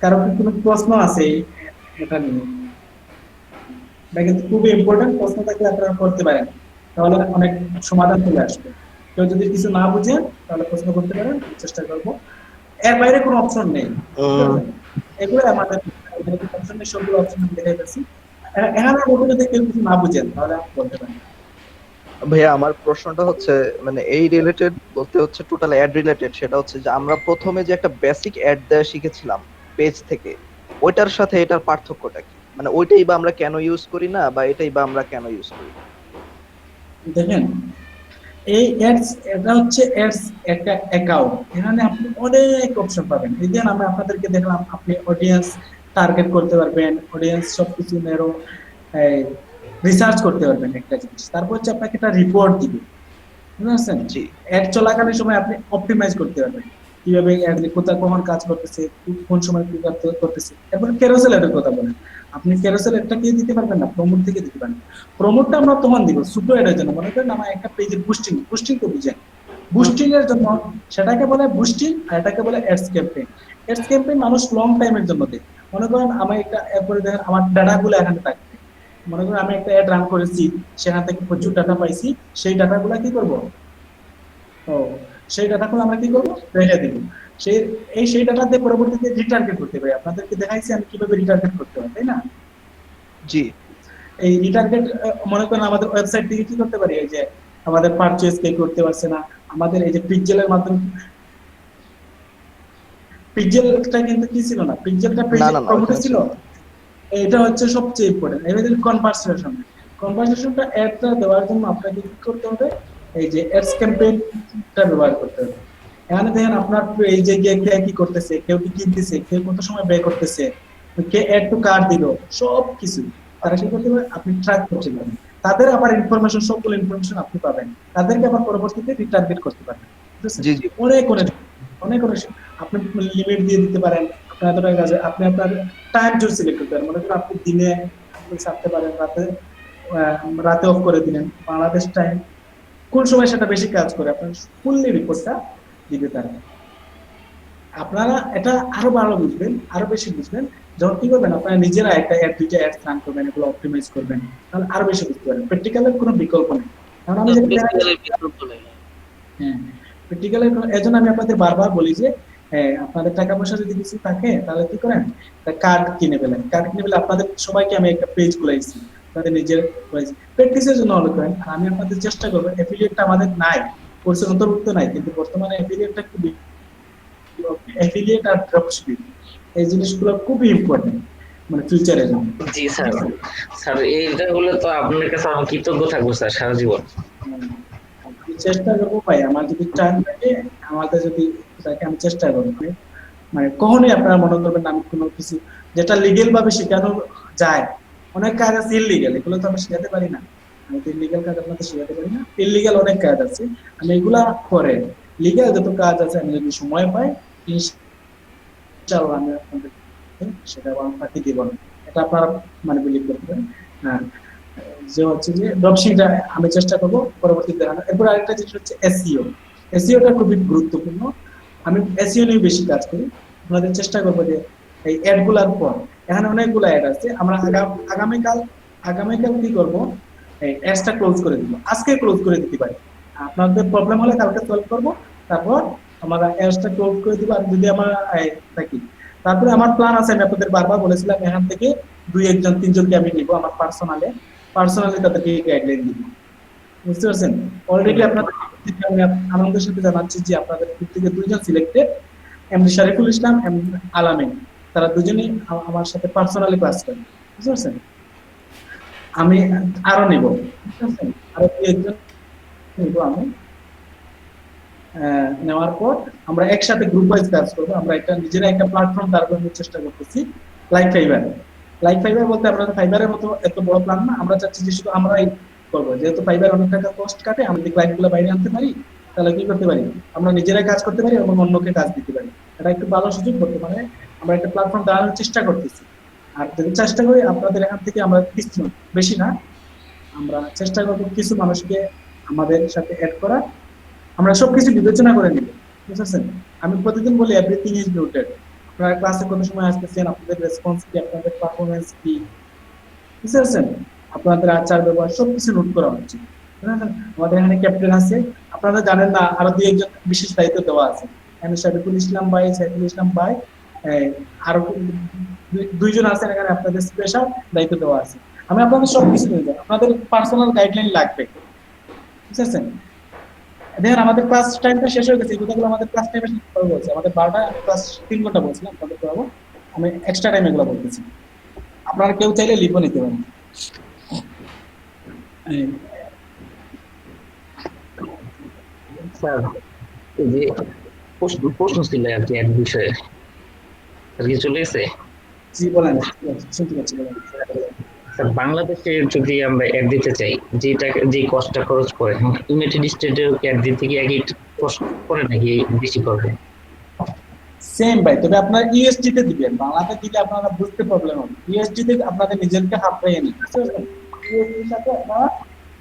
কারো কি কোনো প্রশ্ন আছে এটা নিয়ে? এটা কিন্তু খুবই ইম্পর্টেন্ট, প্রশ্ন থাকলে আপনারা করতে পারেন, তাহলে অনেক সমাধান চলে আসবে। কেউ যদি কিছু না বুঝেন তাহলে প্রশ্ন করতে পারেন, চেষ্টা করবো। এর বাইরে কোনো অপশন নেই, এগুলো আমাদের অপশন নেই, সবগুলো অপশন আমি দেখাই পাচ্ছি। এখানে মধ্যে যদি কেউ কিছু না বুঝেন তাহলে আপনি বলতে পারেন। ভাইয়া আমার প্রশ্নটা হচ্ছে মানে এই রিলেটেড বলতে হচ্ছে টোটাল অ্যাড রিলেটেড, সেটা হচ্ছে যে আমরা প্রথমে যে একটা বেসিক অ্যাড দেওয়া শিখেছিলাম পেজ থেকে, ওইটার সাথে এটার পার্থক্যটা কি? মানে ওইটাই বা আমরা কেন ইউজ করি না, বা এটাই বা আমরা কেন ইউজ করি? দেখেন, এই অ্যাডস, এটা হচ্ছে অ্যাডস একটা অ্যাকাউন্ট, এখানে আপনি অনেক অপশন পাবেন। এই যে আমি আপনাদেরকে দেখলাম, আপনি অডিয়েন্স টার্গেট করতে পারবেন, অডিয়েন্স সবকিছু নেরো রিসার্চ করতে পারবেন একটা জিনিস। তারপর হচ্ছে আপনাকে একটা রিপোর্ট দিবে, বুঝতে পারছেন? অ্যাড চলাকালীন সময় আপনি অপটিমাইজ করতে পারবেন, কিভাবে অ্যাড কোথায় কখন কাজ করতেছে, কোন সময় কি করতেছে। এরপর ক্যারোসেল অ্যাডের কথা বলেন, আপনি ক্যারোসেল অ্যাডটা কি দিতে পারবেন না, প্রমোট থেকে দিতে পারবেন। প্রমোটটা আমরা তখন দিব ছোট অ্যাডের জন্য, মনে করেন আমার একটা পেজের বুস্টিং তো বুঝেন, বুস্টিং এর জন্য সেটাকে বলে বুস্টিং, আর এটাকে বলে অ্যাডস ক্যাম্পেইন। অ্যাডস ক্যাম্পেইন মানুষ লং টাইমের জন্য দেয়। মনে করেন আমি একটা এরপরে দেখেন আমার ডাটাগুলো এখানে থাকবে, মনে করেন আমি একটা অ্যাড রান করেছি, সেখান থেকে প্রচুর ডাটা পাইছি, সেই ডাটাগুলো কি করব, ও সেই ডাটাগুলো আমরা কি করব, রেখে দিব। সেই ডাটা দিয়ে পরবর্তীতে রিটার্গেট করতে পারি। আপনাদেরকে দেখাইছি আমি কিভাবে রিটার্গেট করতে হয়, তাই না? জি। এই রিটার্গেট মনে করেন আমাদের ওয়েবসাইট থেকে কি করতে পারি, এই যে আমাদের পারচেজ কে করতে পারছে না, আমাদের এই যে পিক্সেলের মাধ্যমে, পিক্সেলটা কিন্তু কি ছিল না, পিক্সেলটা পেজে প্রমোট ছিল, এটা হচ্ছে সবচেয়ে ইম্পর্টেন্ট। এবারে কনভারসেশনটা অ্যাডটা দেওয়ার জন্য আপনাকে কি করতে হবে, এই যে অ্যাডস ক্যাম্পেইনটা ব্যবহার করতে হবে। এখানে দেখেন আপনার পেজে গিয়ে কে কি করতেছে, কেউ কি কিনতেছে, কেউ কত সময় ব্যয় করতেছে, কে অ্যাড টু কার্ট দিল, সব কিছু তারা কি করতে পারে, আপনি ট্র্যাক করতে পারেন। তাদের আবার ইনফরমেশন, সবগুলো ইনফরমেশন আপনি পাবেন, তাদেরকে আবার পরবর্তীতে রিটার্গেট করতে পারবেন। জি জি, অনেক আপনি লিমিট দিয়ে দিতে পারেন, আপনার এত টাকা আছে, আপনি আপনার টাইম জোন সিলেক্ট করতে পারেন। মনে করেন আপনি দিনে আপনি ছাড়তে পারেন, রাতে অফ করে দিলেন বাংলাদেশ টাইম, কোন সময় সেটা বেশি কাজ করে আপনার ফুললি রিপোর্টটা দিবে তারা। আপনারা এটা আরো ভালো বুঝবেন, আরো বেশি বুঝবেন যখন কি করবেন, আপনারা নিজেরা একটা দুইটা অ্যাড রান করবেন, এগুলো অপটিমাইজ করবেন, তাহলে আরো বেশি বুঝতে পারবেন। প্র্যাকটিক্যালের কোনো বিকল্প নেই, কারণ আমি প্র্যাকটিক্যালের এজন্য আমি আপনাদের বারবার বলি যে আপনাদের টাকা পয়সা যদি কিছু থাকে তাহলে কি করেন, কার্ড কিনে ফেলেন। কার্ড কিনে ফেলে আপনাদের সবাইকে আমি একটা পেজ খুলাইছি, আপনাদের নিজের প্র্যাকটিসের জন্য হলো করেন। আর আমি আপনাদের চেষ্টা করবো, অ্যাফিলিয়েটটা আমাদের নাই, কোর্সের অন্তর্ভুক্ত নাই, কিন্তু বর্তমানে অ্যাফিলিয়েটটা খুবই, অ্যাফিলিয়েট আর ড্রপশিপিং এই জিনিসগুলো খুবই ইম্পর্টেন্ট মানে ফিউচারের জন্য। জি স্যার, এইটা হলে তো আপনার কাছে আমি কৃতজ্ঞ থাকবো স্যার সারা জীবন। চেষ্টা করবো ভাই, আমার যদি টাইম থাকে, আমাদের যদি থাকে, আমি চেষ্টা করবো। মানে কখনোই আপনারা মনে করবেন আমি কোনো কিছু যেটা লিগেল ভাবে শেখানো যায়, অনেক কাজ আছে ইললিগেল, এগুলো তো আমি শেখাতে পারি না। আমি তো ইললিগেল কাজ আপনাদের শেখাতে পারি না, ইললিগেল অনেক কাজ আছে, আমি এগুলা করে লিগেল যত কাজ আছে আমি যদি সময় পাই ইনশাআল্লাহ আমি আপনাদের সেটা ফাঁকি দিব না, এটা আপনারা মানে বিলিভ করতে পারেন। হ্যাঁ, যে হচ্ছে যে ড্রপশিপটা আমি চেষ্টা করবো পরবর্তীতে দেখানো। এরপর আরেকটা জিনিস হচ্ছে এসইও। এসইওটা খুবই গুরুত্বপূর্ণ, আমি এসইও নিয়ে বেশি কাজ করি। আপনাদের চেষ্টা করবো যে এই অ্যাডগুলার পর এখানে অনেকগুলো অ্যাড আছে। আমরা আগামীকাল কি করব, এই অ্যাডসটা ক্লোজ করে দিব, আজকে ক্লোজ করে দিতে পারি। আপনাদের প্রবলেম হলে কালকে সলভ করব, তারপর আমরা অ্যাডসটা ক্লোজ করে দিব। আর যদি আমরা থাকি, তারপরে আমার প্ল্যান আছে, আমি আপনাদের বারবার বলেছিলাম এখান থেকে 2-1-3জনকে আমি নিব আমার পার্সোনালি তাদেরকে গাইডলাইন দিব। বুঝতে পারছেন? অলরেডি আপনাদের আমি আনন্দের সাথে জানাচ্ছি যে আপনাদের গ্রুপ থেকে 2জন selected, MD Shariful Islam, MD আলামিন, তারা দুজনেই আমার সাথে পার্সোনালি ক্লাস করেন। বুঝতে পারছেন? আমি আরো নিব, বুঝতে পারছেন? আরো 2-1জন নিব আমি। নেওয়ার পর আমরা একসাথে গ্রুপ ওয়াইজ কাজ করবো। আমরা নিজেরা একটা প্ল্যাটফর্ম দাঁড় করানোর চেষ্টা করতেছি, লাইক ফাইবার বলতে আপনাদের ফাইবারের মতো এত বড় প্ল্যান না। আমরা চাচ্ছি যে শুধু আমরাই করবো, যেহেতু ফাইবার অনেক টাকা কস্ট কাটে, আমরা যদি ক্লায়েন্ট গুলো বাইরে আনতে পারি তাহলে কি করতে পারি, আমরা নিজেরাই কাজ করতে পারি এবং অন্যকে কাজ দিতে পারি। এটা একটু ভালো সুযোগ করতে পারে। আমরা একটা প্ল্যাটফর্ম দাঁড়ানোর চেষ্টা করতেছি। আর যদি চেষ্টা করি আপনাদের এখান থেকে আমরা কিছু, বেশি না, আমরা চেষ্টা করবো কিছু মানুষকে আমাদের সাথে অ্যাড করা। আমরা সবকিছু বিবেচনা করে নিব, বুঝছেন? আমি প্রতিদিন বলি এভরিথিং ইজ নোটেড। আপনারা ক্লাসে কত সময় আসতেছেন, আপনাদের রেসপন্স কি, আপনাদের পারফরমেন্স কি, বুঝছেন? আপনাদের আচার ব্যবহার সবকিছু নোট করা উচিত। আমাদের এখানে ক্যাপ্টেন আছে, আপনারা জানেন না, আরো 2-1জন বিশেষ দায়িত্ব দেওয়া আছে। এখানে শরীফুল ইসলাম ভাই, সাইফুল ইসলাম ভাই, আরো 2জন আছেন এখানে, আপনাদের স্পেশাল দায়িত্ব দেওয়া আছে। আমি আপনাদের সবকিছু নিয়ে যাবো, আপনাদের পার্সোনাল গাইডলাইন লাগবে, বুঝছেন? দেখেন আমাদের ক্লাস টাইমটা শেষ হয়ে গেছে, এই কথাগুলো আমাদের ক্লাস টাইমে বলছে, আমাদের 12টা, ক্লাস 3 ঘন্টা বলছিলাম আপনাদের করাবো, আমি এক্সট্রা টাইম এগুলো বলতেছি। আপনারা কেউ চাইলে লিভও নিতে পারেন। স্যার এই যে প্রশ্ন ছিল আর কি এক বিষয়ে, আর কি চলে গেছে? জি বলেন, শুনতে পাচ্ছি, বলেন। স্যার বাংলাদেশে যদি আমরা অ্যাড দিতে চাই, যে কস্টটা খরচ করে, ইউনাইটেড স্টেটে অ্যাড দিতে কি একই কষ্ট করে নাকি বেশি করবে? সেম ভাই, তবে আপনারা ইউএসডি তে দিবেন, বাংলাতে দিলে আপনারা বুঝতে প্রবলেম হবে। ইউএসডি তে আপনাদের নিজেকে হাঁপাইয়ে নিতে, বুঝতে পারছেন? ইউএসডি এর সাথে আপনারা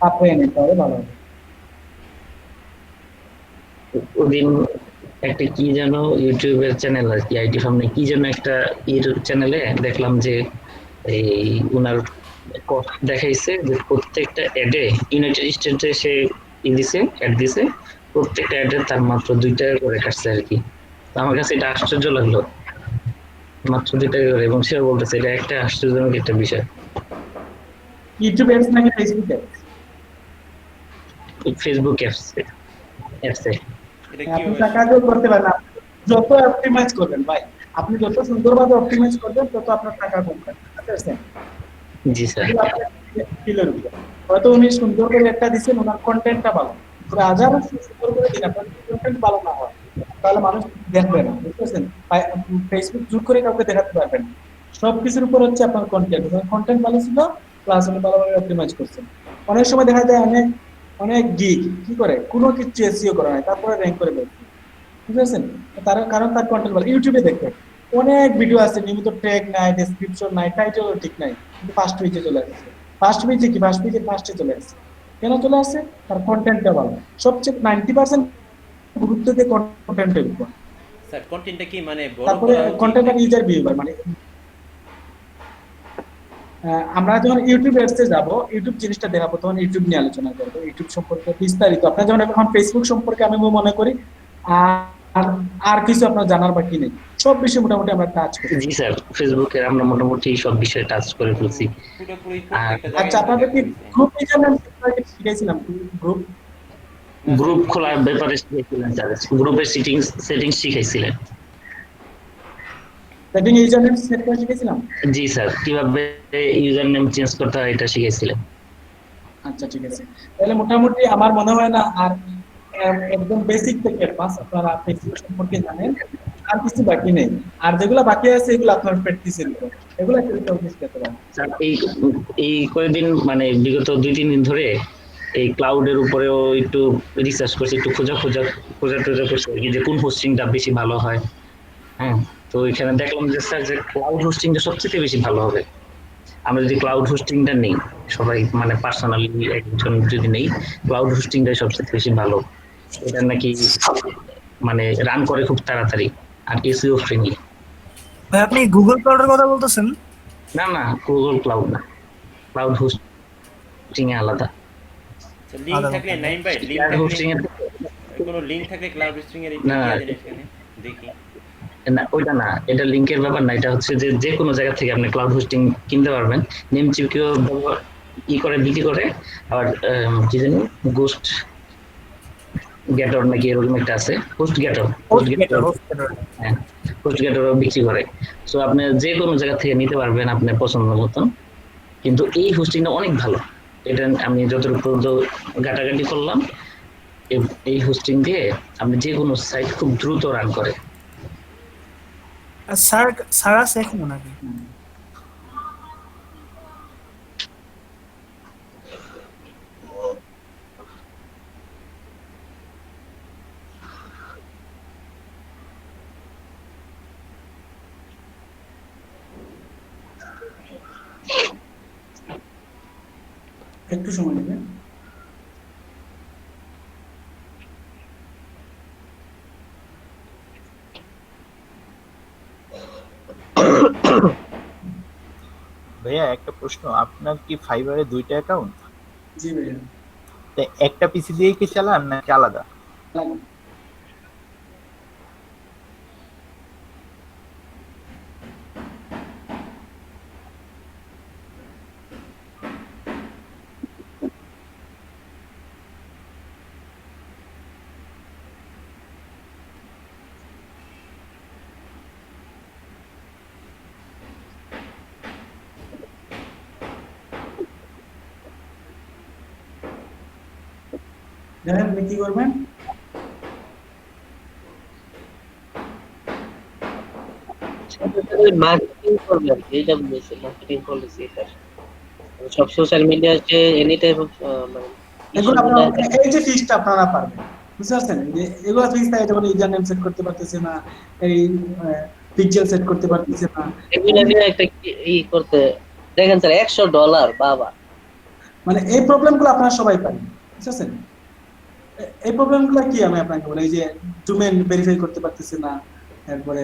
হাঁপাইয়ে নিতে হবে, ভালো হবে। ওদিন একটা কি যেন ইউটিউবের চ্যানেল আর কি, আইটি ফার্ম কি যেন একটা চ্যানেলে দেখলাম যে এই উনার দেখাইছে যে প্রত্যেকটা অ্যাডে ইউনাইটেড স্টেটে সে অ্যাড দিছে, প্রত্যেকটা অ্যাডে তার মাত্র 2 টাকা করে কাটছে আর কি। তো আমার কাছে এটা আশ্চর্য লাগলো, মাত্র 2 টাকা করে, এবং সে বলতেছে এটা একটা আশ্চর্যজনক একটা বিষয়। ইউটিউব অ্যাপস নাকি ফেসবুক অ্যাপস? ফেসবুক অ্যাপসে এটা কি আপনি টাকা দিয়ে করতে পারেন, যত অপটিমাইজ করবেন ভাই, আপনি যত সুন্দরভাবে অপটিমাইজ করবেন তত আপনার টাকা কমবে, বুঝতে পারছেন? জি স্যার। হয়তো উনি সুন্দর করে একটা দিচ্ছেন, ওনার কন্টেন্টটা ভালো, তবে হাজার সুন্দর করে দিন, আপনার কন্টেন্ট ভালো না হয় তাহলে মানুষ দেখবে না, বুঝতে পারছেন? ফেসবুক জুট করে কাউকে দেখাতে পারবেন না। সবকিছুর উপর হচ্ছে আপনার কন্টেন্ট ভালো ছিল, প্লাস উনি ভালোভাবে অপটিমাইজ করছেন। অনেক সময় দেখা যায় অনেক গিগ কি করে, কোনো কিছু এসইও করে নাই, তারপরে র্যাঙ্ক করে বেরোচ্ছে, বুঝতে পারছেন? কারণ তার কন্টেন্ট ভালো। ইউটিউবে দেখবেন অনেক ভিডিও আছে, নিয়মিত ট্যাগ নাই, ডেসক্রিপশন নাই, টাইটেলও ঠিক নাই, কিন্তু ফার্স্ট পেজে চলে আসছে। ফার্স্ট পেজে ফার্স্টে চলে আসছে। কেন চলে আসছে? তার কন্টেন্টটা ভালো। সবচেয়ে 90% গুরুত্ব দিয়ে কন্টেন্টের উপর। স্যার কন্টেন্টটা কি মানে বড় তারপরে কন্টেন্ট আর ইউজার বিহেভিয়ার, মানে আমরা যখন ইউটিউব অ্যাডসে যাব, ইউটিউব জিনিসটা দেখাবো, তখন ইউটিউব নিয়ে আলোচনা করবো, ইউটিউব সম্পর্কে বিস্তারিত। আপনার যেমন এখন ফেসবুক সম্পর্কে আমি মনে করি আর কিছু আপনার জানার বাকি নেই, সব বিষয় মোটামুটি আমরা টাচ করি। জি স্যার, ফেসবুকে আমরা মোটামুটি সব বিষয়ে টাচ করে ফেলছি। আচ্ছা, আপনাদের কি গ্রুপ ইউজারনেম শিখাইছিলাম? গ্রুপ খোলার ব্যাপারে শিখাইছিলেন স্যার, গ্রুপের সেটিংস শিখাইছিলেন। সেটিং ইউজারনেম সেট করে শিখাইছিলাম। জি স্যার, কিভাবে ইউজার নেম চেঞ্জ করতে হয় এটা শিখাইছিলেন। আচ্ছা ঠিক আছে, তাহলে মোটামুটি আমার মনে হয় না আর একদম বেসিক থেকে অ্যাডভান্স আপনারা ফেসবুক সম্পর্কে জানেন, আর কিছু বাকি নেই। আর যেগুলো বাকি আছে এগুলো আপনার প্র্যাকটিসের উপর, এগুলো একটু শিখতে পারেন। স্যার এই কয়েকদিন মানে বিগত 2-3 দিন ধরে এই ক্লাউডের উপরেও একটু রিসার্চ করছি, একটু খোঁজা করছি যে কোন হোস্টিংটা বেশি ভালো হয়। হ্যাঁ, তো এখানে দেখলাম যে স্যার যে ক্লাউড হোস্টিংটা সবচেয়ে বেশি ভালো হবে। আমরা যদি ক্লাউড হোস্টিংটা নেই, সবাই মানে পার্সোনালি একজন যদি নেই, ক্লাউড হোস্টিংটাই সবচেয়ে বেশি ভালো। এটা নাকি মানে রান করে খুব তাড়াতাড়ি আর এসইও ফ্রেন্ডলি। ভাই আপনি গুগল ক্লাউডের কথা বলতেছেন? না না, গুগল ক্লাউড না, ক্লাউড হোস্টিং এ আলাদা। লিংক আলাদা থাকলে ব্যাপার। নাইম ভাই, লিংক ক্লাউড থাকলে হোস্টিং এর কোনো লিংক থাকলে ক্লাউড হোস্টিং এর না, দিয়ে দেন এখানে দেখি। না ওইটা না, এটা লিংকের ব্যাপার না, এটা হচ্ছে যে যে কোনো জায়গা থেকে আপনি ক্লাউড হোস্টিং কিনতে পারবেন। নেমচিপকেও করে বিক্রি করে, আবার কি জানি গোস্ট গেটর নাকি এরকম একটা আছে, হোস্ট গেটর, হোস্ট গেটর, হ্যাঁ হোস্ট গেটরও বিক্রি করে। সো আপনি যে কোনো জায়গা থেকে নিতে পারবেন আপনার পছন্দ মতন, কিন্তু এই হোস্টিংটা অনেক ভালো। এটা আমি যতটুকু পর্যন্ত ঘাটাঘাটি করলাম, এই হোস্টিং দিয়ে আপনি যে কোনো সাইট খুব দ্রুত রান করে। আর স্যার স্যার আছে এখনো নাকি? একটু সময় নেবে। ভাইয়া একটা প্রশ্ন, আপনার কি ফাইবারে 2টা অ্যাকাউন্ট? জি ভাইয়া। একটা পিসি দিয়ে কি চালান নাকি আলাদা? জানেন আপনি কি করবেন? মার্কেটিং করবেন, এইটা বলেছে মার্কেটিং পলিসি। এটা সব সোশ্যাল মিডিয়াতে এনি টাইপ অফ মানে এগুলো আপনারা এই যে ফিক্সটা আপনারা পারবেন, বুঝতে পারছেন? যে এগুলো ফিক্স থাকে, যেমন ইউজার নেম সেট করতে পারতেছে না, এই পিকচার সেট করতে পারতেছে না, এগুলো নিয়ে একটা করতে দেখেন স্যার $100 বাবা। মানে এই প্রবলেমগুলো আপনারা সবাই পারেন, বুঝতে পারছেন? এই প্রবলেমগুলো কি আমি আপনাকে বলি, এই যে ডোমেইন ভেরিফাই করতে পারতেছে না, তারপরে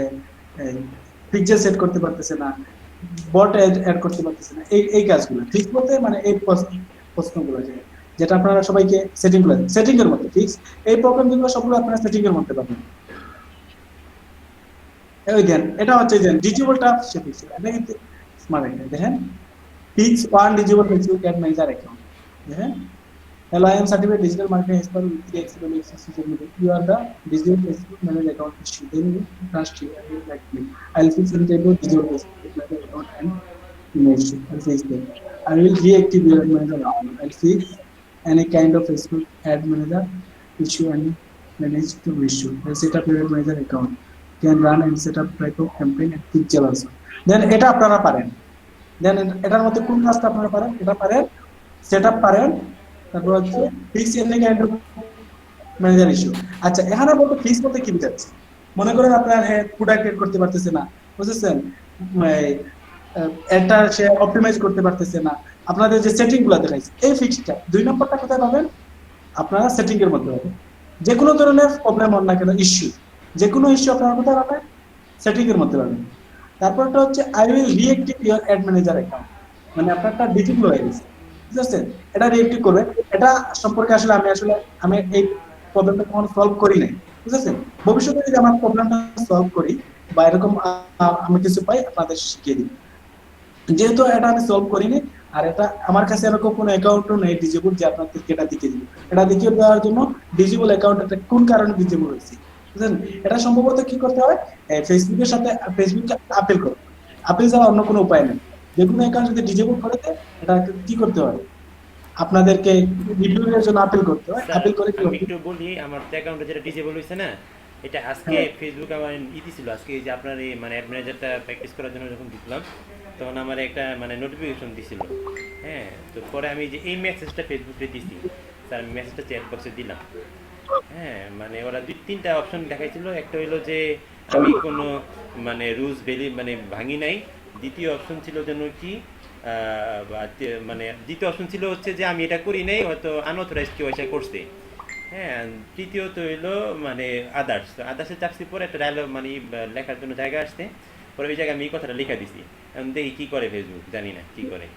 পিকচার সেট করতে পারতেছে না, বট অ্যাড করতে পারতেছে না, এই কাজগুলো ঠিক বলতে মানে এই প্রশ্নগুলো যেটা আপনারা সবাইকে সেটিং এর মধ্যে ফিক্স, এই প্রবলেমগুলো সবগুলো আপনারা সেটিং এর মধ্যে পাবেন। ওই দেন এটা হচ্ছে যে ডিজিবলটা সে ফিক্স, এটা কিন্তু স্মার্ট একটা দেখেন, fix one disabled Facebook ad manager account. দেখেন, hello, I am certified digital marketing expert with 3 experience in social media. You are the digital Facebook manager account issue. Then you trust you and you like me. I'll fix any type of digital Facebook manager account and image. I'll fix them. I will reactive your ad manager account. I'll fix any kind of Facebook ad manager issue and manage to issue. I'll set up your ad manager account. Can run and set up type of campaign and picture also. Then এটা আপনারা পারেন। দেন এটার মধ্যে কোন কাজটা আপনারা পারেন? এটা পারেন সেটআপ পারেন, তারপর হচ্ছে fix any kind of manager issue. আচ্ছা, এখানে বলতে ফিক্স বলতে কি বোঝাচ্ছে? মনে করেন আপনার প্রোডাক্ট এড করতে পারতেছে না, বুঝছেন? এটা সে অপটিমাইজ করতে পারতেছে না, আপনাদের যে সেটিং গুলো দেখাইছে এই ফিক্সটা 2 নম্বরটা কোথায় পাবেন? আপনারা সেটিং এর মধ্যে পাবেন। যে কোনো ধরনের প্রবলেম হন না কেন, ইস্যু, যে কোনো ইস্যু আপনারা কোথায় পাবেন? সেটিং এর মধ্যে পাবেন। তারপরটা হচ্ছে I will reactive your ad manager account, মানে আপনারটা ডিফিকাল্ট হয়ে গেছে, ঠিক আছে? এটা রিঅ্যাক্টিভ করবে। এটা সম্পর্কে আসলে আমি এই প্রবলেমটা কখনো সলভ করি নাই, ঠিক আছে? ভবিষ্যতে যদি আমার প্রবলেমটা সলভ করি বা এরকম আমি কিছু পাই, আপনাদের শিখিয়ে দিই। যেহেতু এটা আমি সলভ করিনি, আর এটা আমার কাছে এরকম কোনো অ্যাকাউন্টও নেই ডিজেবল যে আপনাদেরকে এটা দেখিয়ে দিব। এটা দেখিয়ে দেওয়ার জন্য ডিজেবল অ্যাকাউন্টটা কোন কারণে ডিজেবল হয়েছে, বুঝলেন? এটা সম্ভবত কি করতে হয়, ফেসবুকের সাথে ফেসবুককে আপিল করতে, আপিল ছাড়া অন্য কোনো উপায় নেই। যে কোনো অ্যাকাউন্ট যদি ডিজেবল করে দেয়, এটা কি করতে হয়, আপনাদেরকে রিভিউয়ের জন্য আপিল করতে হয়। আপিল করে কি আমি করতে একটু বলি, আমার অ্যাকাউন্টে যেটা ডিসেবল হয়েছে না, এটা আজকে ফেসবুক আমার ছিল আজকে, এই যে আপনার এই মানে অ্যাড ম্যানেজারটা প্র্যাকটিস করার জন্য যখন দিলাম, তখন আমার একটা মানে নোটিফিকেশন দিছিল। হ্যাঁ, তো পরে আমি যে এই মেসেজটা ফেসবুকে দিছি, স্যার আমি মেসেজটা চ্যাট বক্সে দিলাম। হ্যাঁ, মানে ওরা 2-3টা অপশন দেখাইছিল। একটা হইলো যে আমি কোনো মানে রুলস মানে ভাঙি নাই। দ্বিতীয় অপশন ছিল যেন কি মানে দ্বিতীয় অপশন ছিল হচ্ছে যে আমি এটা করি নাই, হয়তো আনঅথরাইজ কেউ এসে করছে। হ্যাঁ, তৃতীয়ত হইলো মানে আদার্সে চাপছি, পরে একটা ডায়লগ মানে লেখার জন্য জায়গা আসছে, পরে ওই জায়গায় আমি এই কথাটা লেখা দিছি। এখন দেখি কি করে ফেসবুক, জানি না কি করে।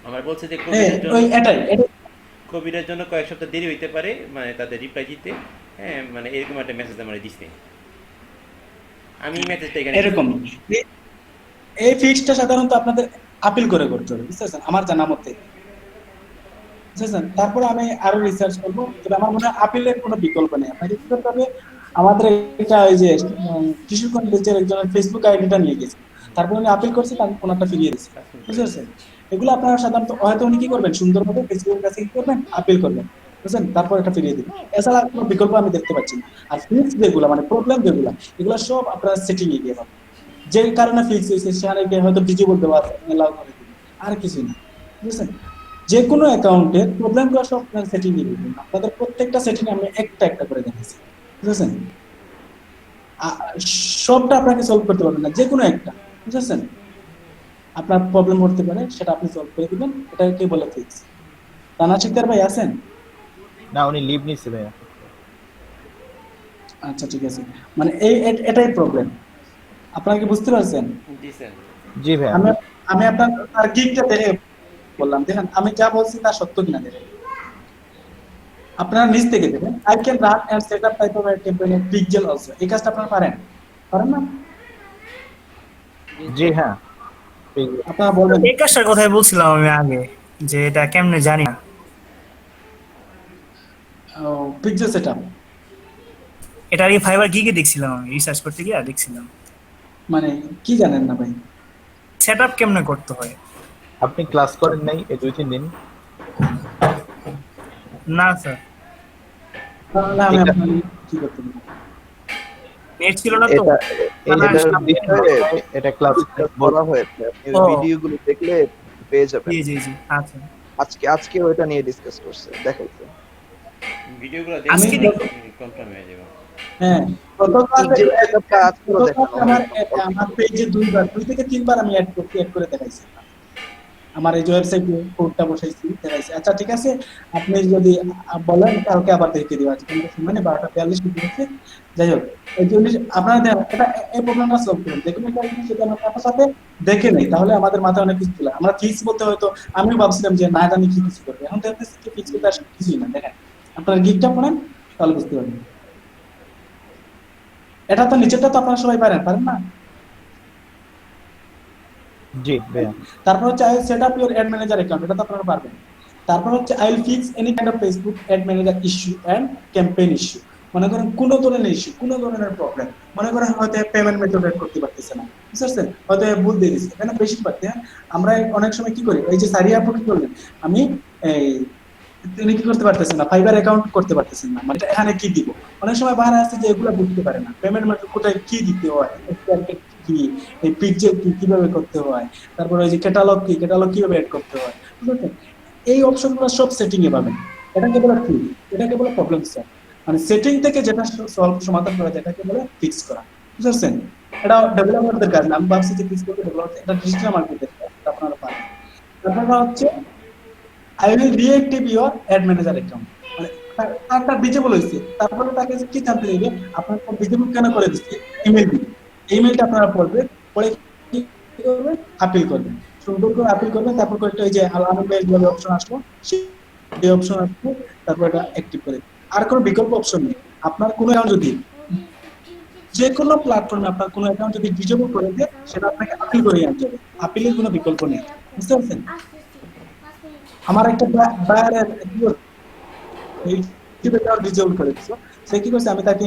আমার বলছে যে কোভিডের জন্য কয়েক সপ্তাহ দেরি হইতে পারে মানে তাদের রিপ্লাই দিতে, হ্যাঁ মানে এরকম একটা মেসেজ আমার দিচ্ছে। আমি মেসেজটা এখানে এরকম এই ফিক্সটা সাধারণত আপনাদের আপিল করে করতে হবে, বুঝছেন আমার জানা মতে, বুঝছেন। তারপর আমি আরো রিসার্চ করবো, তবে আমার মনে হয় আপিলের কোনো বিকল্প নেই। আপনাকে কি করতে হবে, আমাদের এটা ওই যে কিশোর কলেজের একজনের ফেসবুক আইডিটা নিয়ে গেছে, তারপর উনি আপিল করছে, তারপর কোনটা ফিরিয়ে দিচ্ছে, বুঝছেন। এগুলো আপনারা সাধারণত হয়তো উনি কি করবেন, সুন্দরভাবে ফেসবুকের কাছে কি করবেন, আপিল করবেন, বুঝছেন, তারপর এটা ফিরিয়ে দিবেন। এছাড়া কোনো বিকল্প আমি দেখতে পাচ্ছি না। আর ফিক্স যেগুলো মানে প্রবলেম যেগুলো, এগুলো সব আপনারা সেটিং এ গিয়ে পাবেন। যে কারণে ফিক্স হয়েছে সেখানে গিয়ে হয়তো ডিজেবল দেওয়া আছে, এলাও করে দিবেন, আর কিছুই না, বুঝছেন। যে কোনো অ্যাকাউন্টের প্রবলেমগুলো সব আপনারা সেটিং এ দিবেন। আপনাদের প্রত্যেকটা সেটিং আমি একটা একটা করে দেখাচ্ছি, বুঝছেন। সবটা আপনাকে সলভ করতে পারবেন না, যে কোনো একটা, বুঝছেন। আপনার প্রবলেম হতে পারে, সেটা আপনি সলভ করে দিবেন, এটাকে বলে ফিক্স। রানা শিকদার ভাই আছেন? না, উনি লিভ নিছে ভাইয়া। আচ্ছা ঠিক আছে, মানে এটাই প্রবলেম। আপনারা কি বুঝতে পারছেন? জি ভাইয়া। আমি আপনার আর গিগটা দেখে বললাম, দেখেন আমি যা বলছি তা সত্য কিনা দেখেন। আপনারা নিজ থেকে দেখেন, I can run and set up type of a template in pixel also. এই কাজটা আপনারা পারেন না? জি হ্যাঁ, আপনারা বলবেন। এই কাজটার কথাই বলছিলাম আমি আগে, যে এটা কেমনে জানি না। পিক্সেল সেটআপ এটা আগে ফাইবার গিগে দেখছিলাম, আমি রিসার্চ করতে গিয়ে দেখছিলাম। মানে কি জানেন না ভাই, সেটআপ কেমনে করতে হয়? আপনি ক্লাস করেন নাই এই 2-3 দিন? না স্যার, এটা ক্লাস করা হয়েছে, আপনি ভিডিওগুলো দেখলে পেয়ে যাবেন। জি জি জি, আচ্ছা। আজকে ওটা নিয়ে ডিসকাস করছে, দেখাইছে ভিডিওগুলো দেখে কনফার্ম হয়ে যাবে। হ্যাঁ, আমার পেজে 2 থেকে 3 বার আমি অ্যাড করে দেখাইছি। আমার এই যে ওয়েবসাইটে কোডটা বসাইছি, দেখাইছি। আচ্ছা ঠিক আছে, আপনি যদি বলেন কালকে আবার দেখে দিও। আজকে মানে 12:42 হচ্ছে। যাই হোক, এই জন্য আপনারা এটা এই প্রবলেমটা সলভ করুন। দেখুন এটা যদি আমরা আপনার সাথে দেখে নেই, তাহলে আমাদের মাথায় অনেক কিছু চলে। আমরা ফিক্স বলতে হয়তো আমিও ভাবছিলাম যে না জানি কি কিছু করবে, এখন দেখতেছি যে ফিক্স করতে আসলে কিছুই না। দেখেন আপনারা গিগটা পড়েন, তাহলে বুঝতে পারবেন। এটা তো নিচেরটা তো আপনারা সবাই পারেন না? জি ভাইয়া। তারপর হচ্ছে I set up your ad manager account, এটা তো আপনারা পারবেন। তারপর হচ্ছে I will fix any kind of Facebook ad manager issue and campaign issue. মনে করেন কোন ধরনের ইস্যু, কোন ধরনের প্রবলেম, মনে করেন হয়তো পেমেন্ট মেথড এড করতে পারতেছে না, বুঝছেন, হয়তো ভুল দিয়ে দিচ্ছে। কেন বেশিরভাগ আমরা অনেক সময় কি করি, এই যে সারিয়া আপু কি করলেন, আমি এই তিনি কি করতে পারতেছেন না, ফাইবার অ্যাকাউন্ট করতে পারতেছেন না, মানে এখানে কি দিব। অনেক সময় বাইরে আছে যে এগুলো বুঝতে পারে না, পেমেন্ট মেথড কোথায় কি দিতে হয়, কি এই পিকচার কি কিভাবে করতে হয়, তারপর ওই যে ক্যাটালগ কিভাবে এড করতে হয়, বুঝছেন। এই অপশনগুলো সব সেটিং এ পাবেন। এটাকে বলে কি, এটাকে বলে প্রবলেম সলভ, মানে সেটিং থেকে যেটা সমাধান করা যায় এটাকে বলে ফিক্স করা, বুঝছেন। এটা ডেভেলপারদের কাজ না, আমি ভাবছি যে ফিক্স করতে ডেভেলপার, এটা ডিজিটাল মার্কেটের কাজ, আপনারা পারেন। তারপর হচ্ছে I will reactive your ad manager account, মানে একটা ডিজেবল হইছে, তারপরে তাকে কি জানতে দিবে, আপনার ফোন ডিজেবল কেন করে দিচ্ছে, ইমেল দিবে। ইমেলটা আপনারা পড়বেন, পড়ে কি করবেন, আপিল করবেন, সুন্দর করে আপিল করবেন। তারপর কয়েকটা ওই যে আলাদা মেল অপশন আসলো, সেই অপশন আসবে, তারপর এটা অ্যাক্টিভ করে। আর কোনো বিকল্প অপশন নেই। আপনার কোনো অ্যাকাউন্ট যদি যে কোনো প্ল্যাটফর্মে আপনার কোনো অ্যাকাউন্ট যদি ডিজেবল করে দেয়, সেটা আপনাকে আপিল করে আনতে হবে, আপিলের কোনো বিকল্প নেই, বুঝতে পারছেন। আমার একটা বায়ারের ইউটিউবে ডিজেবল করে দিছো, সে কি করছে, আমি তাকে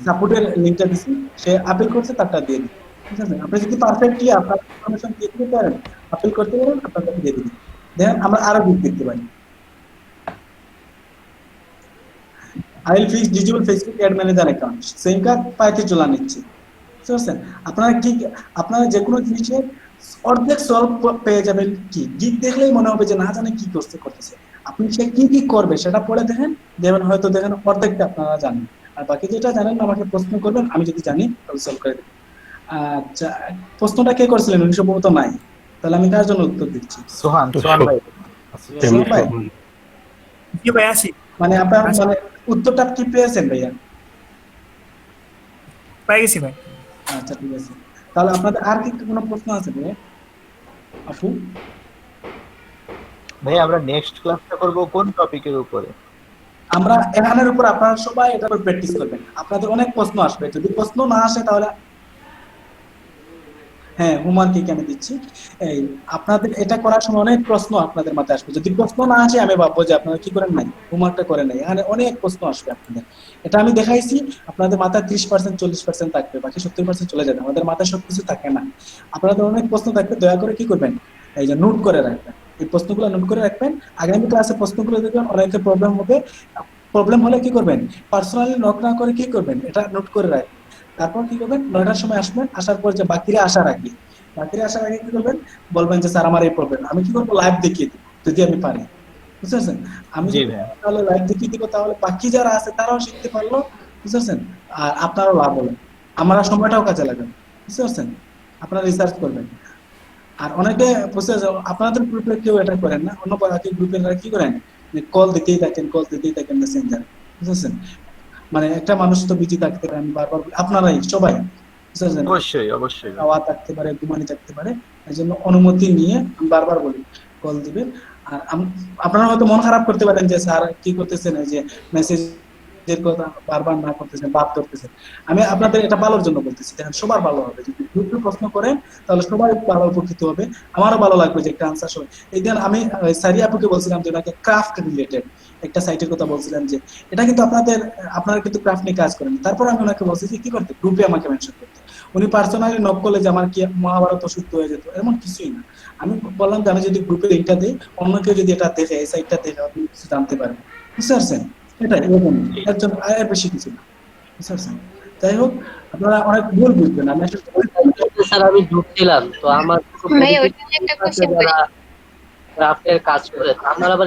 সাপোর্টের লিংকটা দিছি, সে আপিল করছে, তারটা দিয়ে দিই, ঠিক আছে। আপনি যদি পারফেক্টলি আপনার ইনফরমেশন দিয়ে দিতে পারেন, আপিল করতে পারেন, আপনাকে দিয়ে দিবেন। দেখেন আমরা আরো দিক দেখতে পাই। I will fix digital Facebook ad manager account, same কাজ পাইতে চলা নিচ্ছে, বুঝতে পারছেন। আপনারা যে কোনো জিনিসের অর্ধেক সলভ পেয়ে যাবেন। কি গিগ দেখলেই মনে হবে যে না জানে কি করতেছে, আপনি সে কি করবে সেটা পড়ে দেখেন, দেখবেন হয়তো দেখেন অর্ধেকটা আপনারা জানেন, আর বাকি যেটা জানেন আমাকে প্রশ্ন করবেন, আমি যদি জানি তাহলে সলভ করে দেব। আচ্ছা, প্রশ্নটা কে করছিলেন, উনি সম্ভবত নাই, তাহলে আমি কার জন্য উত্তর দিচ্ছি। সোহান ভাই। সোহান ভাই, কি ভাই আছি, মানে আপনার মানে উত্তরটা কি পেয়েছেন ভাইয়া? পেয়ে গেছি ভাই। আচ্ছা ঠিক আছে, তাহলে আপনাদের আর কি কোনো প্রশ্ন আছে ভাই আপু? ভাই আমরা নেক্সট ক্লাসটা করব কোন টপিকের উপরে? আমরা এখানের উপর আপনারা সবাই এটার উপর প্র্যাকটিস করবেন, আপনাদের অনেক প্রশ্ন আসবে, যদি প্রশ্ন না আসে তাহলে হ্যাঁ হোমওয়ার্ক কি আমি দিচ্ছি। এই আপনাদের এটা করার সময় অনেক প্রশ্ন আপনাদের মাথায় আসবে, যদি প্রশ্ন না আসে আমি ভাববো যে আপনারা কি করেন নাই, হোমওয়ার্কটা করেন নাই। এখানে অনেক প্রশ্ন আসবে আপনাদের, এটা আমি দেখাইছি। আপনাদের মাথায় 30% 40% থাকবে, বাকি 70% চলে যাবে, আমাদের মাথায় সবকিছু থাকে না। আপনাদের অনেক প্রশ্ন থাকবে, দয়া করে কি করবেন, এই যে নোট করে রাখবেন, এই প্রশ্নগুলো নোট করে রাখবেন। আগামী ক্লাসে প্রশ্নগুলো দেখবেন অনেকের প্রবলেম হবে, প্রবলেম হলে কি করবেন, পার্সোনালি নক না করে কি করবেন, এটা নোট করে রাখবেন। তারপর কি করবেন, 9টার সময় আসবেন, আসার পর যে বাকিরা আসার আগে কি করবেন, বলবেন যে স্যার আমার এই প্রবলেম, আমি কি করবো, লাইভ দেখিয়ে দিব যদি আমি পারি, বুঝতে পারছেন? আমি জি যদি ভাই। তাহলে লাইভ দেখিয়ে দিব, তাহলে বাকি যারা আছে তারাও শিখতে পারলো, বুঝতে পারছেন? আর আপনারও লাভ হলো, আমরা সময়টাও কাজে লাগাবো, বুঝতে পারছেন? আপনারা রিসার্চ করবেন। আর অনেকে বুঝতে পারছেন, আপনাদের গ্রুপে কেউ এটা করেন না, অন্য বাকি গ্রুপের কি করেন, কল দিতেই থাকেন মেসেঞ্জার, বুঝতেছেন? মানে একটা মানুষ তো বিজি থাকতে পারে, আমি বারবার আপনারাই সবাই, বুঝতেছেন? অবশ্যই অবশ্যই ভাই। খাওয়া থাকতে পারে, ঘুমানি থাকতে পারে, এই জন্য অনুমতি নিয়ে আমি বারবার বলি কল দিবেন। আর আপনারা হয়তো মন খারাপ করতে পারেন যে স্যার কি করতেছেন, এই যে মেসেজের কথা বারবার না করতেছেন, বাদ করতেছেন। আমি আপনাদের এটা ভালোর জন্য বলতেছি, দেখেন সবার ভালো হবে, যদি গ্রুপে প্রশ্ন করেন তাহলে সবাই ভালো উপকৃত হবে, আমারও ভালো লাগবে যে একটা আনসার সবাই। এই দিন আমি সারিয়া আপুকে বলছিলাম যে ওনাকে ক্রাফট রিলেটেড একটা সাইটের কথা বলছিলাম, যে এটা কিন্তু আপনারা কিন্তু ক্রাফট নিয়ে কাজ করেন। তারপর আমি ওনাকে বলছি যে কি করতে, গ্রুপে আমাকে মেনশন করতে। উনি পার্সোনালি নক করলে যে আমার কি মহাভারত অসুস্থ হয়ে যেত, এমন কিছুই না। আমি বললাম যে আমি যদি গ্রুপে লিঙ্কটা দিই, অন্য কেউ যদি এটা দেখে, এই সাইটটা দেখে আপনি কিছু জানতে পারবেন, বুঝতে পারছেন? এটাই এরকম, এর জন্য আর বেশি কিছু না, বুঝতে পারছেন? যাই হোক, আপনারা অনেক ভুল বুঝবেন, আমি আসলে স্যার আমি ঢুকছিলাম তো আমার ভাই ওইটা নিয়ে একটা কোশ্চেন করি। ক্রাফটের কাজ করে আমার আবার